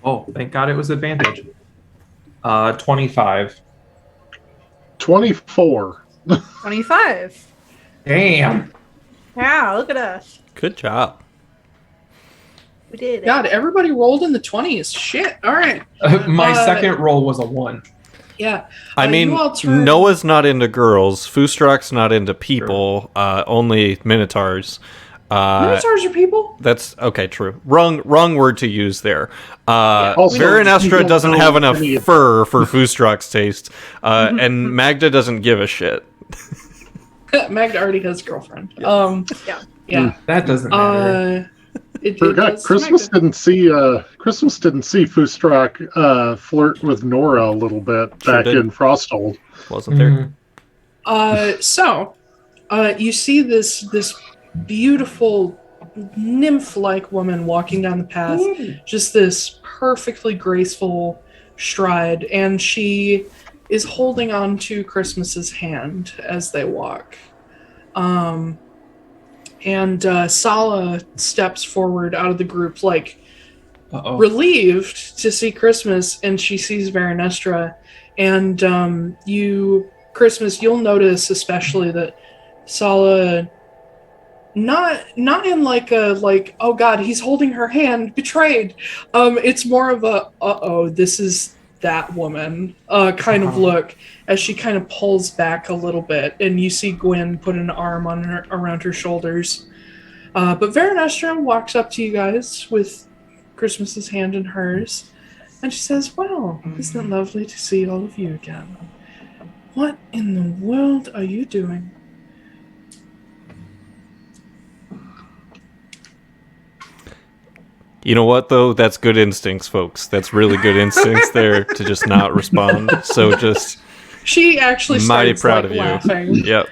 Oh, thank God it was advantage. 25. 24. 25. Damn. Yeah, look at us. Good job. We did it. God, everybody rolled in the 20s. Shit. All right. My second roll was a 1. Yeah. I mean, you all turn- Noah's not into girls. Foostrak's not into people. Only Minotaurs. Minotaurs are people? That's okay. True. Wrong word to use there. Also, Veronestra you doesn't don't have know enough any of- fur for Foostrak's taste, and Magda doesn't give a shit. Magda already has a girlfriend. Yeah. That doesn't matter. It Forgot does Christmas Magda. didn't see Foostrak flirt with Nora a little bit Sure back did. in Frosthold. Wasn't there? So, you see this beautiful nymph-like woman walking down the path, just this perfectly graceful stride, and she is holding on to Christmas's hand as they walk. And Sala steps forward out of the group, like relieved to see Christmas, and she sees Veronestra. And Christmas, you'll notice especially that Sala, not in like oh God, he's holding her hand, betrayed. It's more of a this is that woman kind of look as she kind of pulls back a little bit, and you see Gwen put an arm around her shoulders. But Veronestra walks up to you guys with Christmas's hand in hers, and she says, "Well, isn't it lovely to see all of you again? What in the world are you doing?" You know what, though? That's good instincts, folks. That's really good instincts there to just not respond. So just She actually mighty starts proud like of you. laughing. Yep.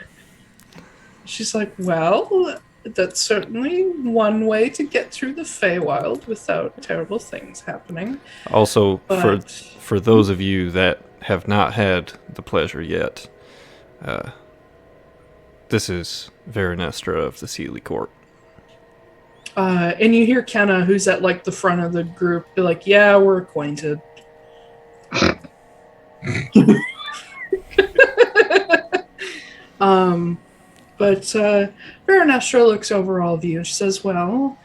She's like, "Well, that's certainly one way to get through the Feywild without terrible things happening." Also, But for those of you that have not had the pleasure yet, this is Veronestra of the Sealy Court. and you hear Kennah, who's at like the front of the group, be like, "Yeah, we're acquainted." But Veronestra looks over all of you and she says, "Well,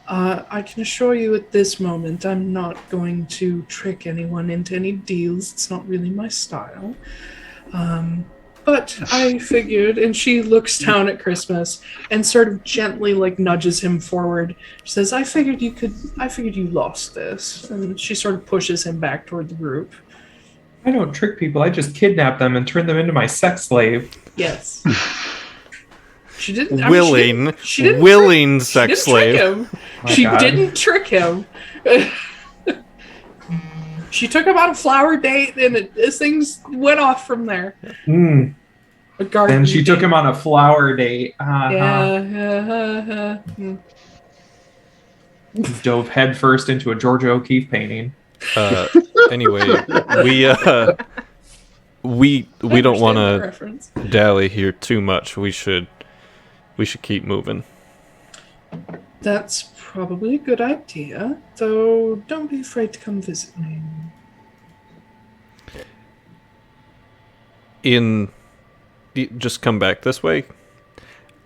I can assure you at this moment I'm not going to trick anyone into any deals. It's not really my style. But I figured," and she looks down at Christmas and sort of gently like nudges him forward. She says, I figured you lost this. And she sort of pushes him back toward the group. I don't trick people. I just kidnap them and turn them into my sex slave. Yes. She didn't. She didn't willing trick, sex she didn't slave. Trick him. My She God. didn't trick him. She took him on a flower date, and things went off from there. Mm. A garden Then she took date. him on a flower date. Yeah. Dove headfirst into a Georgia O'Keeffe painting. Anyway, we don't want to reference. dally here too much. We should keep moving. That's probably a good idea, though don't be afraid to come visit me. Just come back this way?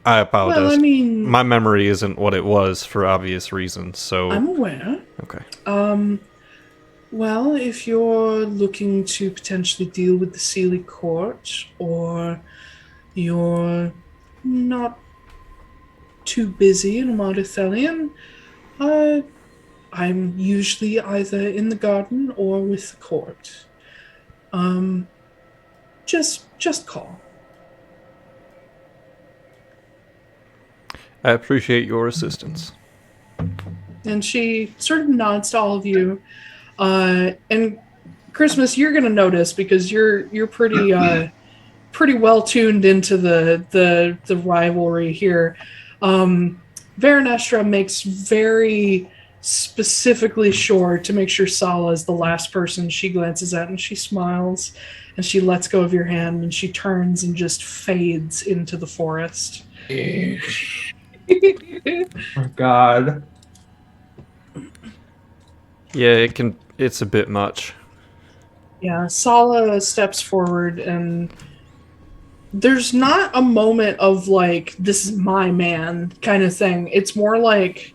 I apologize. Well, I mean... My memory isn't what it was for obvious reasons, so... I'm aware. Okay. Well, if you're looking to potentially deal with the Sealy Court, or you're not too busy in Amadithelion, I'm usually either in the garden or with the court. Just call. I appreciate your assistance. And she sort of nods to all of you. And Christmas, you're gonna notice because you're pretty pretty well tuned into the rivalry here. Veranestra makes very specifically sure to make sure Sala is the last person she glances at, and she smiles and she lets go of your hand and she turns and just fades into the forest. Oh God. Yeah, it's a bit much. Yeah, Sala steps forward, and there's not a moment of like, this is my man kind of thing. It's more like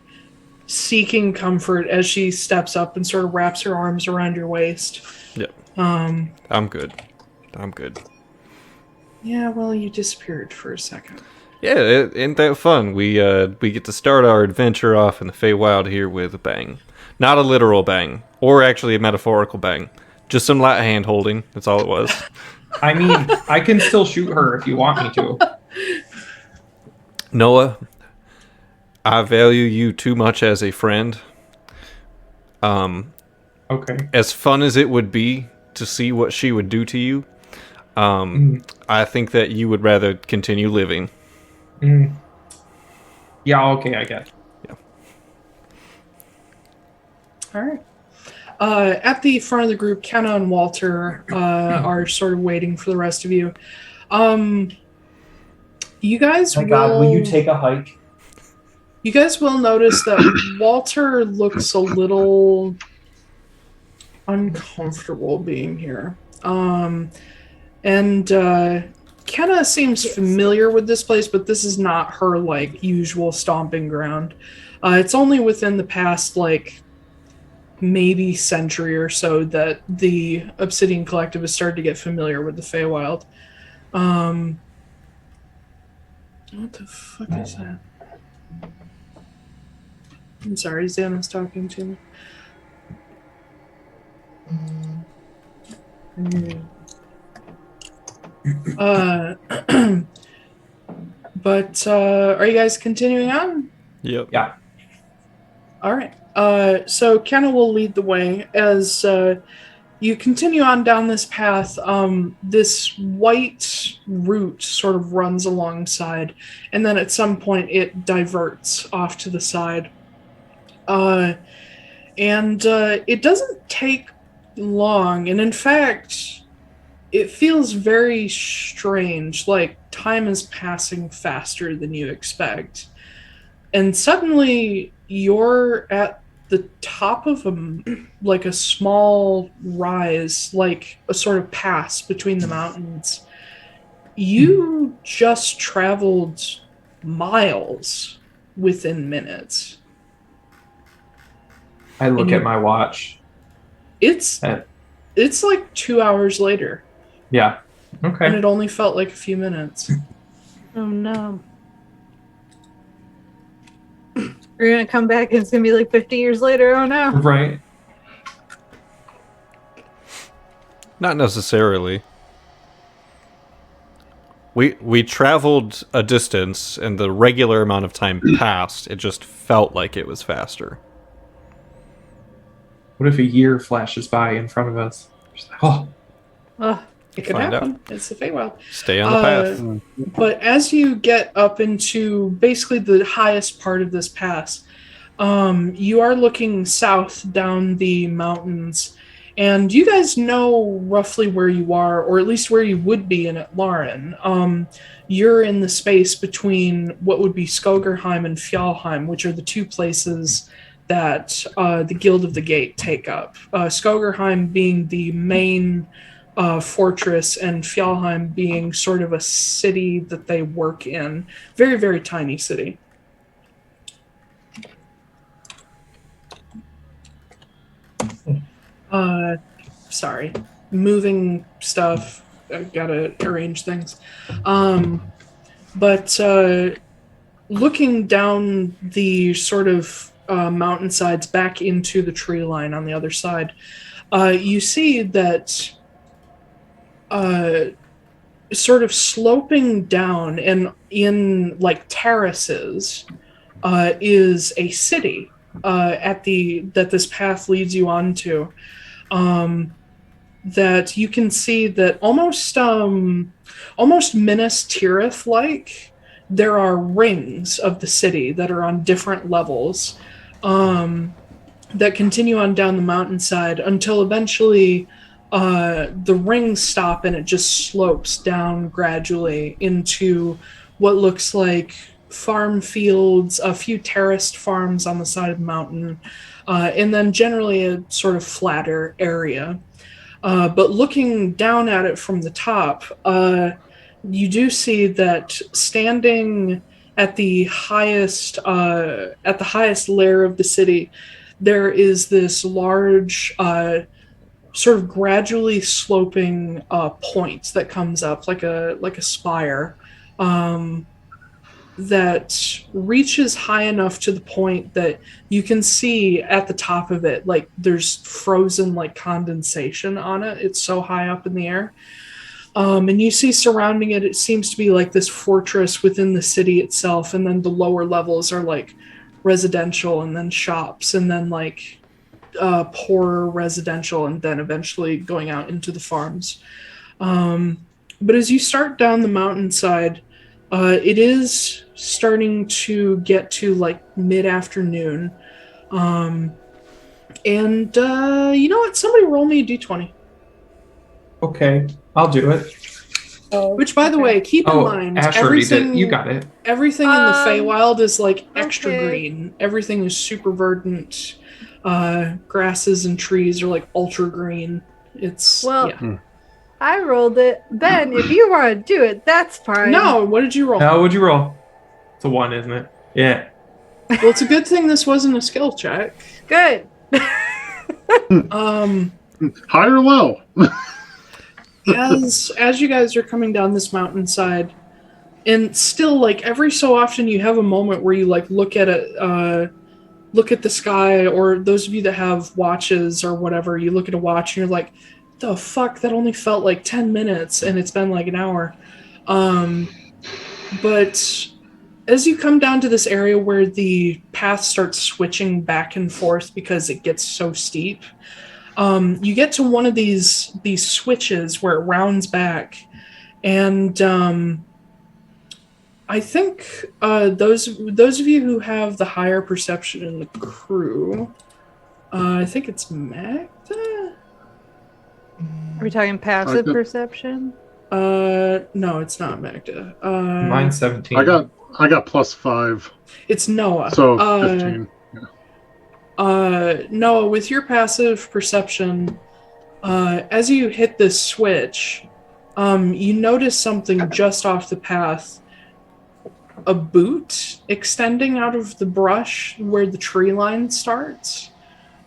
seeking comfort as she steps up and sort of wraps her arms around your waist. Yep. I'm good. Yeah, well, you disappeared for a second. Yeah, ain't that fun? We get to start our adventure off in the Feywild here with a bang. Not a literal bang, or actually a metaphorical bang. Just some light hand holding. That's all it was. I mean, I can still shoot her if you want me to. Noah, I value you too much as a friend. Okay. As fun as it would be to see what she would do to you, I think that you would rather continue living. Yeah, okay, I get it. Yeah. All right. At the front of the group, Kennah and Walter are sort of waiting for the rest of you. You guys will you take a hike? You guys will notice that Walter looks a little uncomfortable being here. And Kennah seems familiar with this place, but this is not her like usual stomping ground. It's only within the past like maybe century or so that the Obsidian Collective has started to get familiar with the Feywild. What the fuck is that? I'm sorry, Xana's talking to me. But are you guys continuing on? Yep. Yeah. All right. So Kennah will lead the way as you continue on down this path. This white route sort of runs alongside, and then at some point it diverts off to the side. And it doesn't take long, and in fact, it feels very strange, like time is passing faster than you expect. And suddenly you're at the top of a small rise, like a sort of pass between the mountains. You just traveled miles within minutes. I look at my watch. It's like 2 hours later. Yeah. Okay. And it only felt like a few minutes. Oh no. We're gonna come back and it's gonna be like 50 years later. Oh no. Right. Not necessarily. We traveled a distance and the regular amount of time passed. It just felt like it was faster. What if a year flashes by in front of us? Just like, It could Find happen. It's the Feywild. Stay on the path. But as you get up into basically the highest part of this pass, you are looking south down the mountains, And you guys know roughly where you are, or at least where you would be in Atlaran. You're in the space between what would be Skogerheim and Fjalheim, which are the two places that the Guild of the Gate take up. Skogerheim being the main fortress, and Fjalheim being sort of a city that they work in. Very, very tiny city. Sorry. Moving stuff. I gotta arrange things. But looking down the sort of mountainsides back into the tree line on the other side, you see that sort of sloping down and in like terraces is a city that this path leads you onto. That you can see that almost Minas Tirith like there are rings of the city that are on different levels that continue on down the mountainside until eventually the rings stop and it just slopes down gradually into what looks like farm fields, a few terraced farms on the side of the mountain, and then generally a sort of flatter area. But looking down at it from the top, you do see that standing at the highest layer of the city, there is this large, sort of gradually sloping point that comes up like a spire. That reaches high enough to the point that you can see at the top of it, like there's frozen like condensation on it. It's so high up in the air. And you see surrounding it, it seems to be like this fortress within the city itself. And then the lower levels are like residential and then shops and then like poorer residential and then eventually going out into the farms. But as you start down the mountainside, it is starting to get to like mid-afternoon. And you know what? Somebody roll me a d20. Okay, I'll do it. Which, by the way, keep in mind, Astrid, you got it. Everything in the Feywild is like extra green. Everything is super verdant. Grasses and trees are like ultra green. It's I rolled it. Ben, if you want to do it, that's fine. No, what did you roll? No, what'd you roll? It's a 1, isn't it? Yeah. Well, it's a good thing this wasn't a skill check. Good. High or low? As you guys are coming down this mountainside, and still, like every so often, you have a moment where you like look at the sky, or those of you that have watches or whatever, you look at a watch and you're like, the fuck, that only felt like 10 minutes and it's been like an hour. But as you come down to this area where the path starts switching back and forth because it gets so steep, you get to one of these switches where it rounds back, and I think those of you who have the higher perception in the crew, I think it's Magda. Are we talking passive perception? No, it's not Magda. Mine's 17. I got +5. It's Noah. So 15. Noah, with your passive perception, as you hit this switch, you notice something just off the path. A boot extending out of the brush where the tree line starts.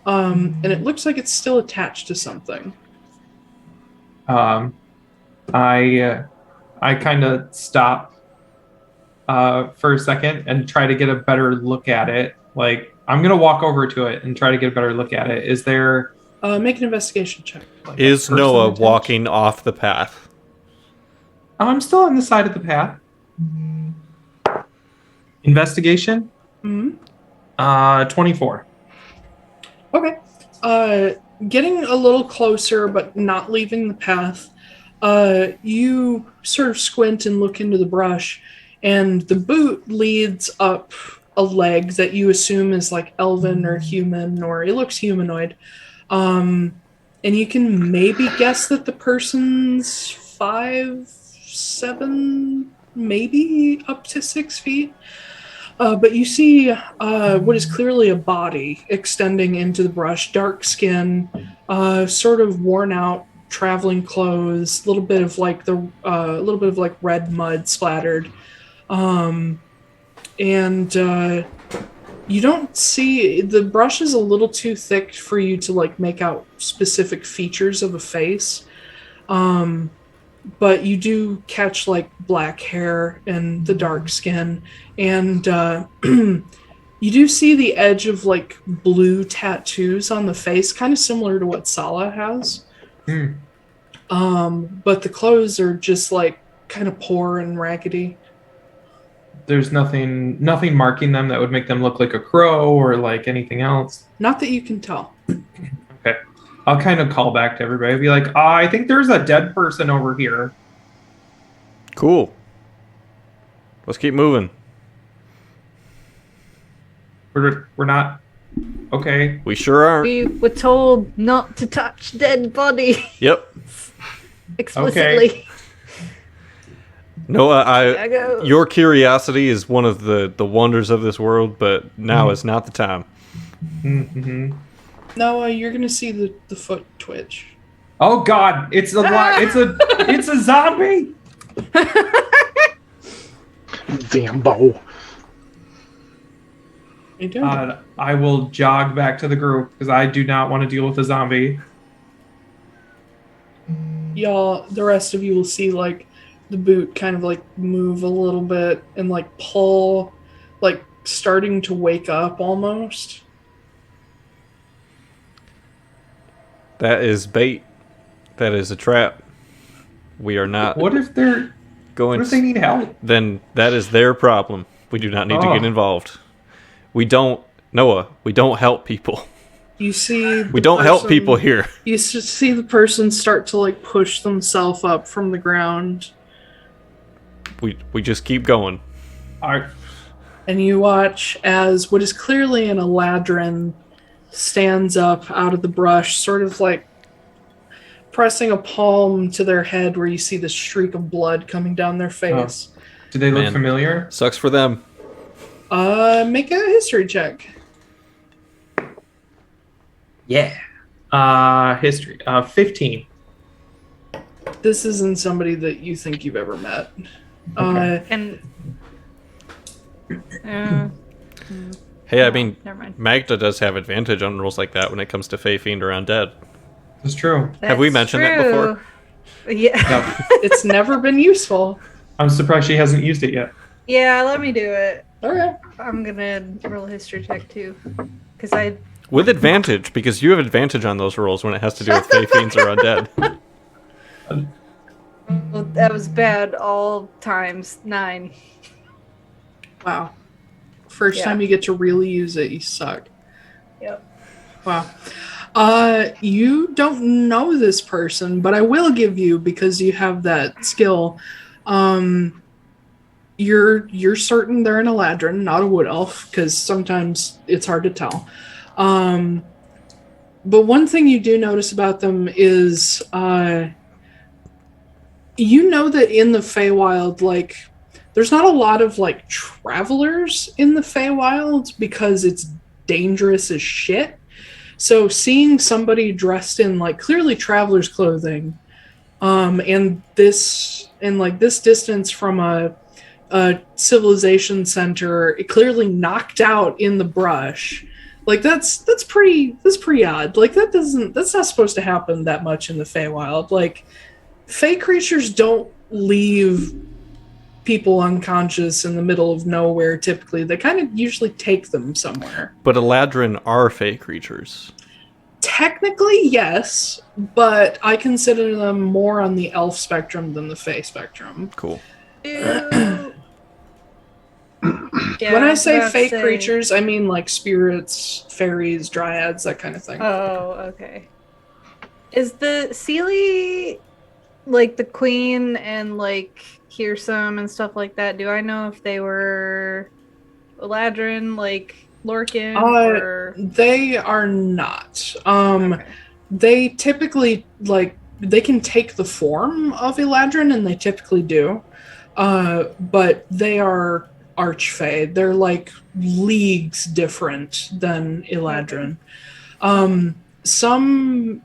And it looks like it's still attached to something. I kind of stop for a second and try to get a better look at it. Like, I'm going to walk over to it and try to get a better look at it. Is there... make an investigation check. Like is Noah walking off the path? I'm still on the side of the path. Investigation? 24. Okay. Getting a little closer, but not leaving the path, you sort of squint and look into the brush, and the boot leads up a leg that you assume is like elven or human, or it looks humanoid. And And you can maybe guess that the person's 5'7", maybe up to 6 feet. But you see what is clearly a body extending into the brush, dark skin, sort of worn out traveling clothes, a little bit of like red mud splattered, and you don't see, the brush is a little too thick for you to like make out specific features of a face. But you do catch like black hair and the dark skin, and you do see the edge of like blue tattoos on the face, kind of similar to what Sala has. But the clothes are just like kind of poor and raggedy. There's nothing marking them that would make them look like a crow or like anything else. Not that you can tell. Okay. I'll kind of call back to everybody. Be like, I think there's a dead person over here. Cool. Let's keep moving. We're not... Okay. We sure are. We were told not to touch dead body. Yep. Explicitly. Okay. Noah, your curiosity is one of the wonders of this world, but now is not the time. Mm-hmm. No, you're gonna see the foot twitch. Oh God! It's a zombie. Damn bow. You doing? I will jog back to the group because I do not want to deal with a zombie. Y'all, the rest of you will see like the boot kind of like move a little bit and like pull, like starting to wake up almost. That is bait. That is a trap. We are not. What if they're going? What if they need help? Then that is their problem. We do not need to get involved. We don't, Noah. We don't help people. You see, we don't help people here. You see the person start to like push themselves up from the ground. We just keep going. And you watch as what is clearly an Atlaran stands up out of the brush, sort of like pressing a palm to their head where you see the streak of blood coming down their face. Oh. Do they look familiar? Sucks for them. Make a history check. Yeah. History. 15. This isn't somebody that you think you've ever met. Okay. Hey, I mean, never mind. Magda does have advantage on rolls like that when it comes to Fey Fiend or Undead. That's true. Have we mentioned that before? Yeah. No. It's never been useful. I'm surprised she hasn't used it yet. Yeah, let me do it. Okay. I'm gonna roll a history check too, because with advantage, because you have advantage on those rolls when it has to do with Fey Fiends or Undead. Well, that was bad all times 9. Wow. First time you get to really use it, you suck. Yep. Wow. You don't know this person, but I will give you, because you have that skill. You're certain they're an Atlaran, not a wood elf, because sometimes it's hard to tell. But one thing you do notice about them is, you know that in the Feywild, like, there's not a lot of like travelers in the Feywild because it's dangerous as shit. So seeing somebody dressed in like clearly traveler's clothing, and this distance from a civilization center, it clearly knocked out in the brush. Like that's pretty odd. Like that's not supposed to happen that much in the Feywild. Like Fey creatures don't leave people unconscious in the middle of nowhere typically. They kind of usually take them somewhere. But Atlaran are Fey creatures. Technically, yes, but I consider them more on the elf spectrum than the Fey spectrum. Cool. Yeah, When I say Fey creatures, I mean like spirits, fairies, dryads, that kind of thing. Oh, okay. Is the Seelie like the queen and like Hearsome and stuff like that? Do I know if they were Atlaran, like Lorcan, or they are not. Okay. they typically, like, they can take the form of Eladrin, and they typically do. But they are Archfey. They're like leagues different than Eladrin. Some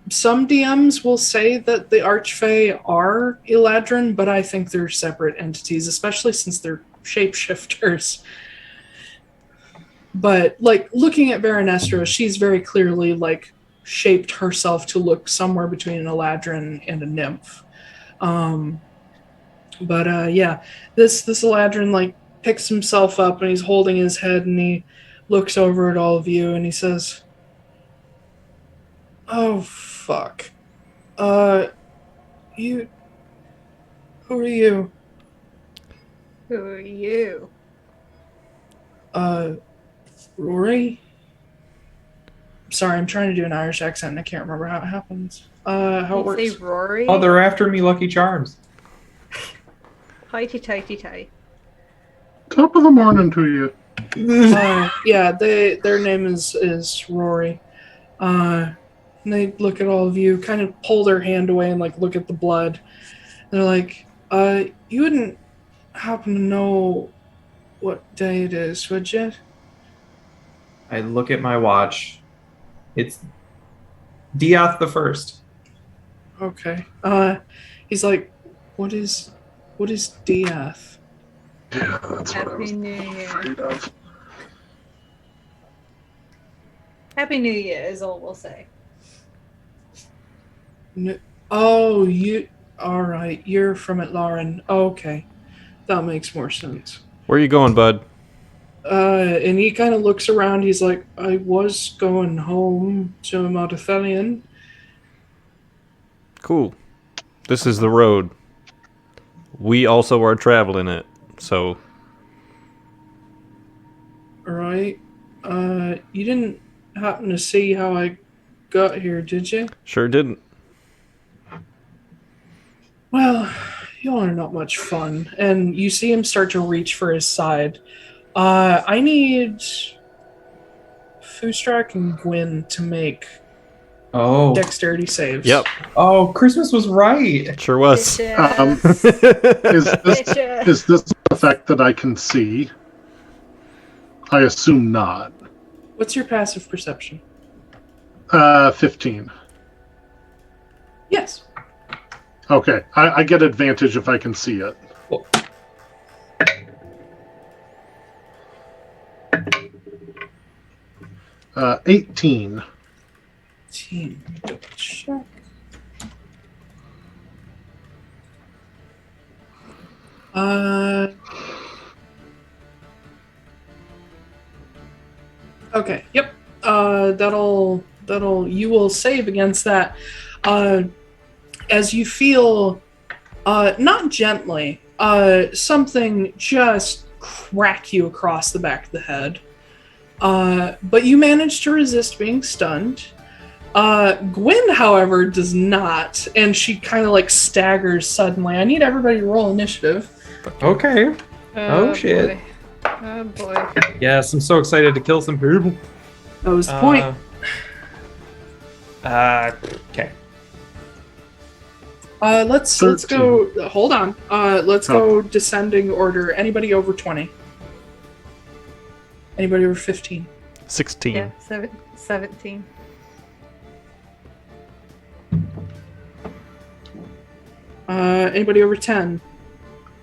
DMs will say that the Archfey are Eladrin, but I think they're separate entities, especially since they're shapeshifters. But, like, looking at Veranestra, she's very clearly, like, shaped herself to look somewhere between an Eladrin and a nymph. Yeah, this Eladrin, like, picks himself up, and he's holding his head, and he looks over at all of you, and he says, "Oh, fuck. Who are you?" Who are you? Rory? Sorry, I'm trying to do an Irish accent, and I can't remember how it happens. How it works. Say Rory? Oh, they're after me, Lucky Charms. Highty-tighty-tie. Top of the morning to you. Yeah, their name is Rory. And they look at all of you, kind of pull their hand away and, like, look at the blood. They're like, you wouldn't happen to know what day it is, would you? I look at my watch. It's Diath the First. Okay. He's like, what is Diath? Yeah, that's what I was Happy New Year. afraid of. Happy New Year is all we'll say. Oh, you... Alright, you're from Atlaran. Okay. That makes more sense. Where are you going, bud? And he kind of looks around. He's like, I was going home to Modathelion. Cool. This is the road. We also are traveling it, so... Alright. You didn't happen to see how I got here, did you? Sure didn't. Well, y'all are not much fun. And you see him start to reach for his side. I need Foostrak and Gwyn to make dexterity saves. Yep. Oh, Christmas was right. Sure was. Is this an effect that I can see? I assume not. What's your passive perception? 15. Yes. Okay, I get advantage if I can see it. Cool. Uh, 18. Double check. Okay. Yep. That'll you will save against that. As you feel, not gently, something just crack you across the back of the head. But you manage to resist being stunned. Gwyn, however, does not, and she kind of like staggers suddenly. I need everybody to roll initiative. Okay. Oh, shit. Boy. Oh boy. Yes, I'm so excited to kill some people. That was the point. Okay. Let's go. Hold on. Let's go descending order. Anybody over 20? Anybody over 15? 16. Yeah, 17. Anybody over 10?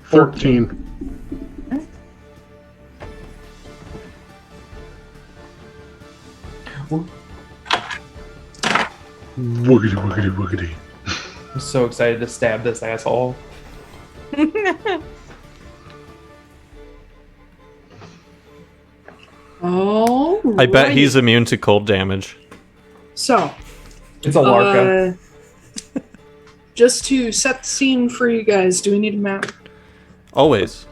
13. Woogity, woogity, woogity. I'm so excited to stab this asshole. Oh, I bet he's immune to cold damage. So, It's a Larka. just to set the scene for you guys, do we need a map? Always.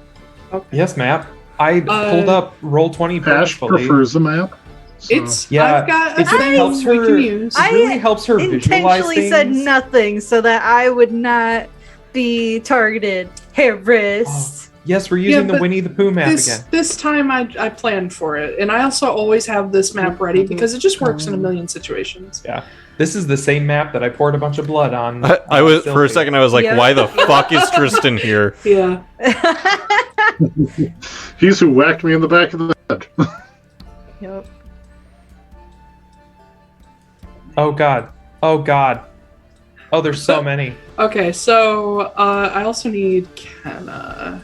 Yes, map. I pulled up Roll20 Ash purposefully. prefers a map. So. It's Yeah, I've got a it really helps thing we her. can use. It really helps her visualize intentionally things. said nothing so that I would not be targeted. Harris. Yes, we're using the but Winnie the Pooh map again. This time I planned for it, and I also always have this map ready because it just works in a million situations. Yeah. This is the same map that I poured a bunch of blood on. I was for a Sylvie. second. I was like, Yeah. "Why the fuck is Tristan here?" Yeah. He's who whacked me in the back of the head. Yep. Oh god. Oh god. Oh, there's so many. Okay, so I also need Kennah.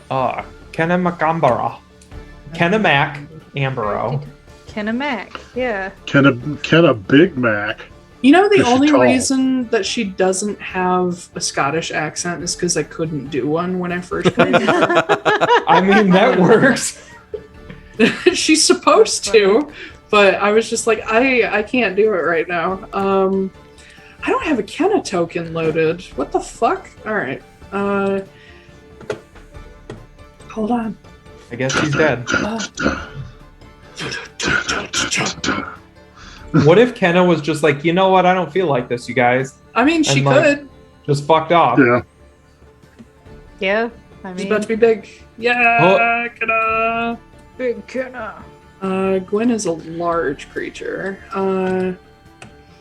Kennah MacAmborough. Kennah MacAmborough. Kennah Mac. Yeah. Kennah Big Mac. You know, the Is she only tall? reason that she doesn't have a Scottish accent is because I couldn't do one when I first played her. I mean, that works. She's supposed to, but I was just like, I can't do it right now. I don't have a Kennah token loaded. What the fuck? Alright. Hold on. I guess he's dead. What if Kennah was just like, you know what? I don't feel like this, you guys. I mean, she And, like, could. Just fucked off. Yeah. Yeah. I She's mean, about to be big. Yeah, Kennah. big Kennah. Gwen is a large creature.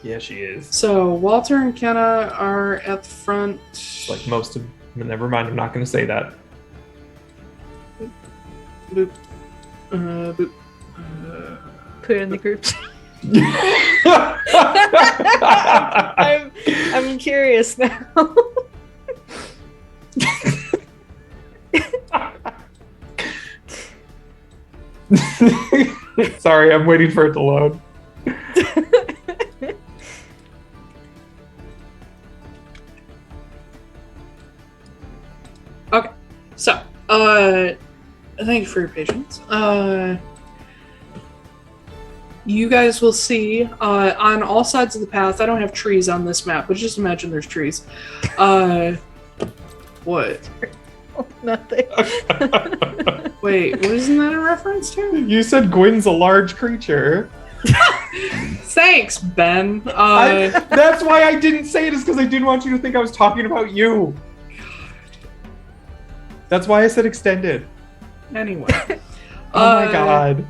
Yeah, she is. So Walter and Kennah are at the front. It's like most of. Never mind. I'm not going to say that. Boop. Boop. Put it in the group. I'm curious now. Sorry, I'm waiting for it to load. Okay. So, thank you for your patience. You guys will see on all sides of the path. I don't have trees on this map, but just imagine there's trees. What? Nothing. Wait, what isn't that a reference to? You said Gwen's a large creature. Thanks, Ben. That's why I didn't say it, is because I didn't want you to think I was talking about you. That's why I said extended. Anyway. Oh my god.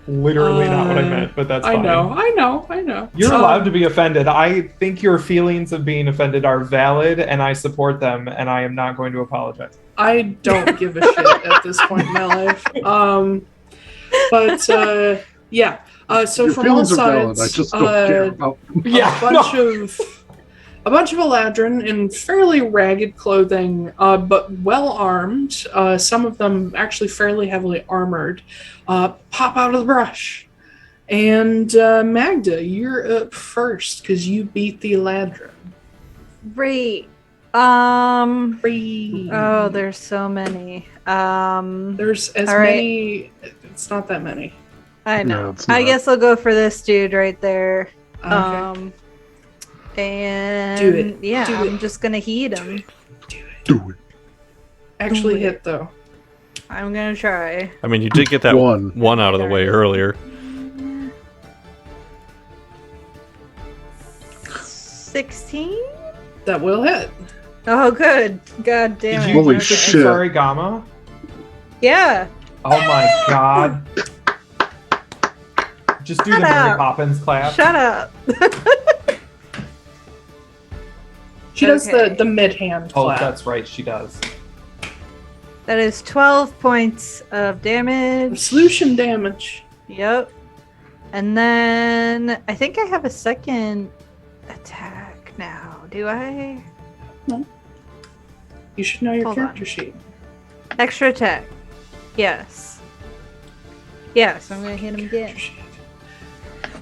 Literally not what I meant, but that's fine. I know. You're allowed to be offended. I think your feelings of being offended are valid, and I support them, and I am not going to apologize. I don't give a shit at this point in my life. Yeah. So Your from all feelings are valid. sides, I just don't care about them. a bunch of Eladrin in fairly ragged clothing, but well armed. Some of them actually fairly heavily armored. Pop out of the brush. And Magda, you're up first because you beat the Eladrin. Great. Free. Oh, there's so many. There's as all right. many. It's not that many. I No, know. it's I not. guess I'll go for this dude right there. Okay. And Do it. yeah, Do I'm it. just gonna heat him. Do it. Actually Do it. hit though. I'm gonna try. I mean, you did get that One. one out of the way earlier. 16? That will hit. Oh, good. God damn Did it. you Holy use the shit. Sarigama? Yeah. Oh my god. Just do the Shut Mary up. Poppins clap. Shut up. She does Okay. the mid hand Oh, clap. that's right, she does. That is 12 points of damage. Solution damage. Yep. And then I think I have a second attack now. Do I? You should know your Hold character on. sheet. Extra attack. Yes. Yes, I'm gonna hit him again. Character sheet.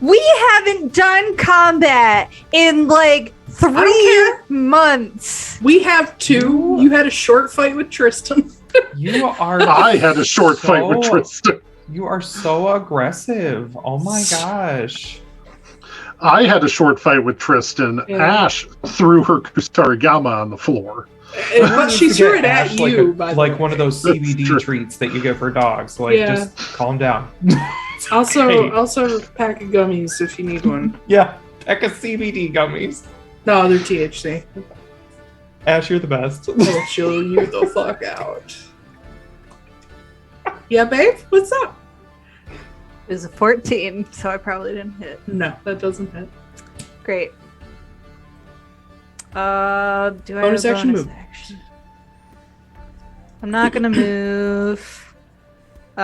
We haven't done combat in like 3 months. We have two. You had a short fight with Tristan. You are I had a short fight with so- Tristan. You are so aggressive. Oh my gosh. I had a short fight with Tristan. Yeah. Ash threw her Kusarigama on the floor. But she To threw get it at Ash like you, a- by the like way. one of those That's CBD true. treats that you get for dogs. Like, Yeah. just calm down. It's Also, okay. also a pack of gummies if you need one. Yeah, pack of CBD gummies. No, they're THC. Ash, you're the best. They'll chill you the fuck out. Yeah, babe? What's up? It was a 14, so I probably didn't hit. No, that doesn't hit. Great. Do I Bonus have a action bonus move. action? I'm not gonna move. Do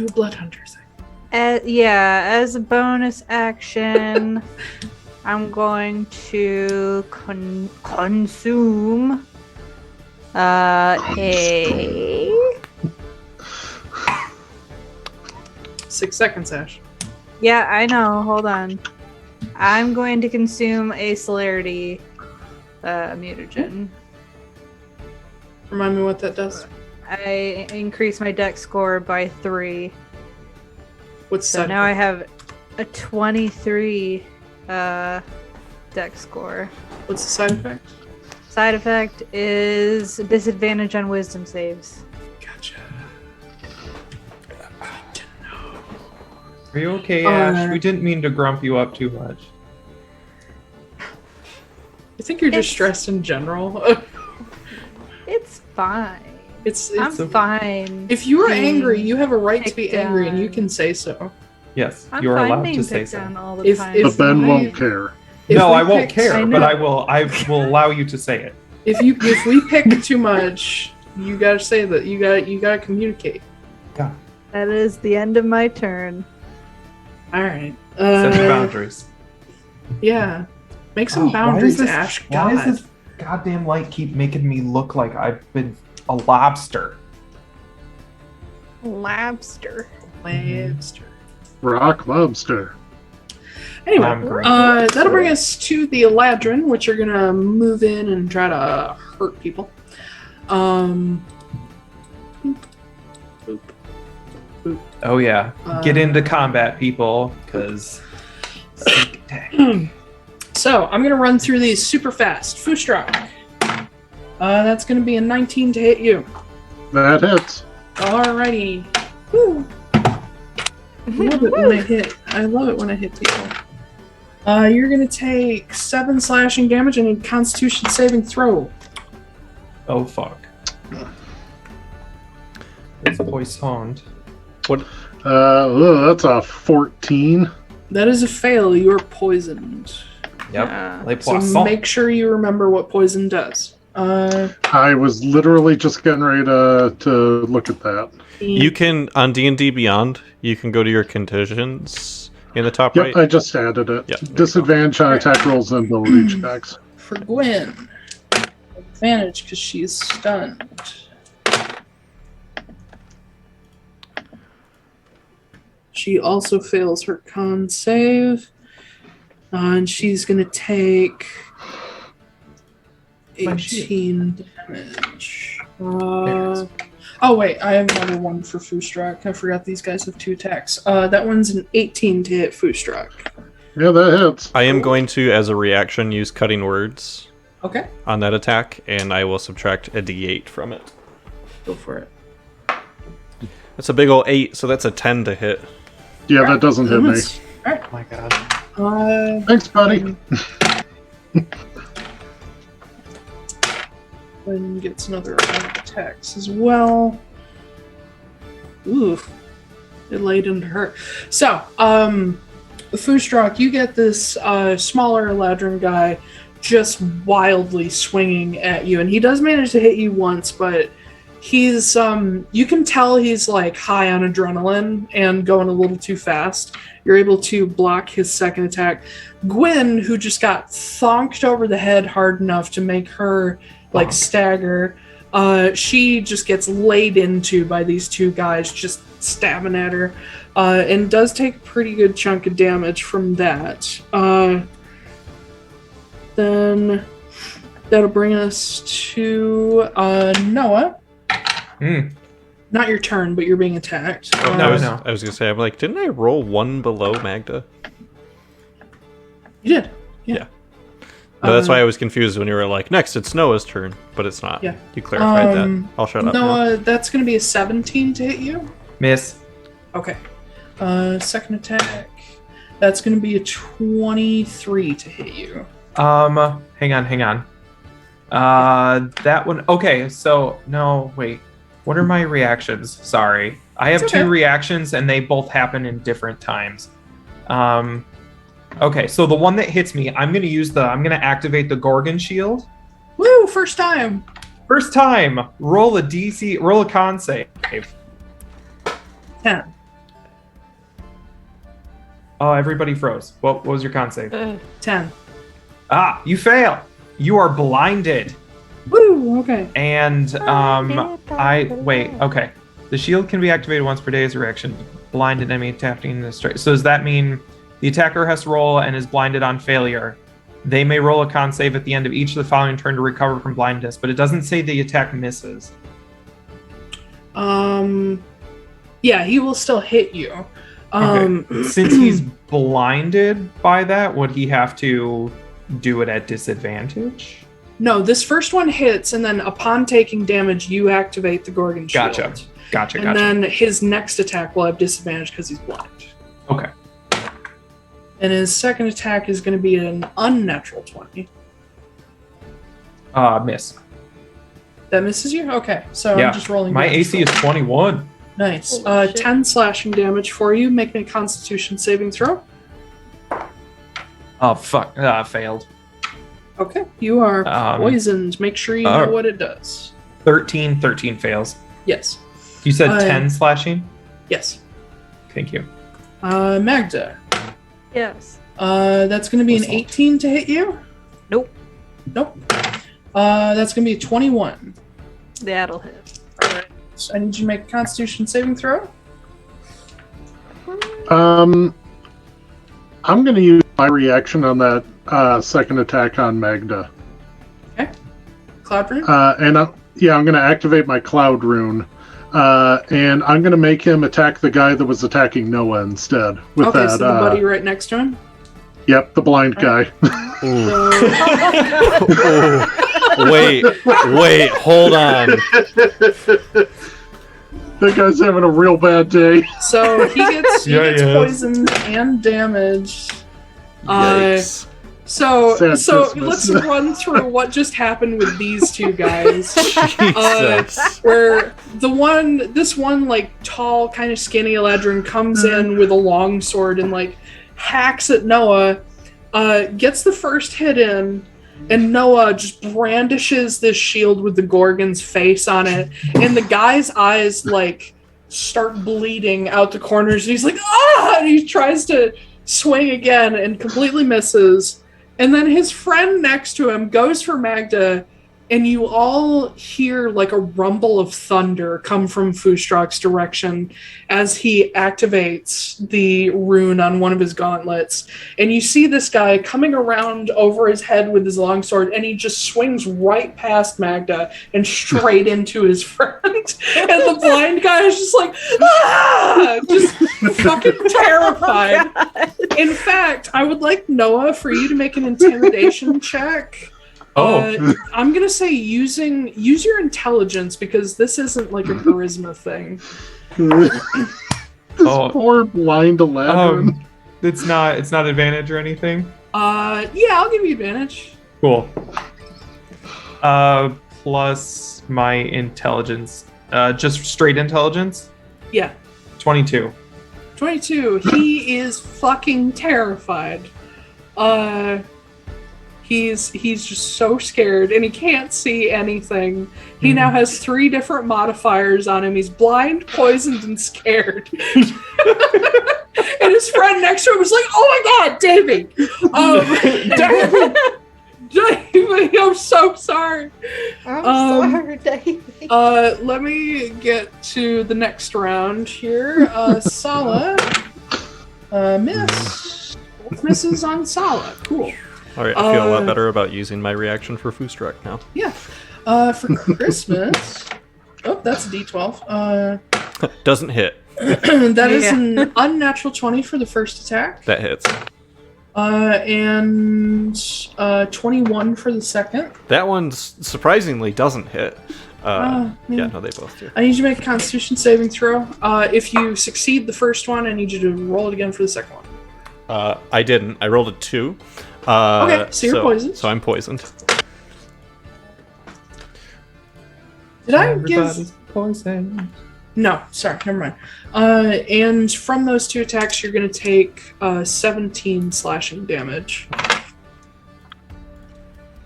a blood hunter thing. As a bonus action, I'm going to consume a 6 seconds, Ash. Yeah, I know. Hold on. I'm going to consume a celerity mutagen. Remind me what that does. I increase my dex score by 3. What's So now I have a 23 dex score. What's the side effect? Side effect is disadvantage on wisdom saves. Gotcha. Are you okay, Ash? We didn't mean to grump you up too much. I think you're just It's- stressed in general. It's fine. it's I'm fine. If you are being angry, you have a right to be picked angry, and you on. can say so. Yes, I'm you are fine allowed being to say picked so. on all the If- time. if- But Ben I- won't care. If No, we I won't picked- care, I but know. I will allow you to say it. If we pick too much, you gotta say that. You gotta communicate. That is the end of my turn. All right. Set the boundaries. Yeah. Make some Oh, boundaries, why Ash. Why God. does this goddamn light keep making me look like I've been a lobster? Lobster. Lobster. Rock lobster. Anyway, I'm great. that'll bring us to the Atlaran, which are gonna move in and try to hurt people. Boop. Boop. Boop. Oh yeah, get into combat, people, because. So I'm gonna run through these super fast. Foostrak. That's gonna be a 19 to hit you. That hits. Alrighty. Woo. I love it when I hit. I love it when I hit people. You're gonna take 7 slashing damage and a Constitution saving throw. Oh fuck. It's poisoned. What? That's a 14. That is a fail. You are poisoned. Yep. Les So poissons. make sure you remember what poison does. I was literally just getting ready to look at that. You can, on D&D Beyond, you can go to your conditions in the top Yep, right. I just added it. Yep, there you Disadvantage on attack rolls and ability checks. For Gwen, advantage because she's stunned. She also fails her con save. And she's going to take 18 damage. Oh, wait, I have another one for Foostrak. I forgot these guys have 2 attacks. That one's an 18 to hit Foostrak. Yeah, that hits. I am going to, as a reaction, use Cutting Words Okay, on that attack, and I will subtract a d8 from it. go for it. That's a big ol' 8, so that's a 10 to hit. Yeah, that doesn't hit me. Oh my god. Thanks, buddy. Gwen gets another round of attacks as well. Oof. It laid into her. So, Foostrak, you get this smaller Atlaran guy just wildly swinging at you, and he does manage to hit you once, but he's you can tell he's like high on adrenaline and going a little too fast. You're able to block his second attack. Gwen, who just got thonked over the head hard enough to make her like stagger, she just gets laid into by these 2 guys just stabbing at her, and does take a pretty good chunk of damage from that. Then that'll bring us to Noah. Not your turn, but you're being attacked. Oh, no, I was no. going to say, I'm like, didn't I roll 1 below Magda? You did. Yeah. No, that's why I was confused when you were like, next it's Noah's turn, but it's not. Yeah. You clarified that. I'll shut up now. Noah, that's going to be a 17 to hit you. Miss. Okay. Second attack. That's going to be a 23 to hit you. Hang on. That one. Okay, so no, wait. What are my reactions? Sorry. I have It's okay. 2 reactions, and they both happen in different times. Okay, so the one that hits me, I'm gonna activate the Gorgon shield. Woo! First time. First time. Roll a con save. 10. Oh, everybody froze. What was your con save? 10. Ah, you fail. You are blinded. Woo! Okay. And okay. The shield can be activated once per day as a reaction. Blinded enemy attacking in the straight. So does that mean the attacker has to roll and is blinded on failure? They may roll a con save at the end of each of the following turn to recover from blindness, but it doesn't say the attack misses. Yeah, he will still hit you. Okay. Since he's blinded by that, would he have to do it at disadvantage? No, this first one hits, and then upon taking damage, you activate the Gorgon shield. Gotcha. And then his next attack will have disadvantage because he's blind. Okay. And his second attack is going to be an unnatural 20. Miss. That misses you? Okay, so Yeah. I'm just rolling. My damage AC is roll. 21. Nice. Holy shit. 10 slashing damage for you. Make me a Constitution saving throw. Oh, fuck. Failed. Okay, you are poisoned. Make sure you know what it does. 13 fails. Yes. You said 10 slashing? Yes. Thank you. Magda. Yes. That's going to be an 18 to hit you. Nope. That's going to be a 21. That'll hit. Alright. So I need you to make a Constitution saving throw. I'm going to use my reaction on that second attack on Magda. Okay. Cloud rune? I'm going to activate my Cloud rune. And I'm going to make him attack the guy that was attacking Noah instead. With okay, that, so the buddy right next to him? Yep, the blind guy. Wait, hold on. That guy's having a real bad day. So he gets Yes. poisoned and damaged. Yikes. So Sad let's Christmas. run through what just happened with these two guys. Jesus. Where this one like tall, kind of skinny Atlaran comes in with a long sword and like hacks at Noah, gets the first hit in, and Noah just brandishes this shield with the Gorgon's face on it, and the guy's eyes like start bleeding out the corners. And he's like, ah! And he tries to swing again and completely misses. And then his friend next to him goes for Magda, and you all hear like a rumble of thunder come from Foostrak's direction as he activates the rune on one of his gauntlets. And you see this guy coming around over his head with his longsword, and he just swings right past Magda and straight into his friend. And the blind guy is just like, ah! Just fucking terrified. In fact, I would like Noah for you to make an intimidation check. I'm gonna say use your intelligence, because this isn't like a charisma thing. This poor blind Atlaran. It's not advantage or anything. Yeah, I'll give you advantage. Cool. Plus my intelligence. Just straight intelligence? Yeah. 22. 22. He is fucking terrified. He's just so scared, and he can't see anything. He now has 3 different modifiers on him. He's blind, poisoned, and scared. And his friend next to him is like, "Oh my god, Davey! Davey, I'm so sorry." I'm sorry, Dave. Let me get to the next round here. Sala, miss. Both misses on Sala. Cool. All right, I feel a lot better about using my reaction for Foostrak now. Yeah. For Christmas. Oh, that's a D12. Doesn't hit. That is an unnatural 20 for the first attack. That hits. And 21 for the second. That one surprisingly doesn't hit. Yeah, no, they both do. I need you to make a Constitution saving throw. If you succeed the first one, I need you to roll it again for the second one. I didn't. I rolled a 2. Okay, so you're poisoned. So I'm poisoned. Did I Everybody's give? poison. No, sorry, never mind. And from those 2 attacks, you're going to take 17 slashing damage.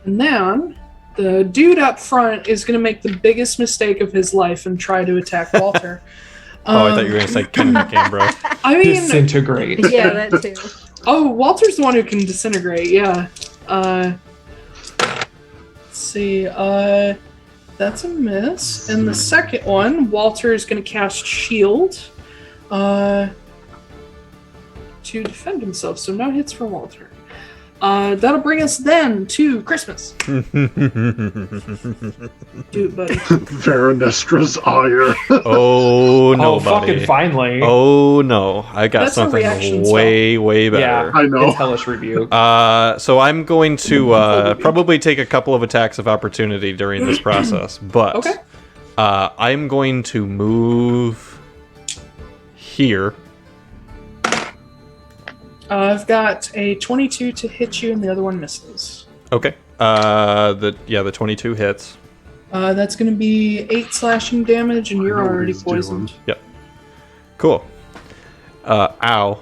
And then the dude up front is going to make the biggest mistake of his life and try to attack Walter. I thought you were going to say Kennah MacAmborough. I mean, Disintegrate. Yeah, that too. oh, Walter's the one who can disintegrate. Yeah. Let's see. That's a miss. And the second one, Walter is going to cast Shield to defend himself. So no hits for Walter. That'll bring us then to Christmas. Do it, buddy. Veronestra's ire. Oh no, Oh, buddy. fucking finally. Oh no, I got That's a reaction something way better. Yeah, I know. It's hellish rebuke. So I'm going to probably take a couple of attacks of opportunity during this process, but Okay. I'm going to move here. I've got a 22 to hit you, and the other one misses. Okay. The 22 hits. That's going to be 8 slashing damage, and you're know what already he's doing. poisoned. Yep. Cool. Ow.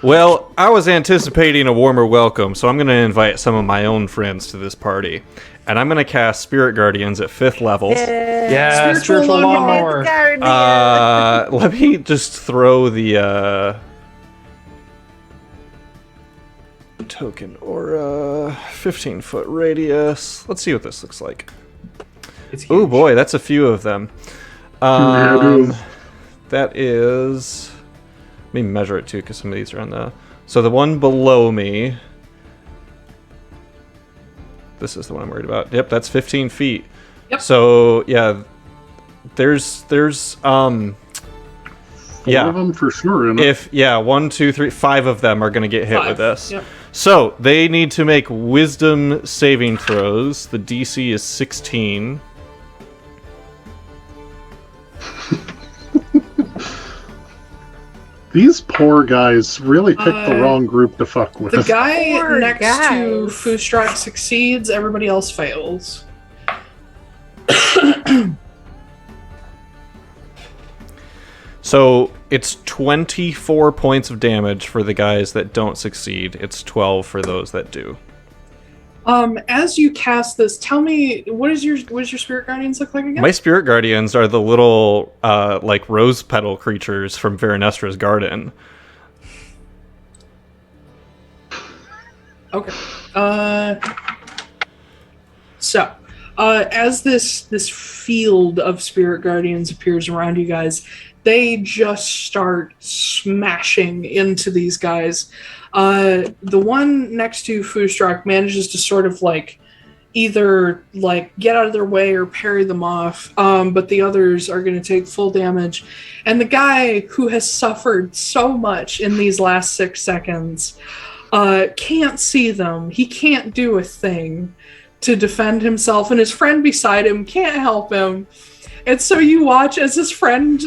Well, I was anticipating a warmer welcome, so I'm going to invite some of my own friends to this party. And I'm going to cast Spirit Guardians at 5th level. Yeah, Spiritual spiritual lawnmower. lawnmower. Let me just throw the token aura, 15-foot radius. Let's see what this looks like. It's Oh huge. boy, that's a few of them. Yeah, it is. That is. Let me measure it too, because some of these are on the. So the one below me. This is the one I'm worried about. Yep, that's 15 feet. Yep. So yeah, there's Four yeah. of them for sure. And 1, 2, 3, 5 of them are going to get hit 5. with this. Yep. So they need to make wisdom saving throws. The DC is 16. these poor guys really picked the wrong group to fuck with. The guy Poor next to guys. Foostrak succeeds, everybody else fails. So it's 24 points of damage for the guys that don't succeed. It's 12 for those that do. As you cast this, tell me what does your spirit guardians look like again? My spirit guardians are the little like rose petal creatures from Veronestra's garden. Okay. So, as this field of spirit guardians appears around you guys, they just start smashing into these guys. The one next to Foostrak manages to sort of either get out of their way or parry them off, but the others are going to take full damage. And the guy who has suffered so much in these last 6 seconds can't see them. He can't do a thing to defend himself, and his friend beside him can't help him. And so you watch as his friend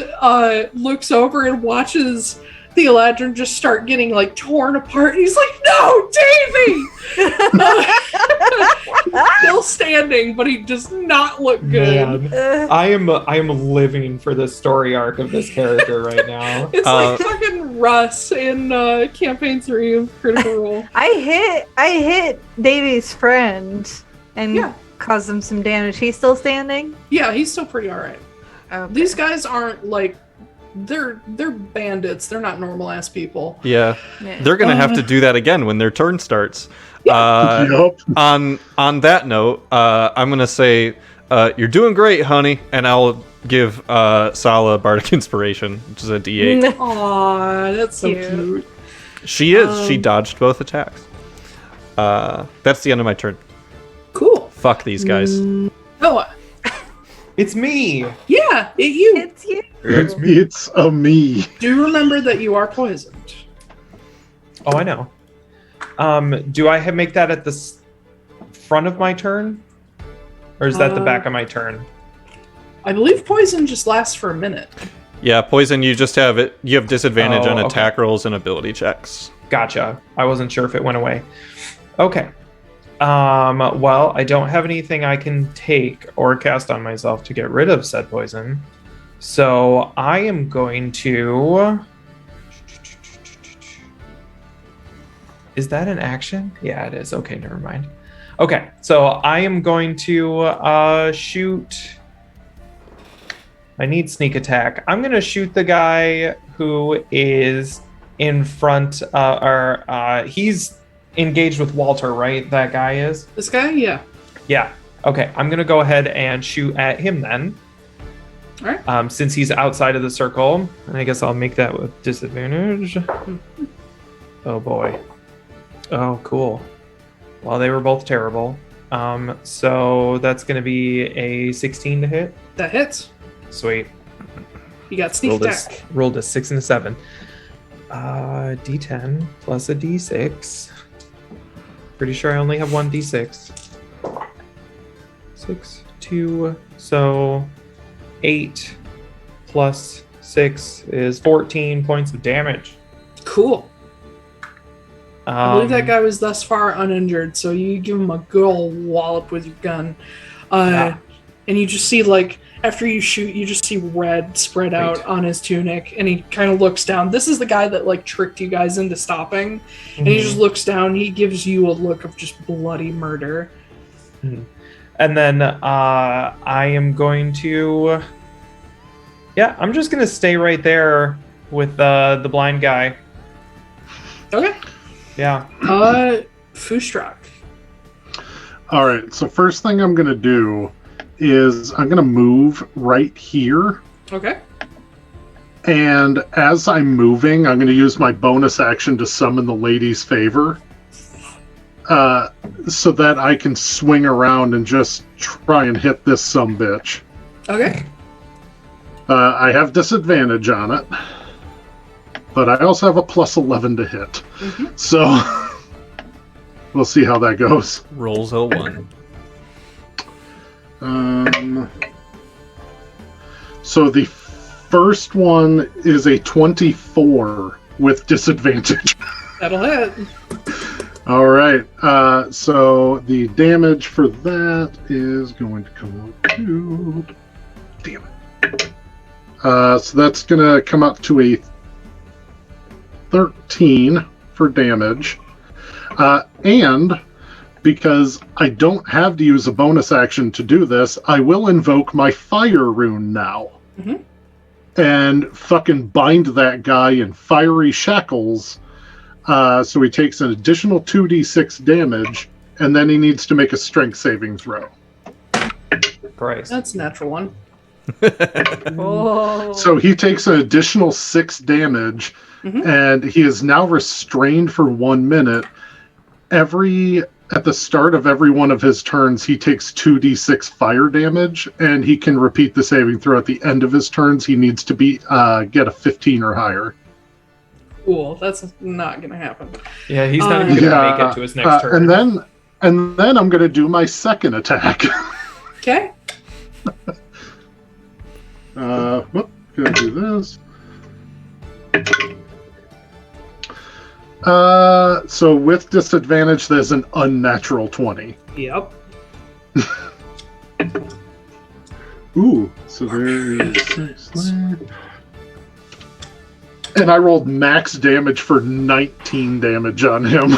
looks over and watches the Atlaran just start getting torn apart. And he's like, "No, Davey!" Still standing, but he does not look good. Man, I am living for the story arc of this character right now. It's like fucking Russ in campaign 3 of Critical Role. I hit Davy's friend and Yeah. caused him some damage. He's still standing? Yeah, he's still pretty alright. Okay. These guys aren't they're bandits. They're not normal ass people. Yeah, Yeah. they're gonna have to do that again when their turn starts. Yup. On that note, I'm gonna say you're doing great, honey, and I'll give Sala Bardic Inspiration, which is a D8. Aw, that's so Cute. cute. She is. She dodged both attacks. That's the end of my turn. Cool. Fuck these guys. Noah. It's me. Yeah, you. It's you. It's a me. Do remember that you are poisoned. Oh, I know. Do I make that at the front of my turn, or is that the back of my turn? I believe poison just lasts for a minute. Yeah, poison. You just have it. You have disadvantage on okay. attack rolls and ability checks. Gotcha. I wasn't sure if it went away. Okay. Well, I don't have anything I can take or cast on myself to get rid of said poison. So I am going to... Is that an action? Yeah, it is. Okay, never mind. Okay, so I am going to shoot... I need sneak attack. I'm going to shoot the guy who is in front, he's engaged with Walter, right? That guy is? This guy? Yeah. Yeah. Okay, I'm going to go ahead and shoot at him then. All right. Since he's outside of the circle. And I guess I'll make that with disadvantage. Oh, boy. Oh, cool. Well, they were both terrible. So that's going to be a 16 to hit. That hits. Sweet. You got sneak attack. Rolled a 6 and a 7. D10 plus a D6. Pretty sure I only have one D6. 6, 2, so 8 plus 6 is 14 points of damage. Cool. I believe that guy was thus far uninjured, so you give him a good old wallop with your gun. And you just see, like, after you shoot, you just see red spread out on his tunic, and he kind of looks down. This is the guy that, like, tricked you guys into stopping. Mm-hmm. And he just looks down. He gives you a look of just bloody murder. Mm-hmm. And then I am going to... Yeah, I'm just going to stay right there with the blind guy. Okay. Yeah. Foostrak. All right, so first thing I'm going to do is I'm going to move right here. Okay. And as I'm moving, I'm going to use my bonus action to summon the lady's favor. So that I can swing around and just try and hit this sumbitch. Okay. I have disadvantage on it. But I also have a plus 11 to hit. Mm-hmm. So we'll see how that goes. Rolls 01. So the first one is a 24 with disadvantage. That'll hit. All right. So the damage for that is going to come up to... Damn it. So that's going to come up to a 13 for damage. And because I don't have to use a bonus action to do this, I will invoke my fire rune now. Mm-hmm. And fucking bind that guy in fiery shackles. So he takes an additional 2d6 damage, and then he needs to make a strength saving throw. Christ. That's a natural one. Oh. So he takes an additional 6 damage, and he is now restrained for 1 minute. At the start of every one of his turns, he takes 2d6 fire damage, and he can repeat the saving throw at the end of his turns. He needs to get a 15 or higher. Cool. That's not going to happen. Yeah, he's not even going to make it to his next turn. And then I'm going to do my second attack. Okay. Gonna do this. So with disadvantage, there's an unnatural 20. Yep. Ooh, so there's 6 there. And I rolled max damage for 19 damage on him.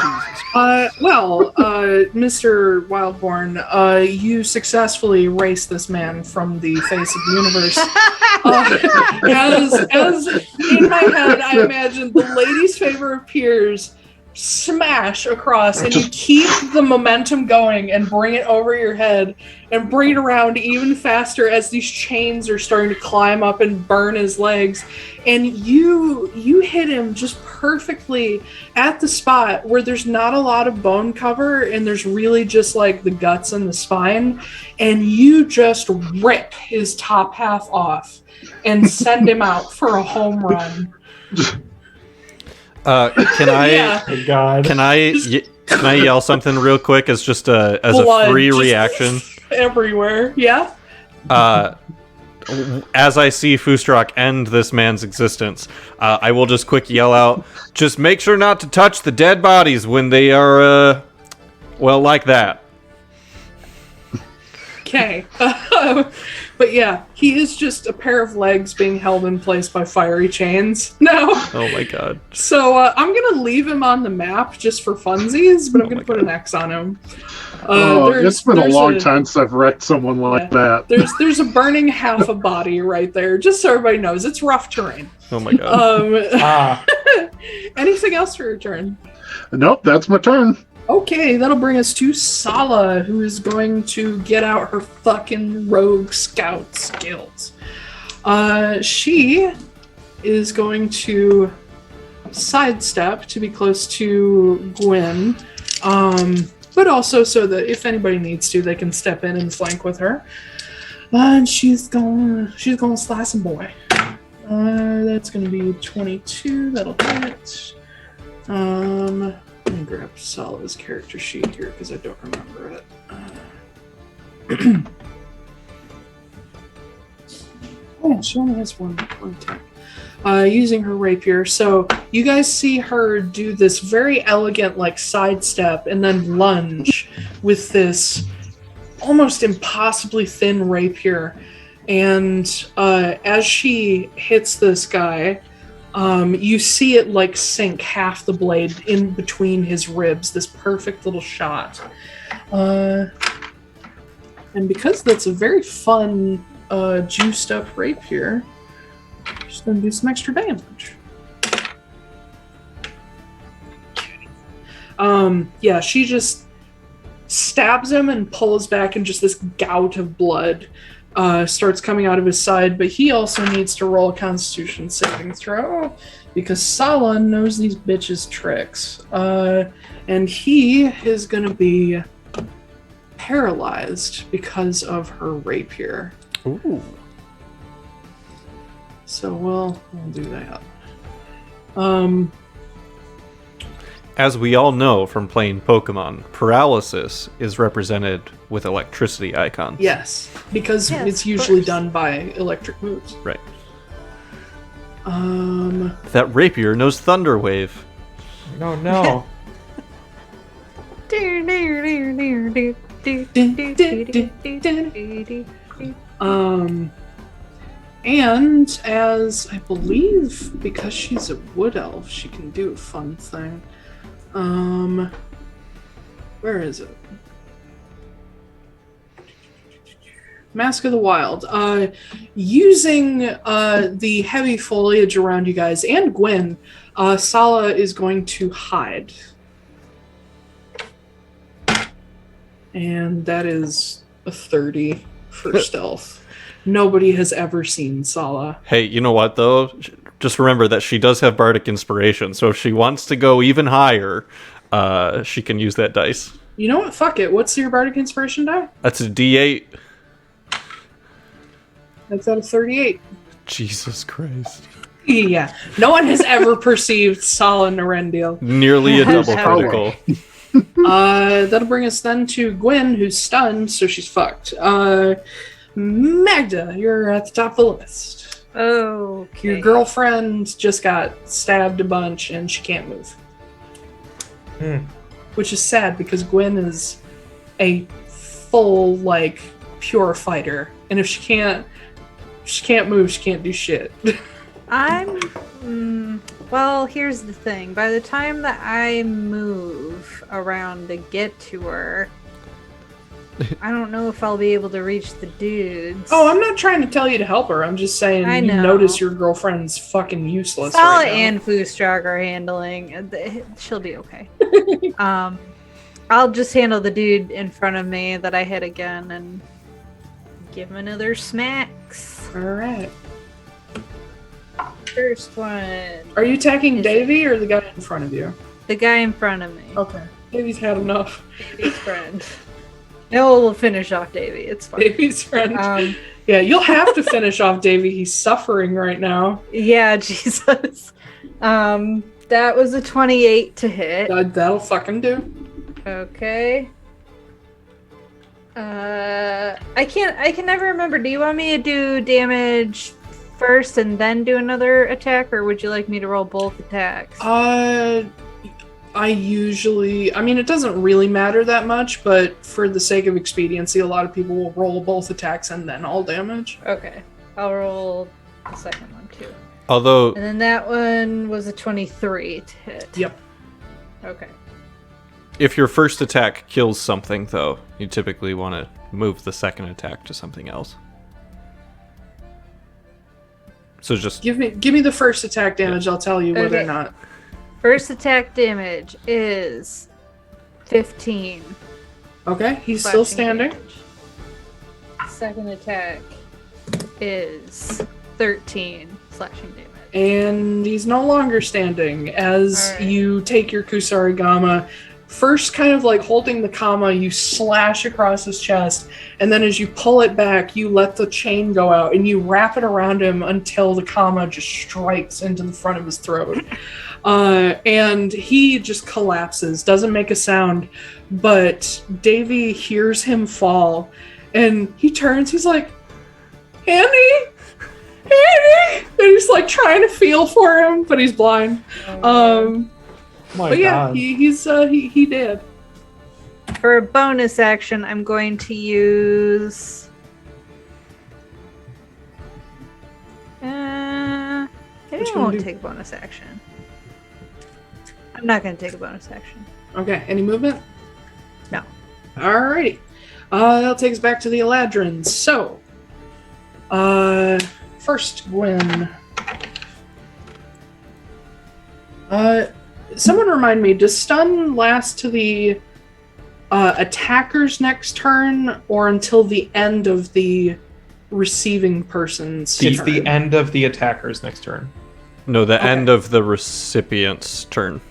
Mr. Wildborn, you successfully erased this man from the face of the universe. As in my head, I imagine the lady's favor appears, smash across, and you keep the momentum going and bring it over your head and bring it around even faster as these chains are starting to climb up and burn his legs. And you hit him just perfectly at the spot where there's not a lot of bone cover and there's really just like the guts and the spine, and you just rip his top half off and send him out for a home run. Can I yell something real quick as just a free reaction? Everywhere, yeah. As I see Foostrak end this man's existence, I will just quick yell out, just make sure not to touch the dead bodies when they are Well, like that. Okay. But yeah, he is just a pair of legs being held in place by fiery chains now. Oh my god. So I'm going to leave him on the map just for funsies, but I'm going to put an X on him. It's been a long time since I've wrecked someone like that. There's a burning half a body right there, just so everybody knows. It's rough terrain. Oh my god. Anything else for your turn? Nope, that's my turn. Okay, that'll bring us to Sala, who is going to get out her fucking rogue scout skills. She is going to sidestep to be close to Gwen, but also so that if anybody needs to, they can step in and flank with her. And she's gonna slice and boy. That's gonna be 22. That'll hit. Let me grab Sala's character sheet here because I don't remember it. Oh, she only has one attack. Using her rapier. So you guys see her do this very elegant like sidestep and then lunge with this almost impossibly thin rapier. And as she hits this guy, you see it like sink half the blade in between his ribs, this perfect little shot. And because that's a very fun juiced up rapier, just gonna do some extra damage. Yeah, she just stabs him and pulls back, and just this gout of blood starts coming out of his side, but he also needs to roll a Constitution saving throw because Sala knows these bitches' tricks. And he is going to be paralyzed because of her rapier. Ooh. So we'll do that. As we all know from playing Pokemon, paralysis is represented with electricity icons. Yes, because it's usually done by electric moves. Right. That rapier knows Thunder Wave. Oh no. And as I believe, because she's a wood elf, she can do a fun thing. Where is it? Mask of the Wild. Using the heavy foliage around you guys and Gwen, Sala is going to hide. And that is a 30 for stealth. Nobody has ever seen Sala. Hey, you know what, though? Just remember that she does have Bardic Inspiration, so if she wants to go even higher, she can use that dice. You know what? Fuck it. What's your Bardic Inspiration die? That's a D8. That's out of 38. Jesus Christ. Yeah. No one has ever perceived Sala Narendil. Nearly a double critical. That'll bring us then to Gwen, who's stunned, so she's fucked. Magda, you're at the top of the list. Okay. Your girlfriend just got stabbed a bunch and she can't move. Which is sad because Gwen is a full, like, pure fighter. And if she can't move, she can't do shit. Well, here's the thing. By the time that I move around to get to her, I don't know if I'll be able to reach the dudes. Oh, I'm not trying to tell you to help her. I'm just saying you notice your girlfriend's fucking useless Sala right now. and Foostrak are handling. She'll be okay. I'll just handle the dude in front of me that I hit again and give him another smacks. Alright. First one. Are you attacking Davy or the guy in front of you? The guy in front of me. Okay. Davy's had enough. Davy's friend. No, we'll finish off Davy. It's fine. Davy's friend. Yeah, you'll have to finish off Davy. He's suffering right now. Yeah, Jesus. That was a 28 to hit. That'll fucking do. Okay. I can never remember. Do you want me to do damage first and then do another attack, or would you like me to roll both attacks? it doesn't really matter that much, but for the sake of expediency, a lot of people will roll both attacks and then all damage. Okay. I'll roll the second one too. Although, And then that one was a 23 to hit. Yep. Okay. if your first attack kills something, though, you typically want to move the second attack to something else. So just Give me the first attack damage. I'll tell you whether or Okay. not. First attack damage is 15. Okay, he's still slashing standing. damage. Second attack is 13 slashing damage. And he's no longer standing as Alright. you take your Kusarigama. First, kind of like holding the Kama, you slash across his chest, and then as you pull it back, you let the chain go out and you wrap it around him until the Kama just strikes into the front of his throat. And he just collapses, doesn't make a sound, but Davy hears him fall, and he turns, he's like, Annie! Annie! And he's like trying to feel for him, but he's blind. But yeah, he did. For a bonus action, I'm going to use. Maybe Which I one won't do you- take a bonus action. I'm not going to take a bonus action. Okay, any movement? No. Alrighty. That takes us back to the Eladrins. So, first, Gwen. Someone remind me, does stun last to the attacker's next turn or until the end of the receiving person's It's turn? the end of the attacker's next turn. no, the Okay. end of the recipient's turn.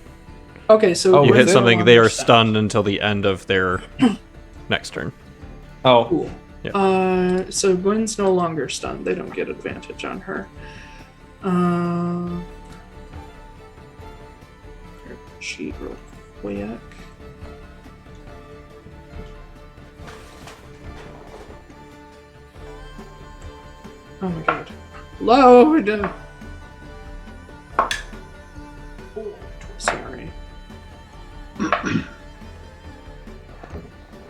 Okay, so Oh, You is hit it? something, they are Stunned. stunned until the end of their next turn. Oh, Cool. Yeah. So Gwen's no longer stunned. They don't get advantage on her. Sheet real quick. Oh my god. Load! Oh, sorry.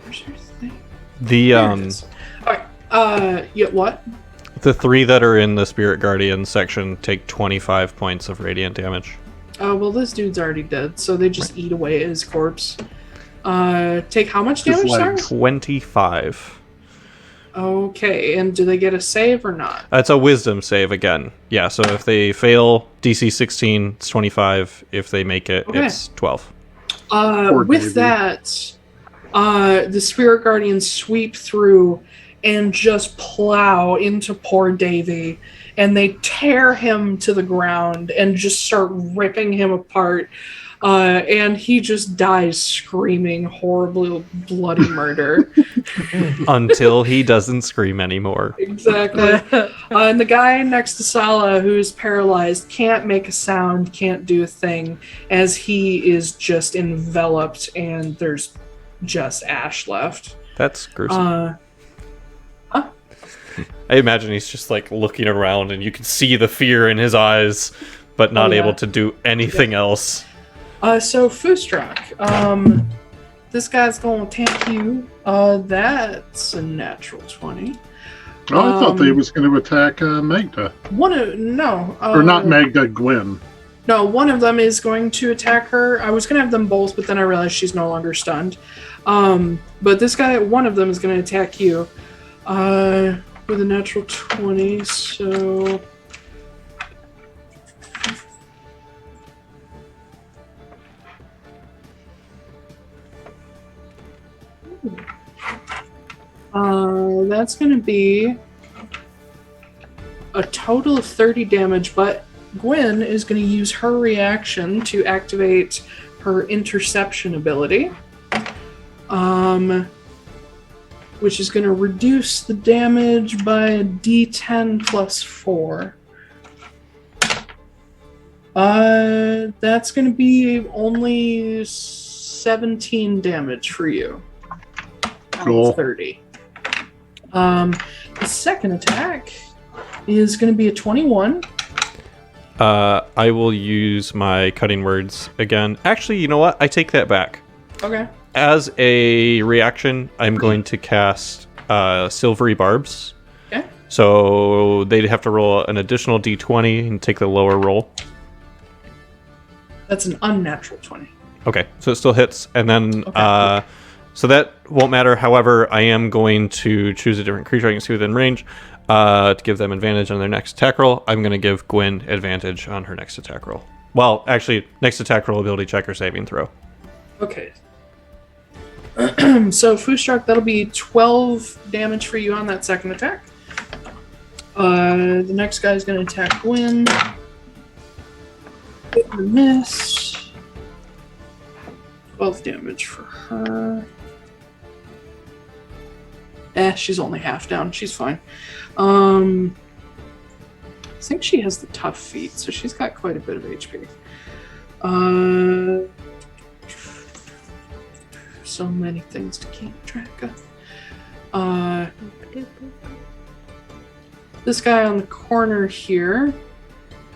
Where's your thing? The There it is. Alright, yeah, what? the three that are in the Spirit Guardian section take 25 points of radiant damage. Well, this dude's already dead, so they just eat away at his corpse. Take how much His damage, sorry? legs. 25. Okay, and do they get a save or not? That's a wisdom save again. Yeah, so if they fail DC 16, it's 25. If they make it, Okay. it's 12. Poor With Davey. that, the Spirit Guardians sweep through and just plow into poor Davy, and they tear him to the ground and just start ripping him apart. And he just dies screaming horrible, bloody murder. Until he doesn't scream anymore. Exactly. And the guy next to Sala, who's paralyzed, can't make a sound, can't do a thing, as he is just enveloped and there's just ash left. That's gruesome. I imagine he's just like looking around and you can see the fear in his eyes, but not yeah. able to do anything else. So Foostrak, this guy's gonna tank you. That's a natural 20. Oh, I thought they was going to attack Magda. Or Or not Magda, Gwen. No, one of them is going to attack her. I was going to have them both, but then I realized she's no longer stunned. But this guy, one of them is going to attack you with a natural 20, so... That's going to be a total of 30 damage, but Gwen is going to use her reaction to activate her interception ability, which is going to reduce the damage by a d10 plus 4. That's going to be only 17 damage for you. Cool. 30. The second attack is going to be a 21. I will use my cutting words again. Actually, you know what? I take that back. Okay. As a reaction, I'm going to cast Silvery Barbs. Okay. So they'd have to roll an additional d20 and take the lower roll. That's an unnatural 20. Okay, so it still hits. And then, Okay. So that won't matter. However, I am going to choose a different creature I can see within range to give them advantage on their next attack roll. I'm going to give Gwen advantage on her next attack roll. Well, actually, next attack roll, ability check or saving throw. Okay. So, Foostrak, that'll be 12 damage for you on that second attack. The next guy's going to attack Gwen. Miss. 12 damage for her. She's only half down. She's fine. I think she has the tough feat, so she's got quite a bit of HP. So many things to keep track of. This guy on the corner here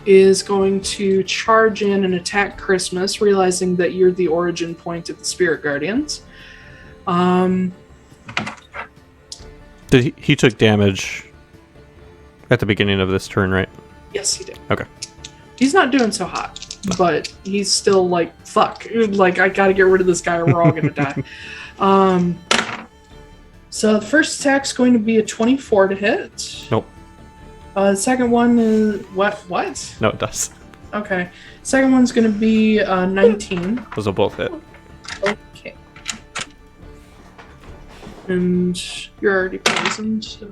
is going to charge in and attack Christmas, realizing that you're the origin point of the Spirit Guardians. He took damage at the beginning of this turn, right? Yes, he did. Okay. He's not doing so hot, but he's still like, fuck. Like, I gotta get rid of this guy or we're all gonna die. So the first attack's going to be a 24 to hit. Nope. The second one is... What? No, it does. Okay. Second one's going to be 19. Those will both hit. Okay. And you're already poisoned, so...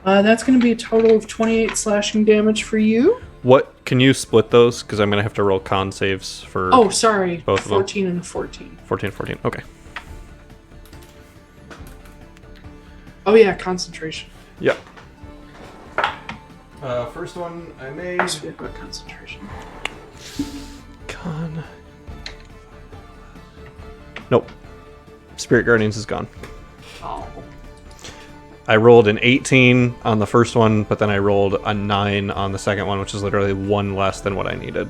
that's going to be a total of 28 slashing damage for you. What? Can you split those? Because I'm going to have to roll con saves for... Oh, sorry. Both of them. 14 and 14. 14, 14. Okay. Oh, yeah, concentration. Yep. First one I made. About concentration. Con. Nope. Spirit Guardians is gone. Oh. I rolled an 18 on the first one, but then I rolled a 9 on the second one, which is literally one less than what I needed.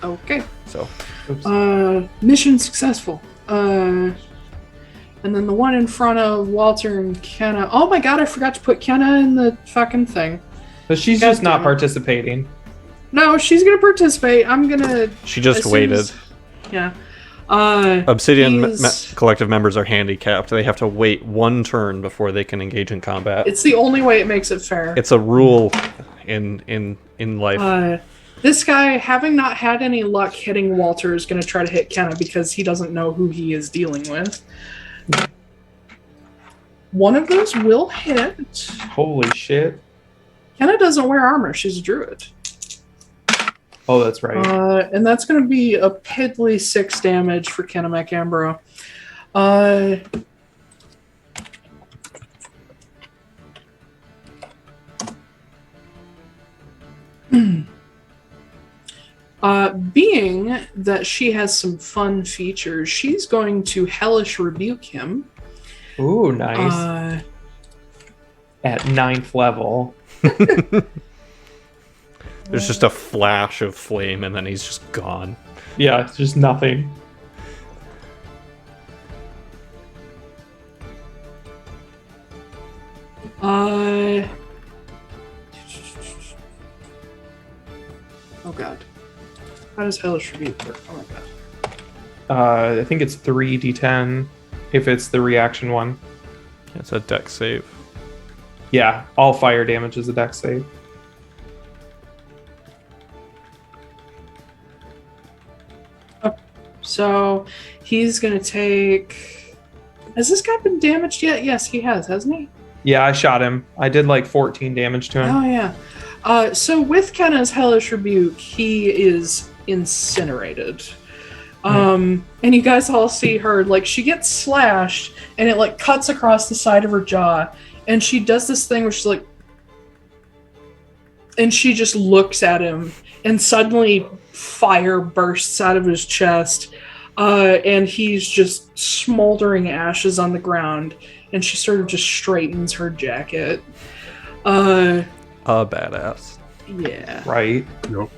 Okay. So. Oops. Mission successful. And then the one in front of Walter and Kennah. Oh my god, I forgot to put Kennah in the fucking thing. But she's just not participating. No, she's gonna participate. I'm gonna... She just waited. Yeah. Obsidian collective members are handicapped. They have to wait one turn before they can engage in combat. It's the only way it makes it fair. It's a rule in life. This guy, having not had any luck hitting Walter, is going to try to hit Kennah because he doesn't know who he is dealing with. One of those will hit. Holy shit. Kennah doesn't wear armor. She's a druid. Oh, that's right. And that's going to be a piddly 6 damage for Kennah MacAmborough. Being that she has some fun features, she's going to hellish rebuke him. Ooh, nice. At 9th level. There's just a flash of flame and then he's just gone. Yeah, it's just nothing. Oh god. How does hellish rebuke work? Oh my god. I think it's 3d10 if it's the reaction one. It's a dex save. Yeah, all fire damage is a dex save. So he's gonna take... Has this guy been damaged yet? Yes, he has, hasn't he? Yeah, I shot him. I did like 14 damage to him. Oh yeah. So with Kennah's hellish rebuke, he is incinerated. And you guys all see her, like, she gets slashed and it like cuts across the side of her jaw, and she does this thing where she's like, and she just looks at him, and suddenly fire bursts out of his chest, and he's just smoldering ashes on the ground, and she sort of just straightens her jacket. A badass. Yeah. Right. Yep.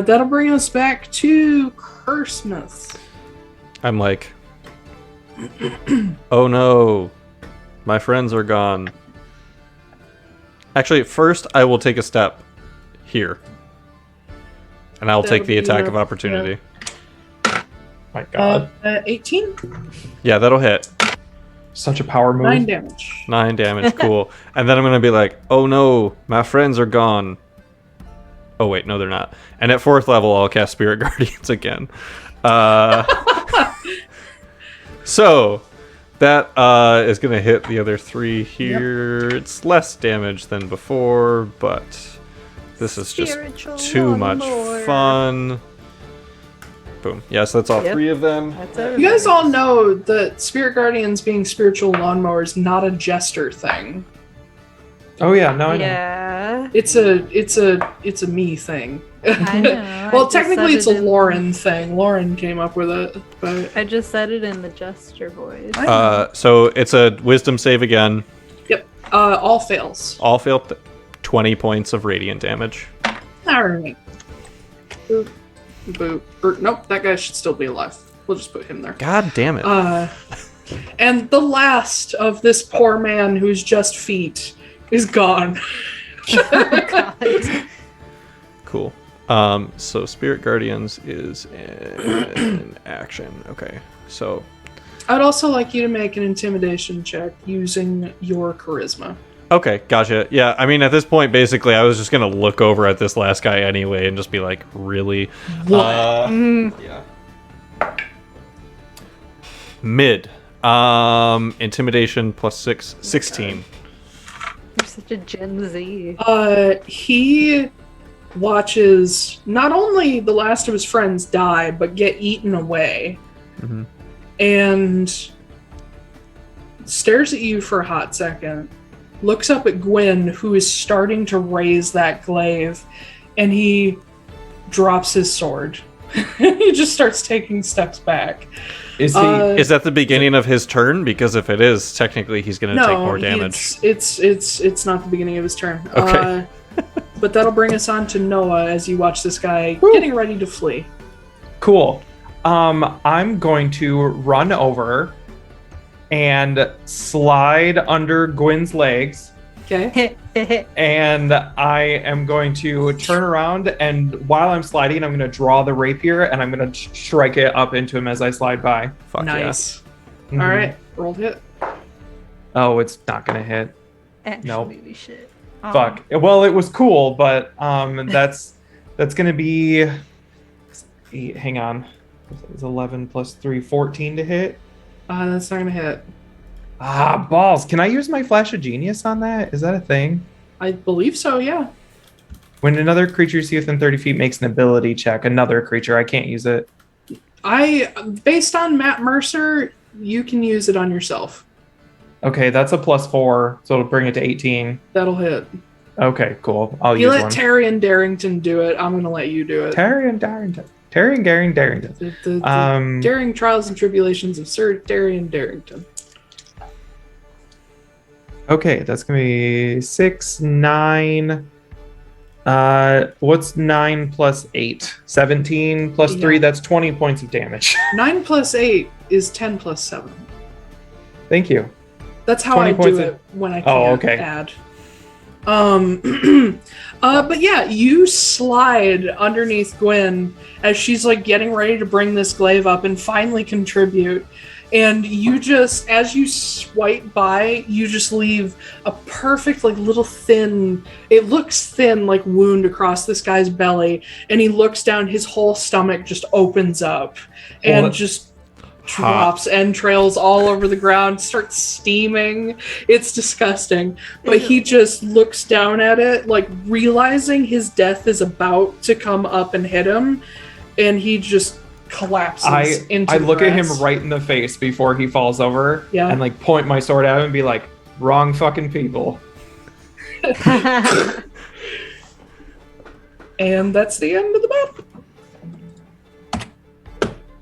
That'll bring us back to Cursemouth. I'm like, oh no, my friends are gone. Actually, first I will take a step here. And I'll take the attack of opportunity. My God. 18? Yeah, that'll hit. Such a power move. 9 damage. 9 damage, cool. And then I'm gonna be like, oh no, my friends are gone. Oh wait, no they're not. And at 4th level, I'll cast Spirit Guardians again. So, that is gonna hit the other 3 here. Yep. It's less damage than before, but this is just too much fun. Boom. Yes, that's all 3 of them. You guys all know that Spirit Guardians being spiritual lawnmower is not a jester thing. Oh yeah, no, I know. Yeah. It's a me thing. I know. Well, technically it's a Lauren thing. Lauren came up with it, but I just said it in the jester voice. So it's a wisdom save again. Yep. All fails. All fail. 20 points of radiant damage. All right. Boop. Boop. Nope, that guy should still be alive. We'll just put him there. God damn it. And the last of this poor man who's just feet is gone. Oh, God. Cool. So Spirit Guardians is an action. Okay. So I'd also like you to make an intimidation check using your charisma. okay, gotcha. Yeah, I mean at this point basically I was just gonna look over at this last guy anyway and just be like, really? What? Yeah. Mid. Intimidation plus 6, 16. You're such a Gen Z. He watches not only the last of his friends die, but get eaten away. Mm-hmm. And stares at you for a hot second, looks up at Gwen, who is starting to raise that glaive, and he drops his sword. He just starts taking steps back. Is he? Is that the beginning of his turn? Because if it is, technically he's going to take more damage. It's not the beginning of his turn. Okay. But that'll bring us on to Noah as you watch this guy getting ready to flee. Cool. I'm going to run over and slide under Gwen's legs. Okay. And I am going to turn around, and while I'm sliding, I'm going to draw the rapier, and I'm going to strike it up into him as I slide by. Fuck Nice. Yeah. All right. Rolled hit. Oh, it's not going to hit. Actually, we should. Fuck. Well, it was cool, but that's going to be 8. Hang on. It's 11 plus 3, 14 to hit. That's not going to hit. Ah, balls. Can I use my Flash of Genius on that? Is that a thing? I believe so, yeah. When another creature you see within 30 feet makes an ability check, another creature, I can't use it. Based on Matt Mercer, you can use it on yourself. Okay, that's a +4, so it'll bring it to 18. That'll hit. Okay, cool. I'll You use let one. Terry and Darrington do it. I'm going to let you do it. Terry and Darrington. The daring trials and tribulations of Sir Terry and Darrington. Okay, that's going to be 6, 9. What's 9 plus 8? 17 plus 3, that's 20 points of damage. 9 plus 8 is 10 plus 7. Thank you. That's how I do it when I can't add. But yeah, you slide underneath Gwen as she's like getting ready to bring this glaive up and finally contribute. And you just, as you swipe by, you just leave a perfect, like, little thin, it looks thin, like, wound across this guy's belly. And he looks down, his whole stomach just opens up and just drops entrails all over the ground, starts steaming. It's disgusting. But he just looks down at it, like, realizing his death is about to come up and hit him. And he just collapses into I the look at him grass. right in the face before he falls over, Yeah. and like point my sword at him and be like, wrong fucking people. And that's the end of the battle.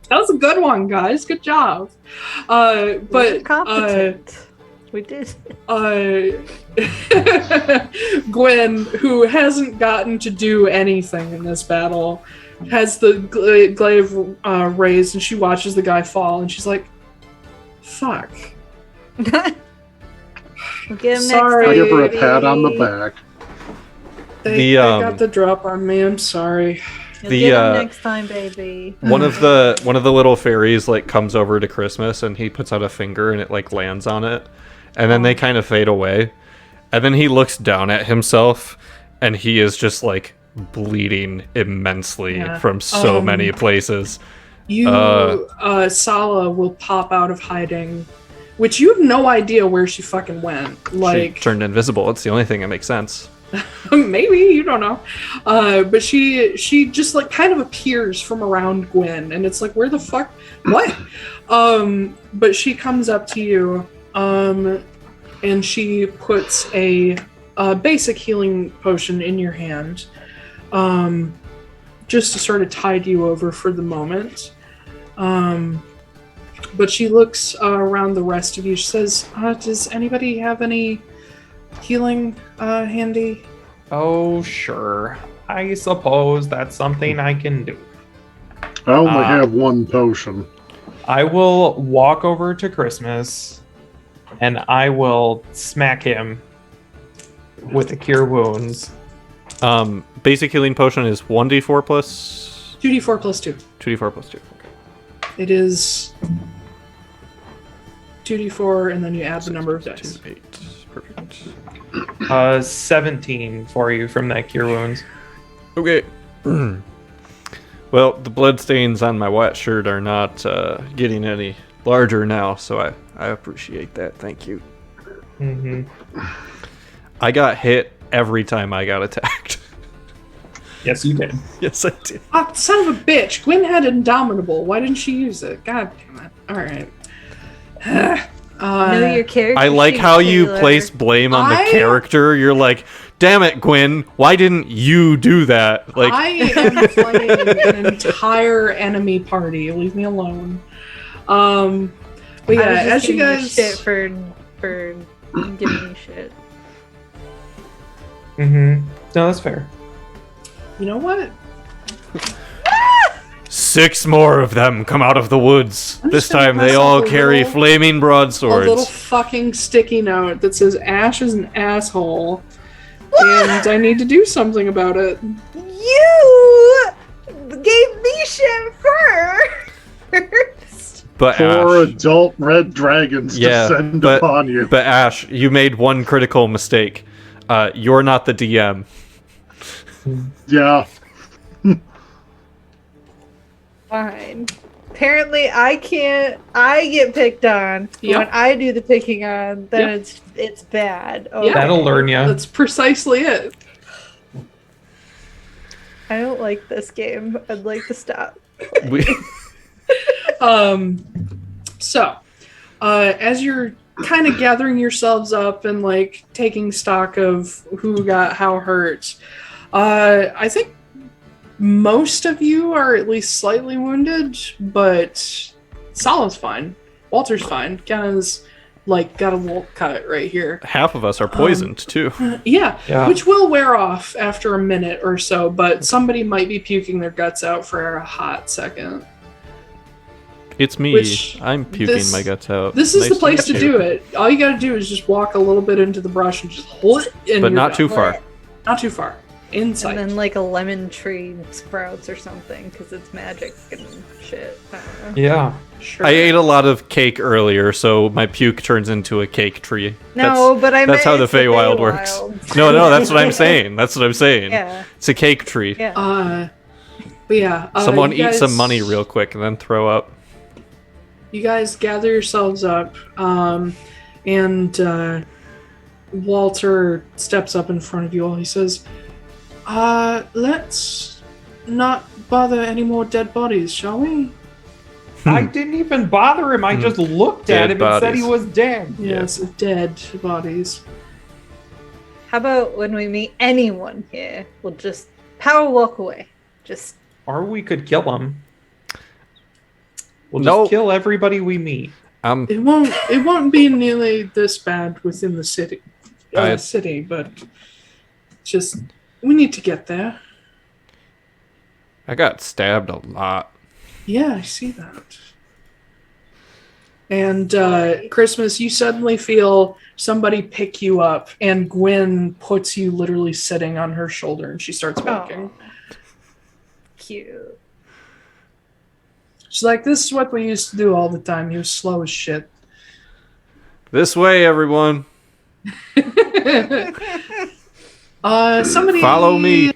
That was a good one, guys. Good job. But competent. We did. Gwen, who hasn't gotten to do anything in this battle, has the glaive raised, and she watches the guy fall, and she's like, "Fuck." We'll get him Sorry. I next give her a time, pat on the baby. back. They got the drop on me. I'm sorry. You'll The, get him next time, baby. One of the little fairies like comes over to Christmas and he puts out a finger and it like lands on it, and then they kind of fade away, and then he looks down at himself and he is just like bleeding immensely from so many places. You, Sala will pop out of hiding, which you have no idea where she fucking went. Like, She turned invisible. It's the only thing that makes sense. maybe, you don't know. But she just like kind of appears from around Gwen, and it's like, where the fuck? What? But she comes up to you, and she puts a basic healing potion in your hand, just to sort of tide you over for the moment. But she looks around the rest of you. She says, does anybody have any healing handy? Oh, sure. I suppose that's something I can do. I only have one potion. I will walk over to Christmas, and I will smack him with the Cure Wounds. Basic healing potion is 1d4 plus 2d4 plus 2. 2d4 plus 2. Okay. It is 2d4, and then you add the number of dice. 8. Perfect. 17 for you from that Cure Wounds. Okay. Well, the bloodstains on my white shirt are not getting any larger now, so I appreciate that. Thank you. Mm-hmm. I got hit every time I got attacked. Yes, you did. Yes, I did. Son of a bitch! Gwen had Indomitable. Why didn't she use it? God damn it. Alright. Know your character. I like sheet, how you Taiylor. place blame on the character. You're like, damn it, Gwen, why didn't you do that? Like, I am playing an entire enemy party. Leave me alone. But yeah, I was just as you giving guys shit for giving me shit. Mm-hmm. No, that's fair. You know what? 6 more of them come out of the woods. I'm This just gonna time they press all a carry little- flaming A broadswords. little fucking sticky note that says Ash is an asshole. And I need to do something about it. You gave me shit first. But 4 Ash, adult red dragons descend but, upon you. But Ash, you made one critical mistake. You're not the DM. Yeah. Fine. Apparently, I can't. I get picked on. Yep. When I do the picking on, then Yep. it's bad. Oh, Yeah. That'll learn you. That's precisely it. I don't like this game. I'd like to stop. We, So, as you're kind of gathering yourselves up and like taking stock of who got how hurt, I think most of you are at least slightly wounded, but Sala's fine. Walter's fine. Kennah's like got a wall cut right here. half of us are poisoned too. Yeah, Yeah. which will wear off after a minute or so, but somebody might be puking their guts out for a hot second. It's me. Which- I'm puking this- my guts out. This is Nice the place to meet do you. it. All you gotta do is just walk a little bit into the brush and just hold it. And But you're not done. too far. Not too far. Inside. And then like a lemon tree sprouts or something because it's magic and shit. I don't know. Yeah. Sure. I ate a lot of cake earlier, so my puke turns into a cake tree. No, but I that's meant how the it's the Feywild works. Feywild. No, that's what I'm saying. That's what I'm saying. Yeah. It's a cake tree. Yeah. But yeah. Someone you eat some guys- money real quick and then throw up. You guys gather yourselves up, and Walter steps up in front of you all. He says, let's not bother any more dead bodies, shall we? I didn't even bother him. I just looked Dead at him and said bodies. he was dead. Yes, dead bodies. How about when we meet anyone here, we'll just power walk away. Just Or we could kill him. We'll just No. kill everybody we meet. It won't be nearly this bad within the city. But just we need to get there. I got stabbed a lot. Yeah, I see that. And Christmas, you suddenly feel somebody pick you up, and Gwen puts you literally sitting on her shoulder, and she starts walking. Oh. Cute. She's like, "This is what we used to do all the time. He was slow as shit." This way, everyone. Somebody Follow me.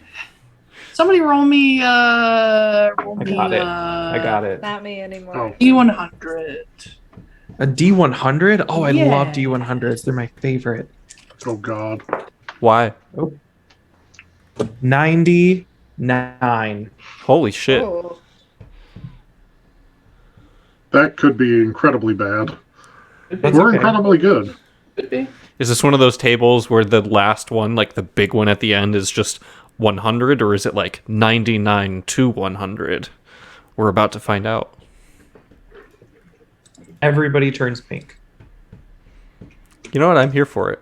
Somebody roll me. I got it. Not me anymore. Oh. D100. A D100? Oh, I Yeah. love D100s. They're my favorite. Oh, God. Why? 99. Holy shit. Oh. That could be incredibly bad. That's We're okay. incredibly good. Could be. Is this one of those tables where the last one, like the big one at the end, is just 100, or is it like 99 to 100? We're about to find out. Everybody turns pink. You know what? I'm here for it.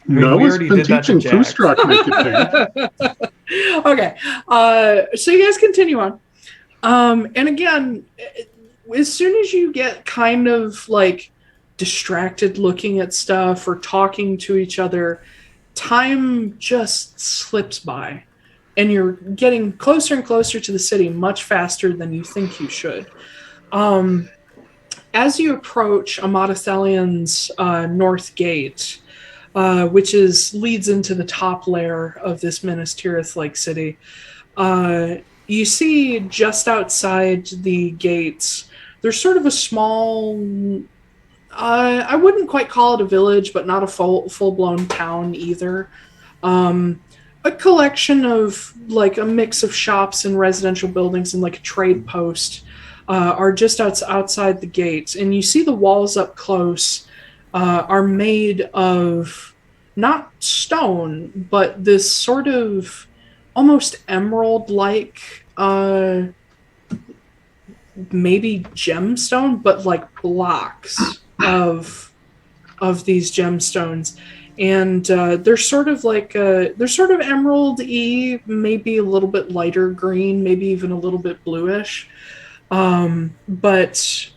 Noah's already been did that to teaching Jax. Foostrak make it pink. Okay. So you guys continue on. And again, as soon as you get kind of like distracted looking at stuff or talking to each other, time just slips by. And you're getting closer and closer to the city much faster than you think you should. As you approach Amadithelion's north gate, which leads into the top layer of this Minas Tirith-like city, you see just outside the gates, there's sort of a small, I wouldn't quite call it a village, but not a full-blown town either. A collection of like a mix of shops and residential buildings and like a trade post are just outside the gates. And you see the walls up close are made of not stone, but this sort of almost emerald-like, maybe gemstone, but like blocks of these gemstones. And they're sort of like they're sort of emerald-y, maybe a little bit lighter green, maybe even a little bit bluish, but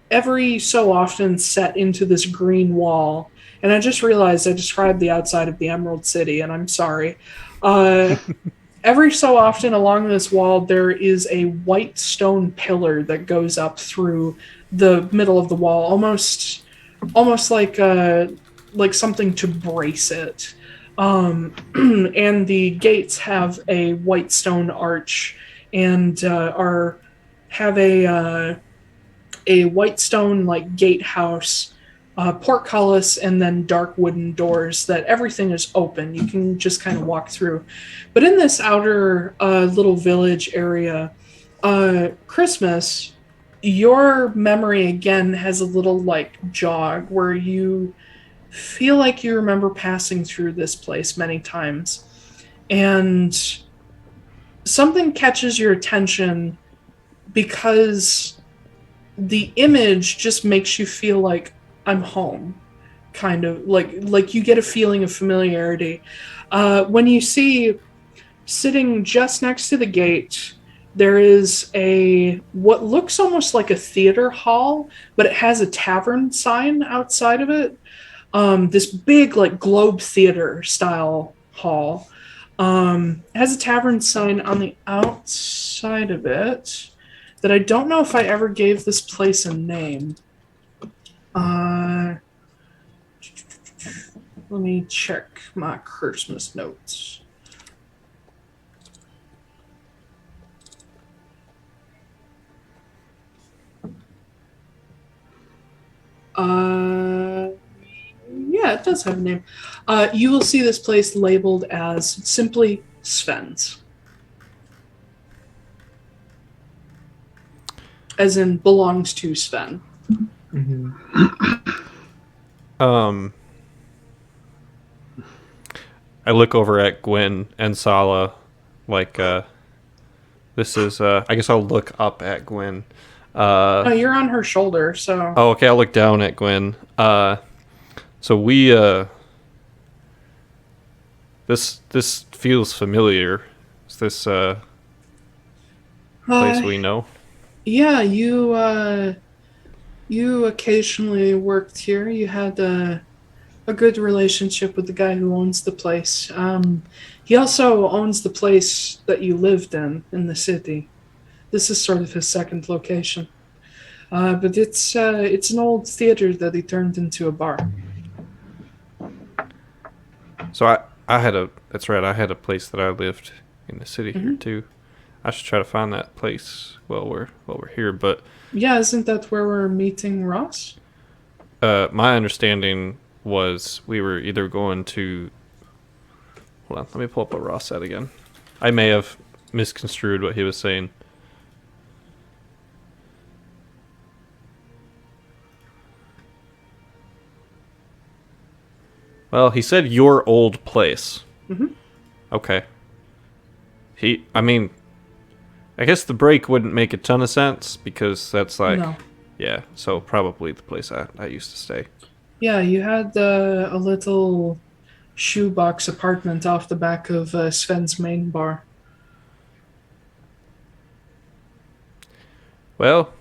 every so often set into this green wall. And I just realized I described the outside of the Emerald City, and I'm sorry. Every so often along this wall, there is a white stone pillar that goes up through the middle of the wall, almost like something to brace it. And the gates have a white stone arch and have a white stone like gatehouse, portcullis, and then dark wooden doors that everything is open. You can just kind of walk through. But in this outer little village area, Christmas, your memory again has a little like jog where you feel like you remember passing through this place many times. And something catches your attention because the image just makes you feel like I'm home, kind of like you get a feeling of familiarity. When you see sitting just next to the gate, there is what looks almost like a theater hall, but it has a tavern sign outside of it. This big like Globe Theater style hall has a tavern sign on the outside of it that I don't know if I ever gave this place a name. Let me check my Christmas notes. Yeah, it does have a name. You will see this place labeled as simply Sven's. As in belongs to Sven. Mm-hmm. I look over at Gwen and Sala, like, this is, I guess I'll look up at Gwen. No, you're on her shoulder, so. Oh, okay. I'll look down at Gwen. So we this feels familiar. Is this place we know? Yeah, you occasionally worked here. You had a good relationship with the guy who owns the place. He also owns the place that you lived in the city. This is sort of his second location. But it's an old theater that he turned into a bar. So that's right, I had a place that I lived in the city here too. I should try to find that place while we're here, but yeah, isn't that where we're meeting Ross? my understanding was we were either going to... Hold on, let me pull up what Ross said again. I may have misconstrued what he was saying. Well, he said your old place. Mm-hmm. Okay. I mean, I guess the break wouldn't make a ton of sense because that's like... No. Yeah, so probably the place I used to stay. Yeah, you had a little shoebox apartment off the back of Sven's main bar. Well,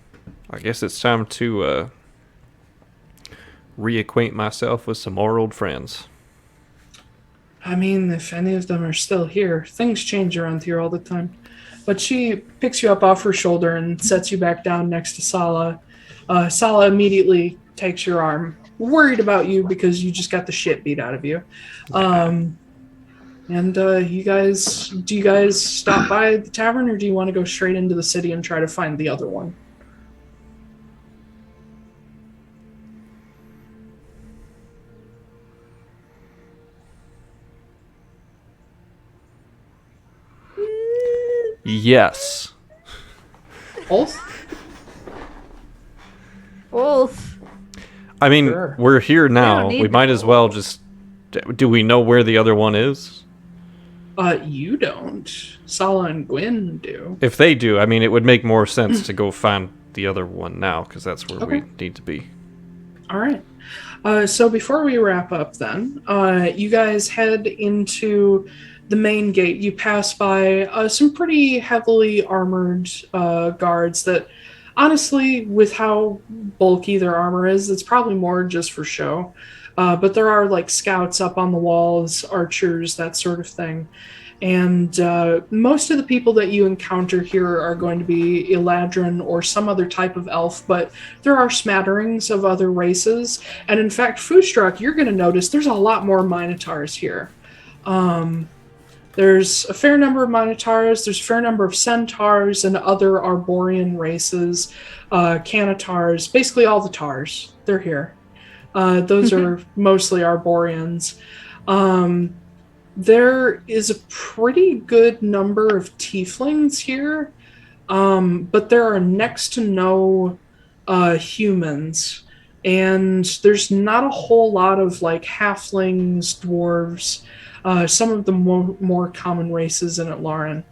I guess it's time to reacquaint myself with some more old friends. I mean, if any of them are still here, things change around here all the time. But she picks you up off her shoulder and sets you back down next to Sala. Sala immediately takes your arm, worried about you because you just got the shit beat out of you. Do you guys stop by the tavern, or do you want to go straight into the city and try to find the other one? Yes. Wolfe. I mean, Sure. we're here now. need We might as well just... Do we know where the other one is? You don't. Sala and Gwyn do. If they do, I mean, it would make more sense to go find the other one now, because that's where we Okay. need to be. All right. So before we wrap up then, you guys head into the main gate. You pass by some pretty heavily armored guards that, honestly, with how bulky their armor is, it's probably more just for show. But there are like scouts up on the walls, archers, that sort of thing. And most of the people that you encounter here are going to be Eladrin or some other type of elf, but there are smatterings of other races. And in fact, Foostrak, you're going to notice there's a lot more Minotaurs here. There's a fair number of Minotaurs, there's a fair number of Centaurs and other Arborian races, Canatars, basically all the Tars. They're here. Those are mostly Arborians. There is a pretty good number of Tieflings here, but there are next to no humans. And there's not a whole lot of like halflings, dwarves, some of the more common races in Atlaran.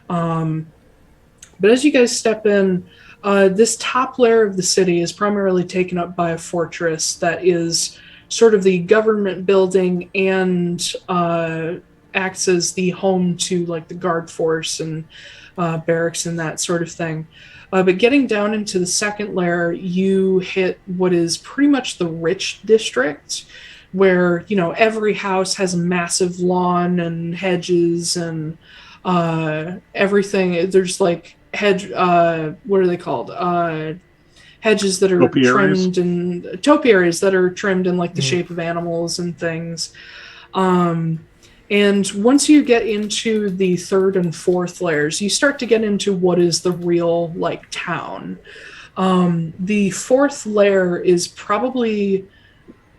But as you guys step in, this top layer of the city is primarily taken up by a fortress that is sort of the government building and acts as the home to like the guard force and barracks and that sort of thing. But getting down into the second layer, you hit what is pretty much the rich district, where, you know, every house has a massive lawn and hedges and everything. There's like hedge, what are they called? Hedges that are Topiaries. trimmed, and topiaries that are trimmed in like the shape of animals and things. And once you get into the third and fourth layers, you start to get into what is the real like town. The fourth layer is probably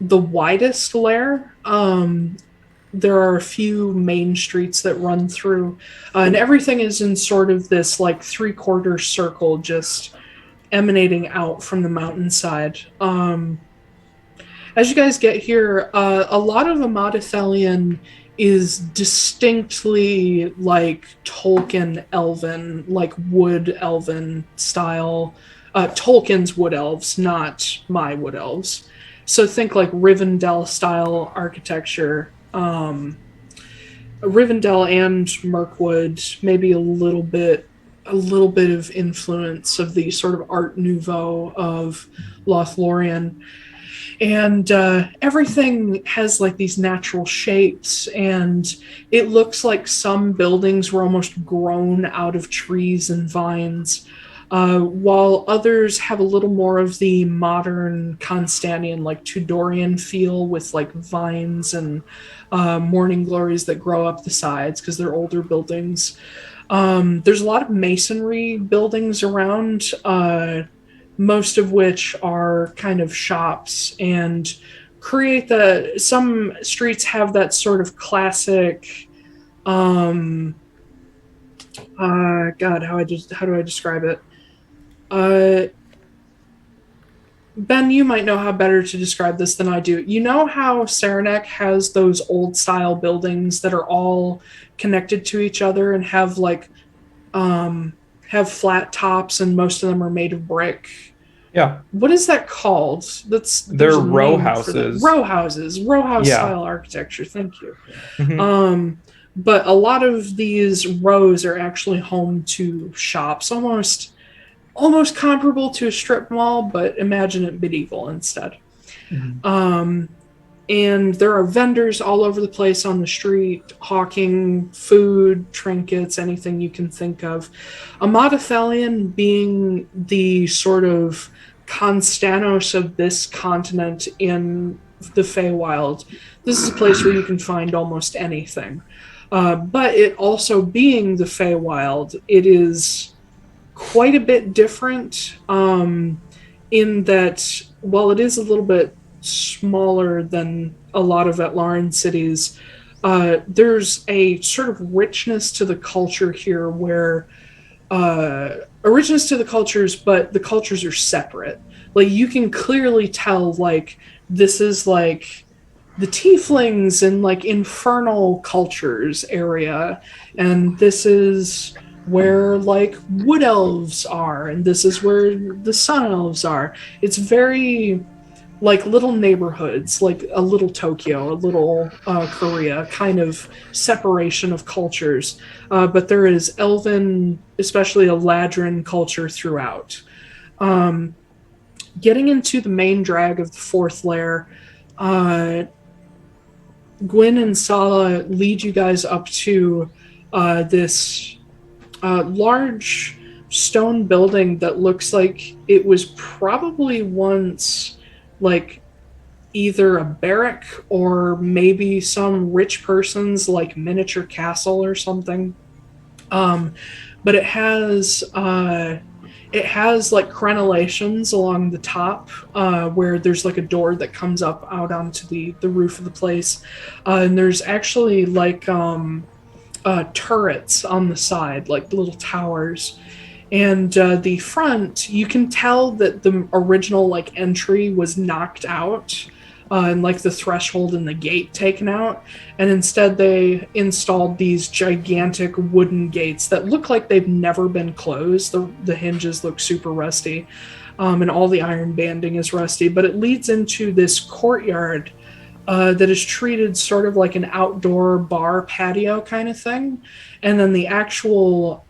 the widest layer. There are a few main streets that run through, and everything is in sort of this like 3/4 circle, just emanating out from the mountainside. As you guys get here, a lot of Amadithelian is distinctly like Tolkien elven, like wood elven style Tolkien's wood elves, not my wood elves. So think like Rivendell style architecture. Rivendell and Mirkwood, maybe a little bit of influence of the sort of Art Nouveau of Lothlorien. And everything has like these natural shapes, and it looks like some buildings were almost grown out of trees and vines, while others have a little more of the modern Constantinian, like Tudorian feel with like vines and morning glories that grow up the sides because they're older buildings. There's a lot of masonry buildings around, most of which are kind of shops and create some streets have that sort of classic, God, how do I describe it? Ben, you might know how better to describe this than I do. You know how Saranac has those old style buildings that are all connected to each other and have like, have flat tops, and most of them are made of brick. Yeah. What is that called? They're row houses. Row houses. Row house style architecture. Thank you. Mm-hmm. But a lot of these rows are actually home to shops, almost comparable to a strip mall, but imagine it medieval instead. Mm-hmm. And there are vendors all over the place on the street, hawking food, trinkets, anything you can think of. Amadithelion being the sort of Constanos of this continent in the Feywild, this is a place where you can find almost anything. But it also being the Feywild, it is quite a bit different in that while it is a little bit smaller than a lot of Atlaran cities, there's a sort of richness to the culture here where a richness to the cultures, but the cultures are separate. Like you can clearly tell like this is like the tieflings and like infernal cultures area, and this is where like wood elves are, and this is where the sun elves are. It's very like little neighborhoods, like a little Tokyo, a little Korea, kind of separation of cultures. But there is Elven, especially Eladrin culture throughout. Getting into the main drag of the fourth lair, Gwyn and Sala lead you guys up to this large stone building that looks like it was probably once like either a barrack or maybe some rich person's like miniature castle or something. But it has like crenellations along the top where there's like a door that comes up out onto the roof of the place. And there's actually like turrets on the side, like little towers. And the front, you can tell that the original like entry was knocked out and like the threshold and the gate taken out. And instead they installed these gigantic wooden gates that look like they've never been closed. The hinges look super rusty and all the iron banding is rusty. But it leads into this courtyard that is treated sort of like an outdoor bar patio kind of thing. And then the actual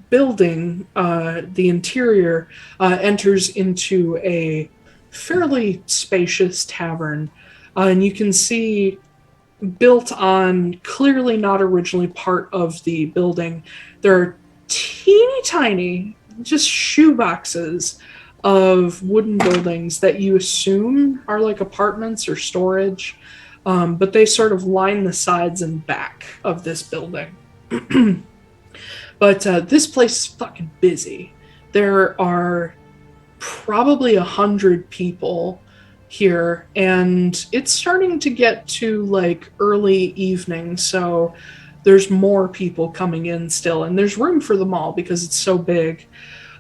building, the interior, enters into a fairly spacious tavern. And you can see built on, clearly not originally part of the building, there are teeny tiny, just shoeboxes of wooden buildings that you assume are like apartments or storage, but they sort of line the sides and back of this building. But this place is fucking busy. There are probably 100 people here, and it's starting to get to like early evening, so there's more people coming in still, and there's room for them all because it's so big.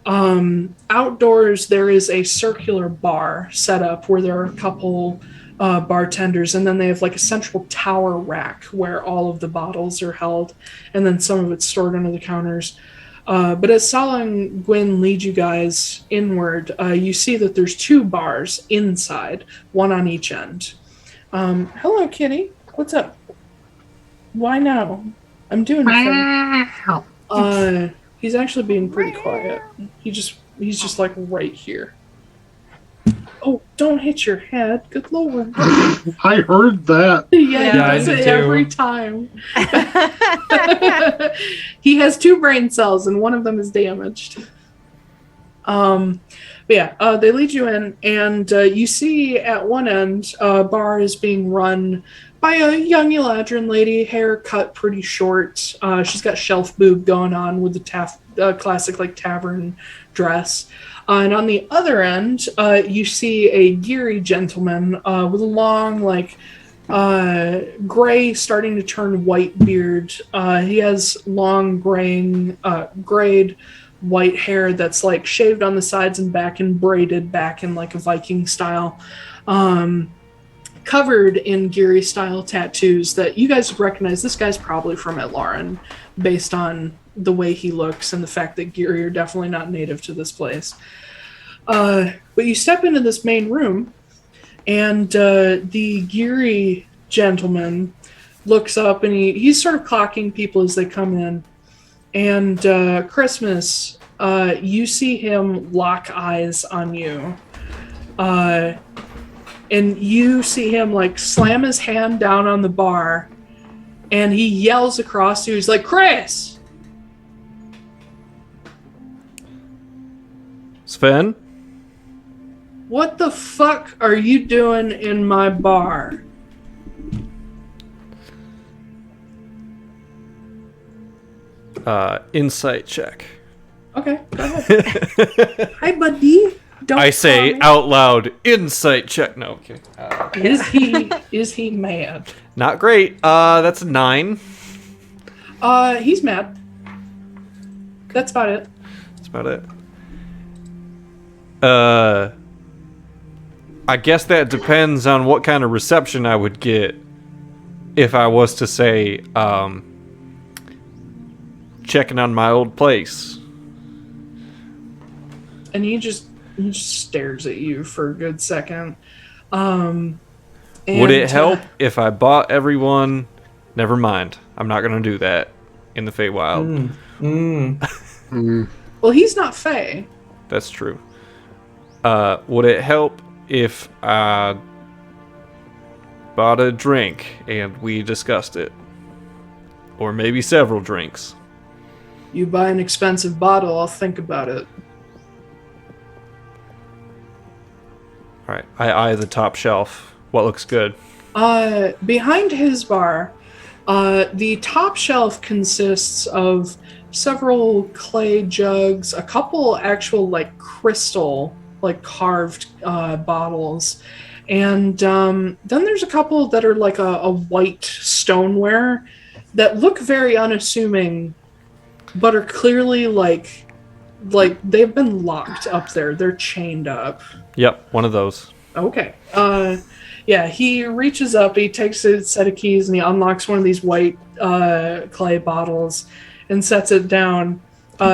Outdoors, there is a circular bar set up where there are a couple bartenders, and then they have like a central tower rack where all of the bottles are held, and then some of it's stored under the counters. But as Sala and Gwyn lead you guys inward, you see that there's 2 bars inside, one on each end. Hello, kitty. What's up? Why now? I'm doing a thing. He's actually being pretty quiet. He's just like right here. Oh, don't hit your head. Good Lord. I heard that. Yeah, he does it every time. He has 2 brain cells and one of them is damaged. They lead you in and you see at one end a bar is being run by a young Eladrin lady, hair cut pretty short. She's got shelf boob going on with the classic like tavern dress. And on the other end, you see a geary gentleman with a long, like, gray, starting to turn white beard. He has long, grayed white hair that's, like, shaved on the sides and back and braided back in, like, a Viking style. Covered in geary-style tattoos that you guys recognize. This guy's probably from Atlaran, based on the way he looks and the fact that geary are definitely not native to this place. But you step into this main room, and the geary gentleman looks up, and he's sort of clocking people as they come in. And Christmas, you see him lock eyes on you. And you see him like slam his hand down on the bar, and he yells across you. He's like, "Chris!" Sven? What the fuck are you doing in my bar? Insight check. Okay, go ahead. Hi, buddy. Don't I say cry. out loud, insight check. No, okay. Is he mad? Not great. That's a 9. He's mad. That's about it. That's about it. I guess that depends on what kind of reception I would get if I was to say, checking on my old place. And he just stares at you for a good second. Would it help if I bought everyone? Never mind. I'm not going to do that in the Feywild. Well, he's not Fey. That's true. Would it help if I bought a drink and we discussed it? Or maybe several drinks? You buy an expensive bottle, I'll think about it. Alright, I eye the top shelf. What looks good? Behind his bar, the top shelf consists of several clay jugs, a couple actual like crystal, like carved bottles, and then there's a couple that are like a white stoneware that look very unassuming, but are clearly like they've been locked up there. They're chained up. Yep, one of those. Okay. Yeah, he reaches up, he takes a set of keys, and he unlocks one of these white clay bottles and sets it down,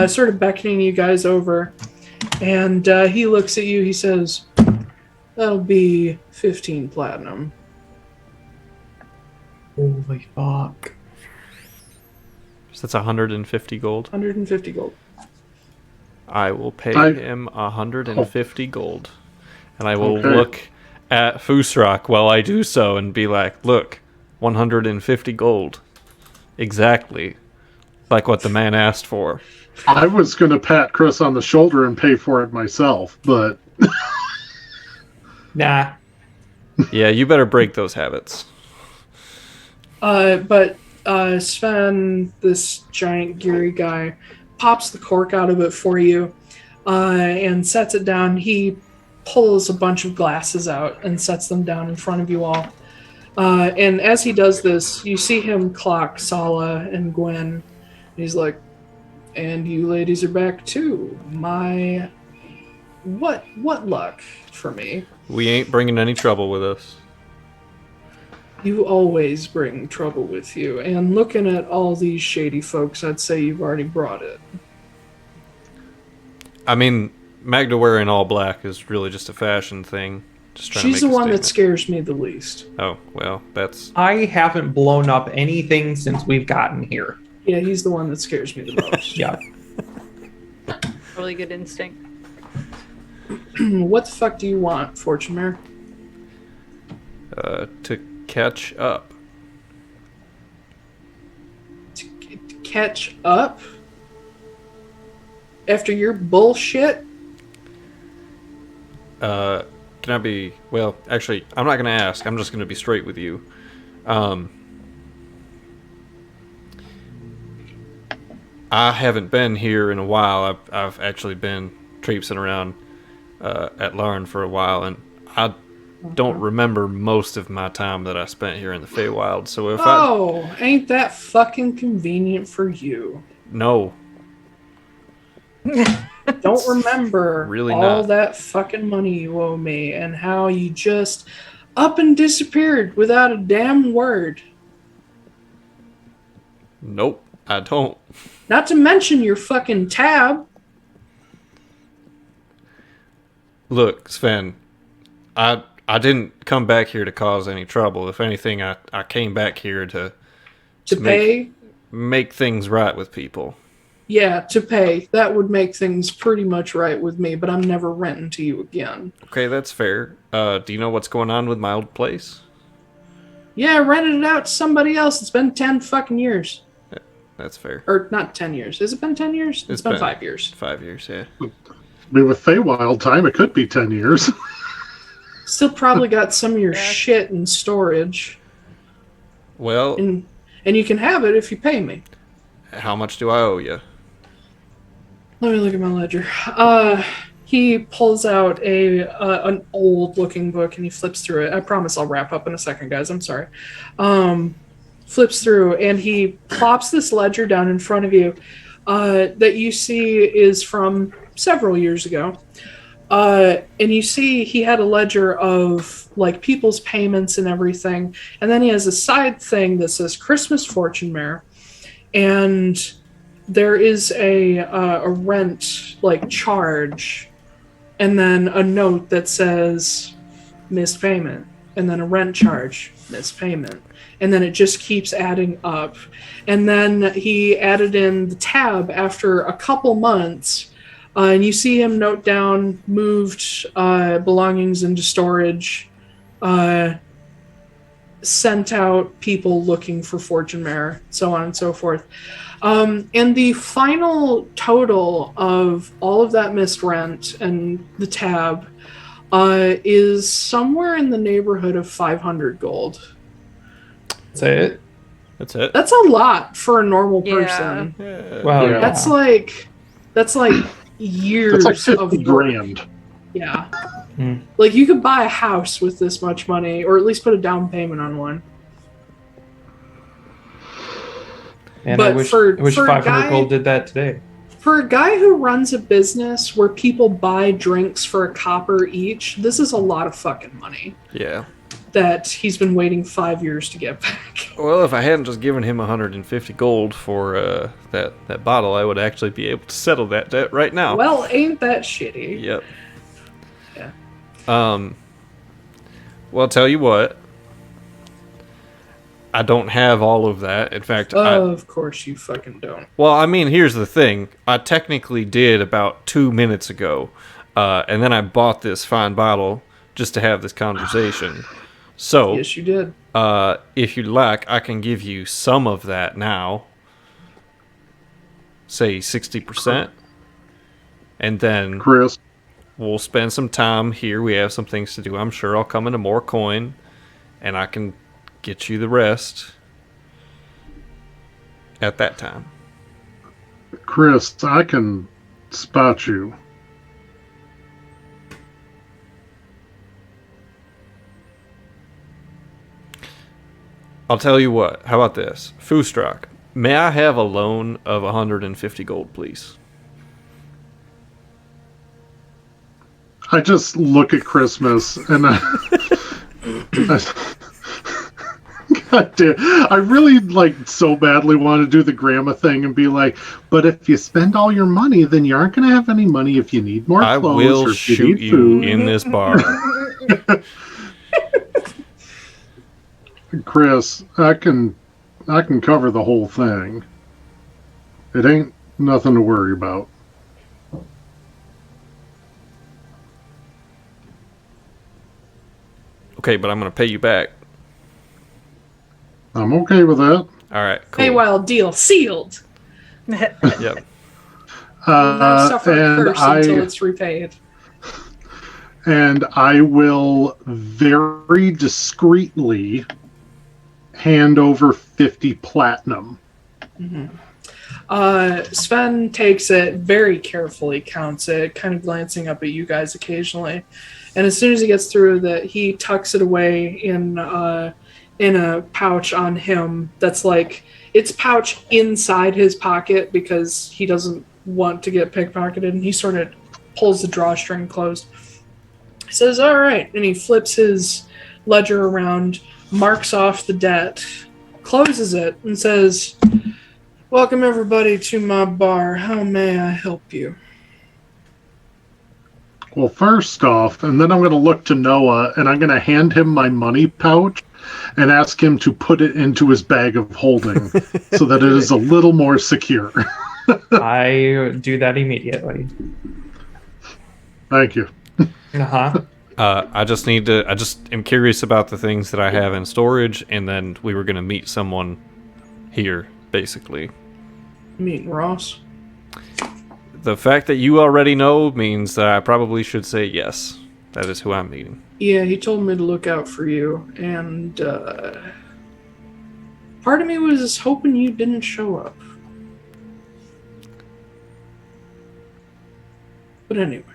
sort of beckoning you guys over. And he looks at you, he says, "That'll be 15 platinum." Holy fuck. So that's 150 gold. 150 gold. I will pay him 150 gold. And I will look at Foostrak while I do so and be like, look, 150 gold. Exactly. Like what the man asked for. I was going to pat Chris on the shoulder and pay for it myself, but... Nah. Yeah, you better break those habits. But Sven, this giant geary guy, pops the cork out of it for you and sets it down. He pulls a bunch of glasses out and sets them down in front of you all. And as he does this, you see him clock Sala and Gwen. He's like, "And you ladies are back too. My... What luck for me. We ain't bringing any trouble with us. You always bring trouble with you. And looking at all these shady folks, I'd say you've already brought it." I mean, Magda wearing all black is really just a fashion thing. Just trying She's to the make a one that statement. scares me the least. Oh, well, that's... I haven't blown up anything since we've gotten here. Yeah, he's the one that scares me the most. Yeah. Really good instinct. What the fuck do you want, Fortunemær? To catch up. To catch up? After your bullshit? Can I be... Well, actually, I'm not going to ask. I'm just going to be straight with you. I haven't been here in a while. I've actually been traipsing around Atlaran for a while, and I don't remember most of my time that I spent here in the Feywild. So if ain't that fucking convenient for you? No. Don't remember really all not. that fucking money you owe me and how you just up and disappeared without a damn word. Nope, I don't. Not to mention your fucking tab. Look, Sven, I didn't come back here to cause any trouble. If anything, I came back here to pay. Make things right with people. Yeah, to pay. That would make things pretty much right with me, but I'm never renting to you again. Okay, that's fair. Do you know what's going on with my old place? Yeah, I rented it out to somebody else. It's been 10 fucking years. That's fair. Or not 10 years. Has it been 10 years? It's been 5 years. 5 years, yeah. I mean, with Feywild time, it could be 10 years. Still probably got some of your shit in storage. Well... And you can have it if you pay me. How much do I owe you? Let me look at my ledger. He pulls out an old-looking book and he flips through it. I promise I'll wrap up in a second, guys. I'm sorry. Flips through and he plops this ledger down in front of you that you see is from several years ago. And you see he had a ledger of like people's payments and everything. And then he has a side thing that says Christmas Fortunemær. And there is a rent like charge, and then a note that says missed payment, and then a rent charge, missed payment, and then it just keeps adding up. And then he added in the tab after a couple months, and you see him note down moved belongings into storage, sent out people looking for Fortunemær, so on and so forth. And the final total of all of that missed rent and the tab is somewhere in the neighborhood of 500 gold. That's it? That's it? That's a lot for a normal person. Yeah. Well, Yeah. That's like years That's like of 50 grand. Yeah. Hmm. Like you could buy a house with this much money, or at least put a down payment on one. And But I wish for a 500 guy- gold did that today. For a guy who runs a business where people buy drinks for a copper each, this is a lot of fucking money Yeah. that he's been waiting 5 years to get back. Well, if I hadn't just given him 150 gold for that bottle, I would actually be able to settle that debt right now. Well, ain't that shitty? Yep. Yeah. Well, I'll tell you what. I don't have all of that. In fact, Of course you fucking don't. well, I mean, here's the thing. I technically did about 2 minutes ago, and then I bought this fine bottle just to have this conversation. So, Yes, you did. if you'd like, I can give you some of that now. Say 60%. And then Chris, we'll spend some time here. We have some things to do. I'm sure I'll come into more coin, and I can get you the rest at that time. Chris, I can spot you. I'll tell you what. How about this? Foostrak, may I have a loan of 150 gold, please? I just look at Christmas and I really so badly want to do the grandma thing and be like, but if you spend all your money, then you aren't going to have any money if you need more clothes I will or if you shoot need you food. in this bar. Chris, I can cover the whole thing. It ain't nothing to worry about. Okay, but I'm going to pay you back. I'm okay with that. All right, cool. Feywild deal sealed. Yep. You'll not suffer a and curse until it's repaid. And I will very discreetly hand over 50 platinum. Sven takes it very carefully, counts it, kind of glancing up at you guys occasionally. And as soon as he gets through that, he tucks it away in a pouch on him that's it's pouch inside his pocket because he doesn't want to get pickpocketed, and he sort of pulls the drawstring closed. He says, all right, and he flips his ledger around, marks off the debt, closes it, and says, welcome everybody to my bar. How may I help you? Well, first off, and then I'm going to look to Noah, and I'm going to hand him my money pouch and ask him to put it into his bag of holding so that it is a little more secure. I do that immediately. Thank you. Uh-huh. I just am curious about the things that I have in storage, and then we were going to meet someone here, basically. Meeting Ross. The fact that you already know means that I probably should say yes. That is who I'm meeting. Yeah, he told me to look out for you, and part of me was hoping you didn't show up. But anyway,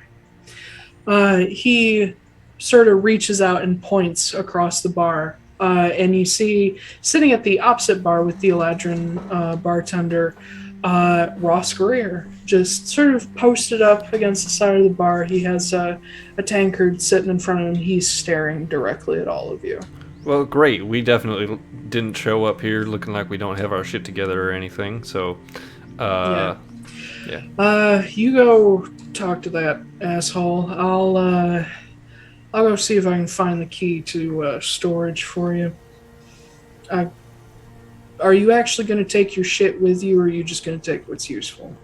he sort of reaches out and points across the bar, and you see, sitting at the opposite bar with the Atlaran bartender, Ross Greer, just sort of posted up against the side of the bar. He has a tankard sitting in front of him. He's staring directly at all of you. Well, great. We definitely didn't show up here looking like we don't have our shit together or anything, so, yeah. You go talk to that asshole. I'll go see if I can find the key to storage for you. Are you actually going to take your shit with you, or are you just going to take what's useful?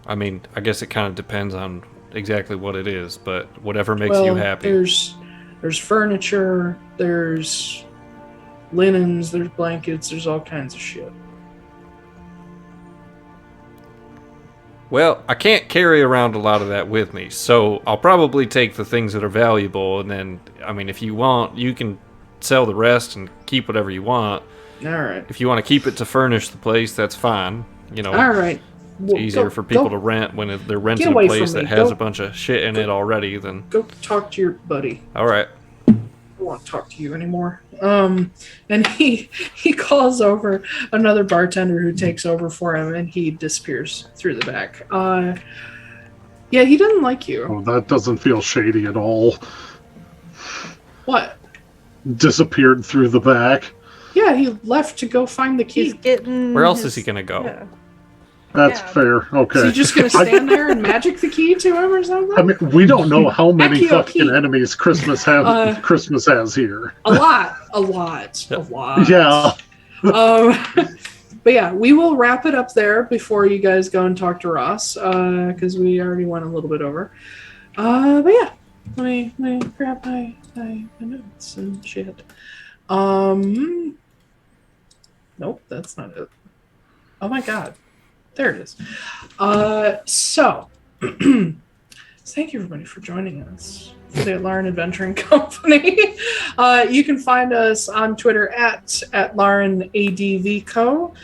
I mean, I guess it kind of depends on exactly what it is, but whatever makes you happy. There's furniture, there's linens, there's blankets, there's all kinds of shit. Well, I can't carry around a lot of that with me, so I'll probably take the things that are valuable, and then, I mean, if you want, you can sell the rest and keep whatever you want. All right. If you want to keep it to furnish the place, that's fine. You know, all right. It's easier for people to rent when they're renting a place that has a bunch of shit in it already. Then go talk to your buddy. All right. I don't want to talk to you anymore. And he calls over another bartender who takes over for him, and he disappears through the back. Yeah, he doesn't like you. Oh, that doesn't feel shady at all. What? Disappeared through the back. Yeah, he left to go find the key. He's getting. Where else is he gonna go? Yeah. That's fair. Okay. So you're just gonna stand there and magic the key to him or something? I mean, we don't know how many Accio fucking key. enemies Christmas has here. A lot. Yeah. But yeah, we will wrap it up there before you guys go and talk to Ross, because we already went a little bit over. But yeah, let me grab my notes and shit. Nope, that's not it. Oh my god. There it is. So, thank you everybody for joining us for the Atlaran Adventuring Company. You can find us on Twitter at AtlaranADVCo.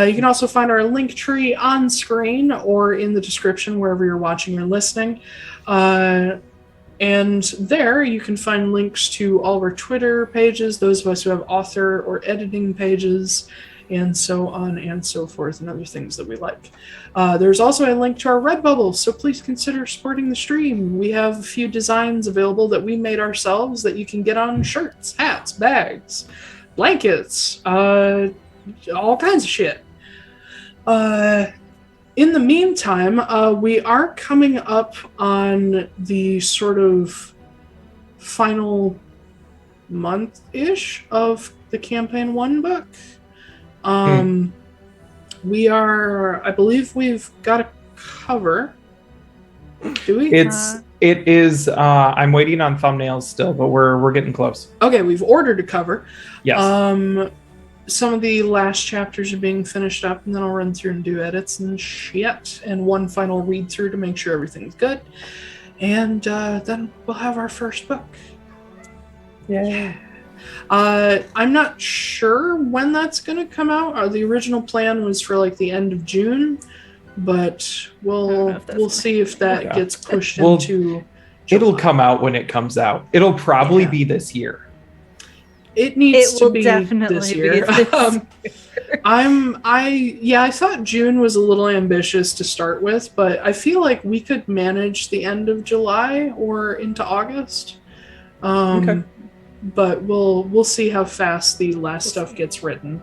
You can also find our link tree on screen or in the description wherever you're watching or listening. And there you can find links to all of our Twitter pages, those of us who have author or editing pages, and so on and so forth, and other things that we like. There's also a link to our Redbubble, so please consider supporting the stream. We have a few designs available that we made ourselves that you can get on shirts, hats, bags, blankets, all kinds of shit. In the meantime, we are coming up on the sort of final month-ish of the Campaign 1 book. We are, I believe we've got a cover. Do we? It is, I'm waiting on thumbnails still, but we're getting close. Okay, we've ordered a cover. Yes. Some of the last chapters are being finished up, and then I'll run through and do edits and shit, and one final read through to make sure everything's good. And then we'll have our first book. Yeah. I'm not sure when that's going to come out. The original plan was for like the end of June, but we'll see if that gets pushed into July. It'll come out when it comes out. It'll probably be this year. It needs to be definitely this year. be this I thought June was a little ambitious to start with, but I feel like we could manage the end of July or into August. Okay. But we'll see how fast the last stuff gets written.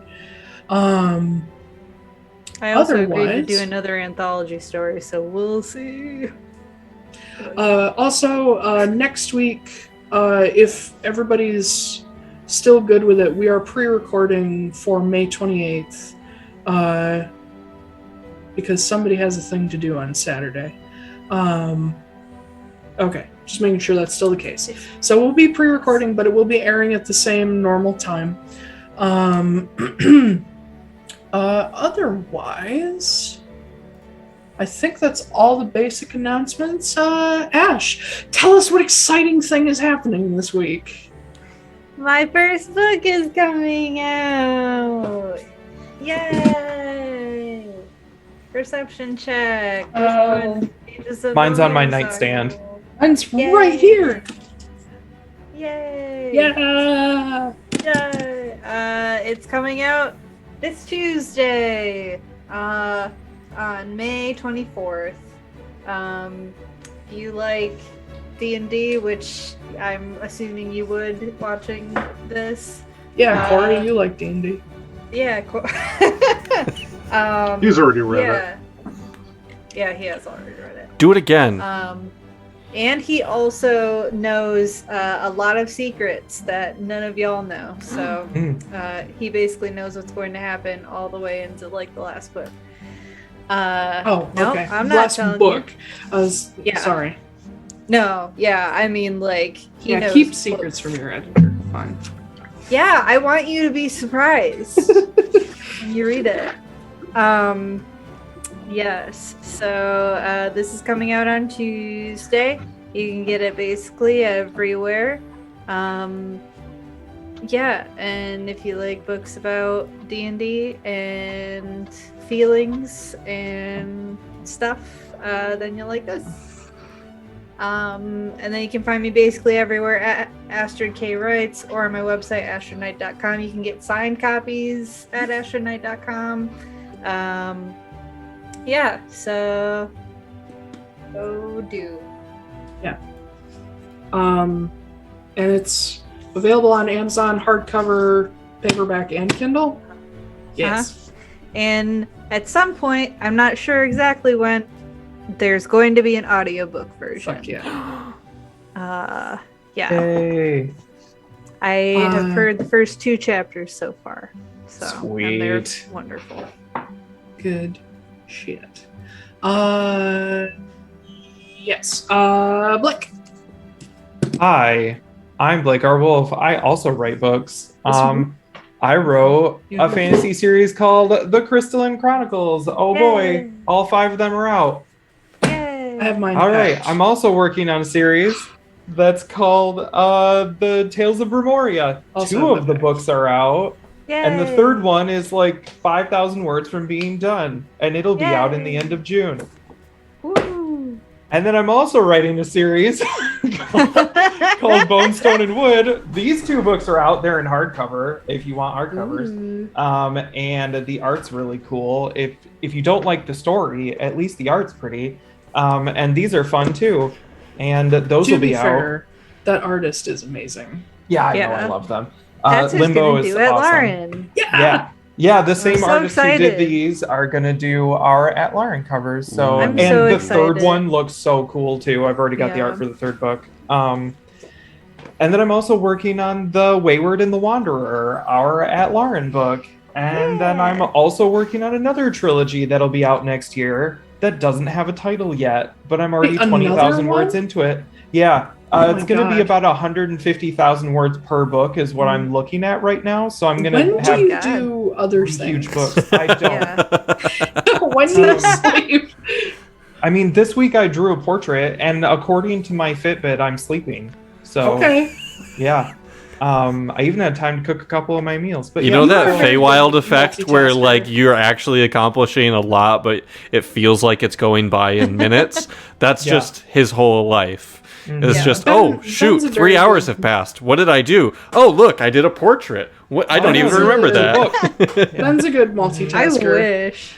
I also agreed to do another anthology story, so we'll see. Also, next week, if everybody's still good with it, we are pre-recording for May 28th because somebody has a thing to do on Saturday. Okay, just making sure that's still the case. So we'll be pre-recording, but it will be airing at the same normal time. Otherwise, I think that's all the basic announcements. Ash, tell us what exciting thing is happening this week. My first book is coming out! Yay! Perception check. Mine's on my nightstand. Mine's right here! Yay! Yeah! Yay! It's coming out this Tuesday, on May 24th. If you like D&D, which I'm assuming you would watching this. Yeah, Corey, you like D&D. Yeah, He's already read it. Yeah, he has already read it. Do it again. And he also knows a lot of secrets that none of y'all know. So he basically knows what's going to happen all the way into like the last book. No, okay. I'm not last telling book. you. Sorry. No, yeah, I mean, like, he knows. Keep secrets from your editor. Fine. Yeah, I want you to be surprised when you read it. This is coming out on Tuesday. You can get it basically everywhere. And if you like books about D&D and feelings and stuff, then you'll like this. And then you can find me basically everywhere at Astrid K Writes or on my website, astrodnight.com. You can get signed copies at astrodnight.com. So go do. Yeah. And it's available on Amazon, hardcover, paperback, and Kindle. Yes. And at some point, I'm not sure exactly when, there's going to be an audiobook version. Fuck yeah. Hey. I have heard the first 2 chapters so far. So, Sweet. And they're wonderful. Good shit. Yes. Blake. Hi, I'm Blake R. Wolfe. I also write books. I wrote a fantasy series called The Crystalline Chronicles. Oh boy, all 5 of them are out. I have mine. All right, I'm also working on a series that's called The Tales of Brumoria. Also 2 of the books are out. Yay. And the third one is like 5,000 words from being done. And it'll be out in the end of June. Woo. And then I'm also writing a series called Bone, Stone, and Wood. These 2 books are out. They're in hardcover if you want hardcovers. And the art's really cool. If you don't like the story, at least the art's pretty. And these are fun too. And those will be out. That artist is amazing. Yeah, I know. I love them. That's who's Limbo gonna is do awesome. Atlaran. Yeah, the same so artists who excited. did these are gonna do our Atlaran covers. So I'm and so the excited. third one looks so cool too. I've already got the Yeah. art for the third book. And then I'm also working on the Wayward and the Wanderer, our Atlaran book. And then I'm also working on another trilogy that'll be out next year that doesn't have a title yet, but I'm already Wait, 20,000 another words one? into it. Yeah, Oh it's my going to be God. about 150,000 words per book is what I'm looking at right now. So I'm going When to do have you God. do other three things? huge books. I don't. Yeah. When do you sleep? I mean, this week I drew a portrait, and according to my Fitbit, I'm sleeping. So Okay. yeah. I even had time to cook a couple of my meals. But You yeah, know you that are a very Feywild good effect where multitasker. like you're actually accomplishing a lot, but it feels like it's going by in minutes? That's Yeah. just his whole life. It's Yeah. just, Ben- shoot, Ben's a 3 very hours good- have passed. What did I do? Oh, look, I did a portrait. What? I don't yeah, even it's a remember good that. Ben's a good I multitasker. wish.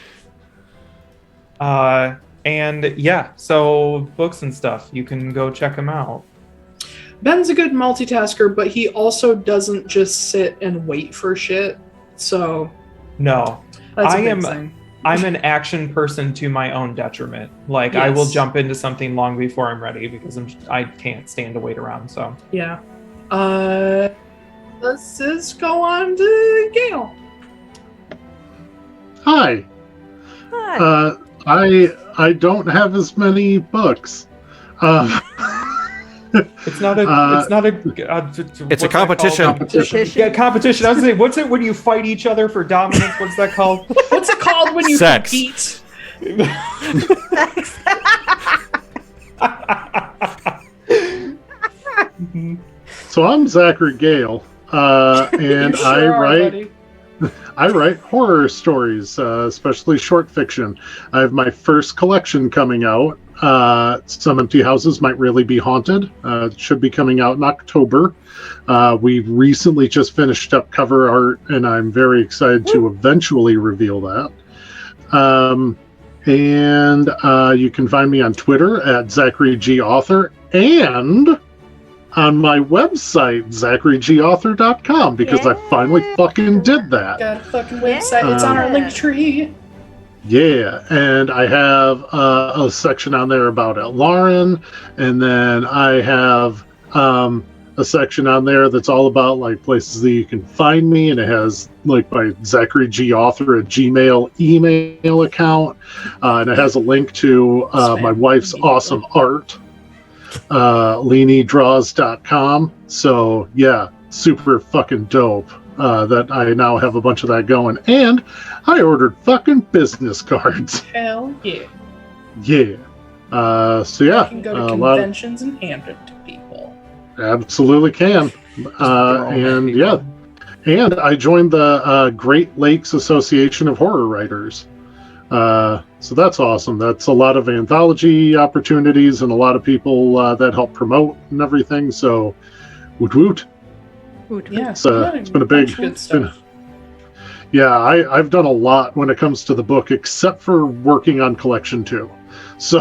And yeah, so books and stuff, you can go check them out. Ben's a good multitasker, but he also doesn't just sit and wait for shit. So No, that's a I big am- thing. I'm an action person to my own detriment. Like I will Yes. jump into something long before I'm ready because I can't stand to wait around. So Yeah. Let's just go on to Gale. Hi. Hi. I don't have as many books. it's not a It's a competition. Yeah, competition. I was saying, what's it when you fight each other for dominance? What's that called? What's it called when you Sex. compete? So I'm Zachary Gale, and You sure are, buddy. I write horror stories, especially short fiction. I have my first collection coming out. Some Empty Houses Might Really Be Haunted. It should be coming out in October. We recently just finished up cover art, and I'm very excited to eventually reveal that. And you can find me on Twitter at ZacharyGAuthor and on my website, ZacharyGAuthor.com, because I finally fucking did that. Got a fucking website. It's on our link tree. Yeah, and I have a section on there about Atlaran, and then I have a section on there that's all about like places that you can find me, and it has like my Zachary G Author at Gmail email account, and it has a link to my wife's awesome art, LeanieDraws.com. So yeah, super fucking dope. That I now have a bunch of that going, and I ordered fucking business cards. Hell yeah. Yeah. So yeah, You can go to a lot of, conventions and hand it to people. absolutely can. And yeah, and I joined the Great Lakes Association of Horror Writers. So that's awesome. That's a lot of anthology opportunities and a lot of people that help promote and everything. So, woot woot. Yeah, It's been a big. good stuff. Yeah, I've done a lot when it comes to the book, except for working on Collection 2. So,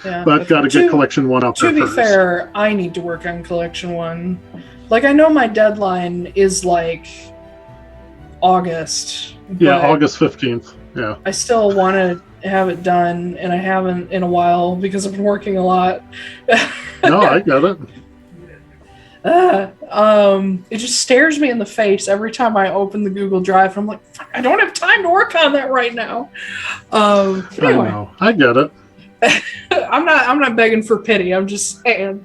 Yeah. but got to get Collection 1 up To there be first. fair, I need to work on Collection 1. Like, I know my deadline is like August. Yeah, but August 15th. Yeah. I still want to have it done, and I haven't in a while because I've been working a lot. No, I get it. It just stares me in the face every time I open the Google Drive. I'm like, "Fuck, I don't have time to work on that right now." I Anyway, know. I get it. I'm not begging for pity. I'm just saying.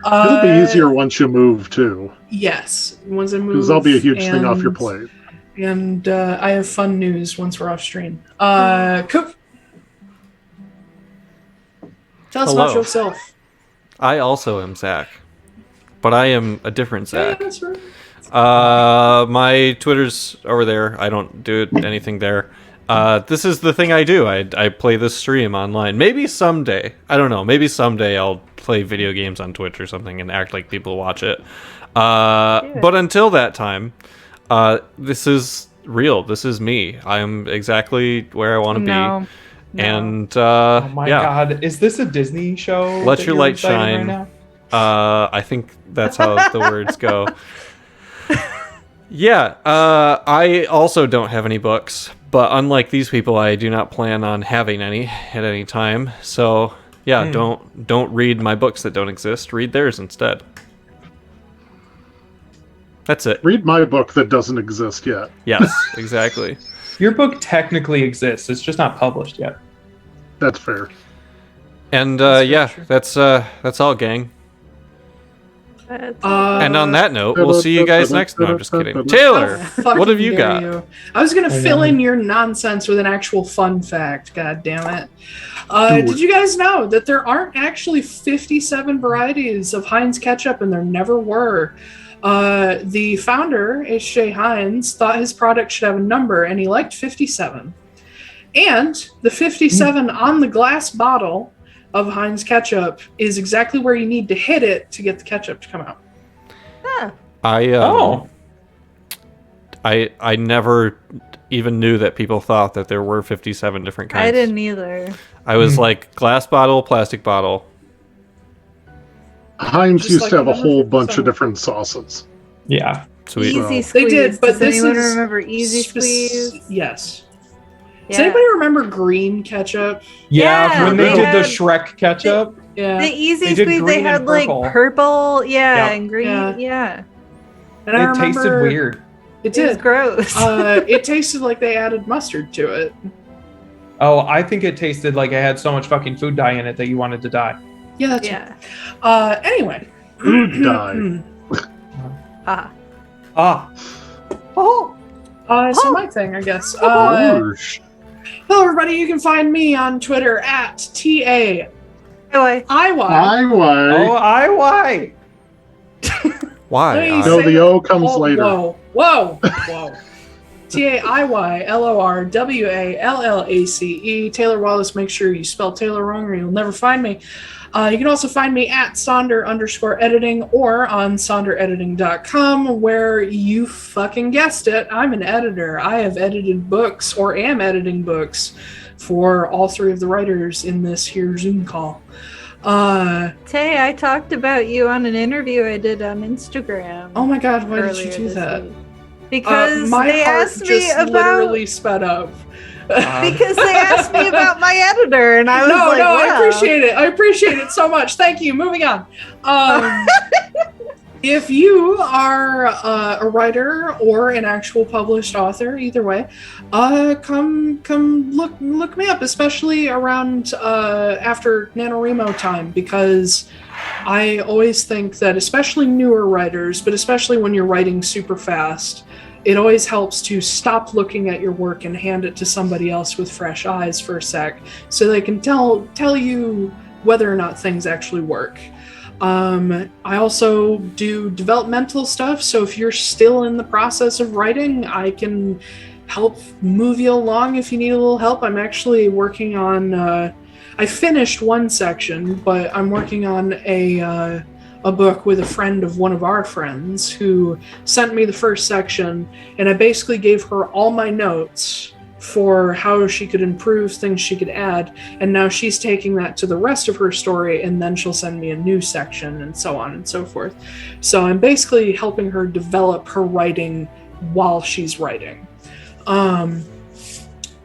It'll be easier once you move too, Yes, once I move. because that'll be a huge thing off your and- plate. And I have fun news once we're off stream. Koop, tell us about Hello. yourself. I also am Zach, but I am a different Yeah, Zach. that's right. My Twitter's over there. I don't do anything there. This is the thing I do. I play this stream online. Maybe someday. I don't know. Maybe someday I'll play video games on Twitch or something and act like people watch it. But until that time, this is real. This is me. I'm exactly where I want to be. And oh my yeah. god, is this a Disney show? Let that your you're light reciting shine. Right now? I think that's how the words go. Yeah, I also don't have any books, but unlike these people, I do not plan on having any at any time. So, yeah, don't read my books that don't exist. Read theirs instead. That's it. Read my book that doesn't exist yet. Yes, exactly. Your book technically exists. It's just not published yet. That's fair. And that's all, gang. And on that note, we'll see you guys next. No, I'm just kidding. Taiylor, what have you got? I was gonna fill in your nonsense with an actual fun fact. God damn it! Did you guys know that there aren't actually 57 varieties of Heinz ketchup, and there never were? The founder, H.J. Heinz, thought his product should have a number, and he liked 57. And the 57 on the glass bottle of Heinz ketchup is exactly where you need to hit it to get the ketchup to come out. Huh. I never even knew that people thought that there were 57 different kinds. I didn't either. I was like, glass bottle, plastic bottle. Heinz Just used like to have a another whole bunch song. of different sauces. Yeah. Sweet. Easy They squeeze. did, but Does this anyone is remember easy spec- squeeze? Yes. Does Yeah. anybody remember green ketchup? Yeah, when they they did the had- Shrek ketchup. Yeah. The easy They did squeeze, they green had and like purple. purple, Yeah. and green, Yeah. And It I remember tasted weird. It It was did. gross. It tasted like they added mustard to it. Oh, I think it tasted like it had so much fucking food dye in it that you wanted to die. Yeah, that's yeah. Anyway. Food dye. Ah. Ah. Oh. So my thing, I guess. Whoosh. Hello, everybody. You can find me on Twitter at TAIY. Anyway, Highway. Why? Why? Let me No, say the that- O comes later. Whoa. TAIYLORWALLACE. Taiylor Wallace. Make sure you spell Taylor wrong or you'll never find me. You can also find me at Sonder_editing or on SonderEditing.com, where you fucking guessed it. I'm an editor. I have edited books or am editing books for all three of the writers in this here Zoom call. Tay, I talked about you on an interview I did on Instagram. Oh my god, why did you earlier do this that? week. Because My they heart asked me just about literally sped up. because they asked me about my editor, and I was No, like, no, I wow. appreciate it. I appreciate it so much. Thank you. Moving on. If you are a writer or an actual published author, either way, come look me up, especially around after NaNoWriMo time, because I always think that especially newer writers, but especially when you're writing super fast, it always helps to stop looking at your work and hand it to somebody else with fresh eyes for a sec, so they can tell you whether or not things actually work. I also do developmental stuff, so if you're still in the process of writing, I can help move you along if you need a little help. I'm actually working on, I finished one section, but I'm working on a book with a friend of one of our friends who sent me the first section, and I basically gave her all my notes for how she could improve, things she could add, and now she's taking that to the rest of her story, and then she'll send me a new section, and so on and so forth. So I'm basically helping her develop her writing while she's writing. In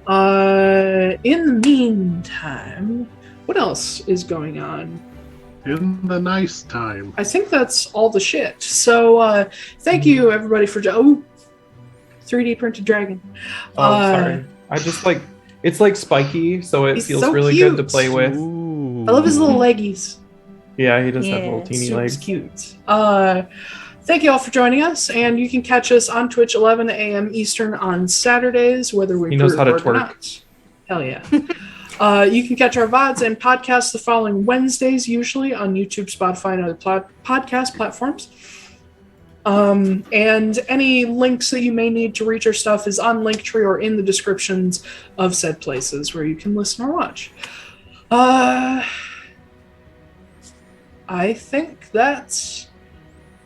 the meantime, what else is going on? In the nice time. I think that's all the shit. So thank you everybody for 3D printed dragon. Sorry. I just like it's like spiky, so it He's feels so really cute. good to play with. Ooh. I love his little leggies. Yeah, he does have Yeah, little teeny Super legs. cute. Thank you all for joining us, and you can catch us on Twitch 11 a.m. Eastern on Saturdays, whether we He knows how to pre-record or twerk. not. Hell yeah. You can catch our VODs and podcasts the following Wednesdays, usually on YouTube, Spotify, and other podcast platforms. And any links that you may need to reach our stuff is on Linktree or in the descriptions of said places where you can listen or watch. I think that's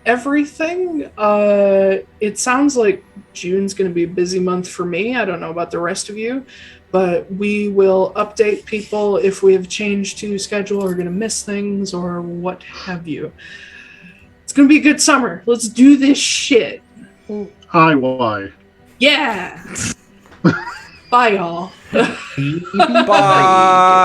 everything. It sounds like June's going to be a busy month for me. I don't know about the rest of you, but we will update people if we have changed to schedule or going to miss things or what have you. It's going to be a good summer. Let's do this shit. IY. Yeah. Bye, y'all. Bye.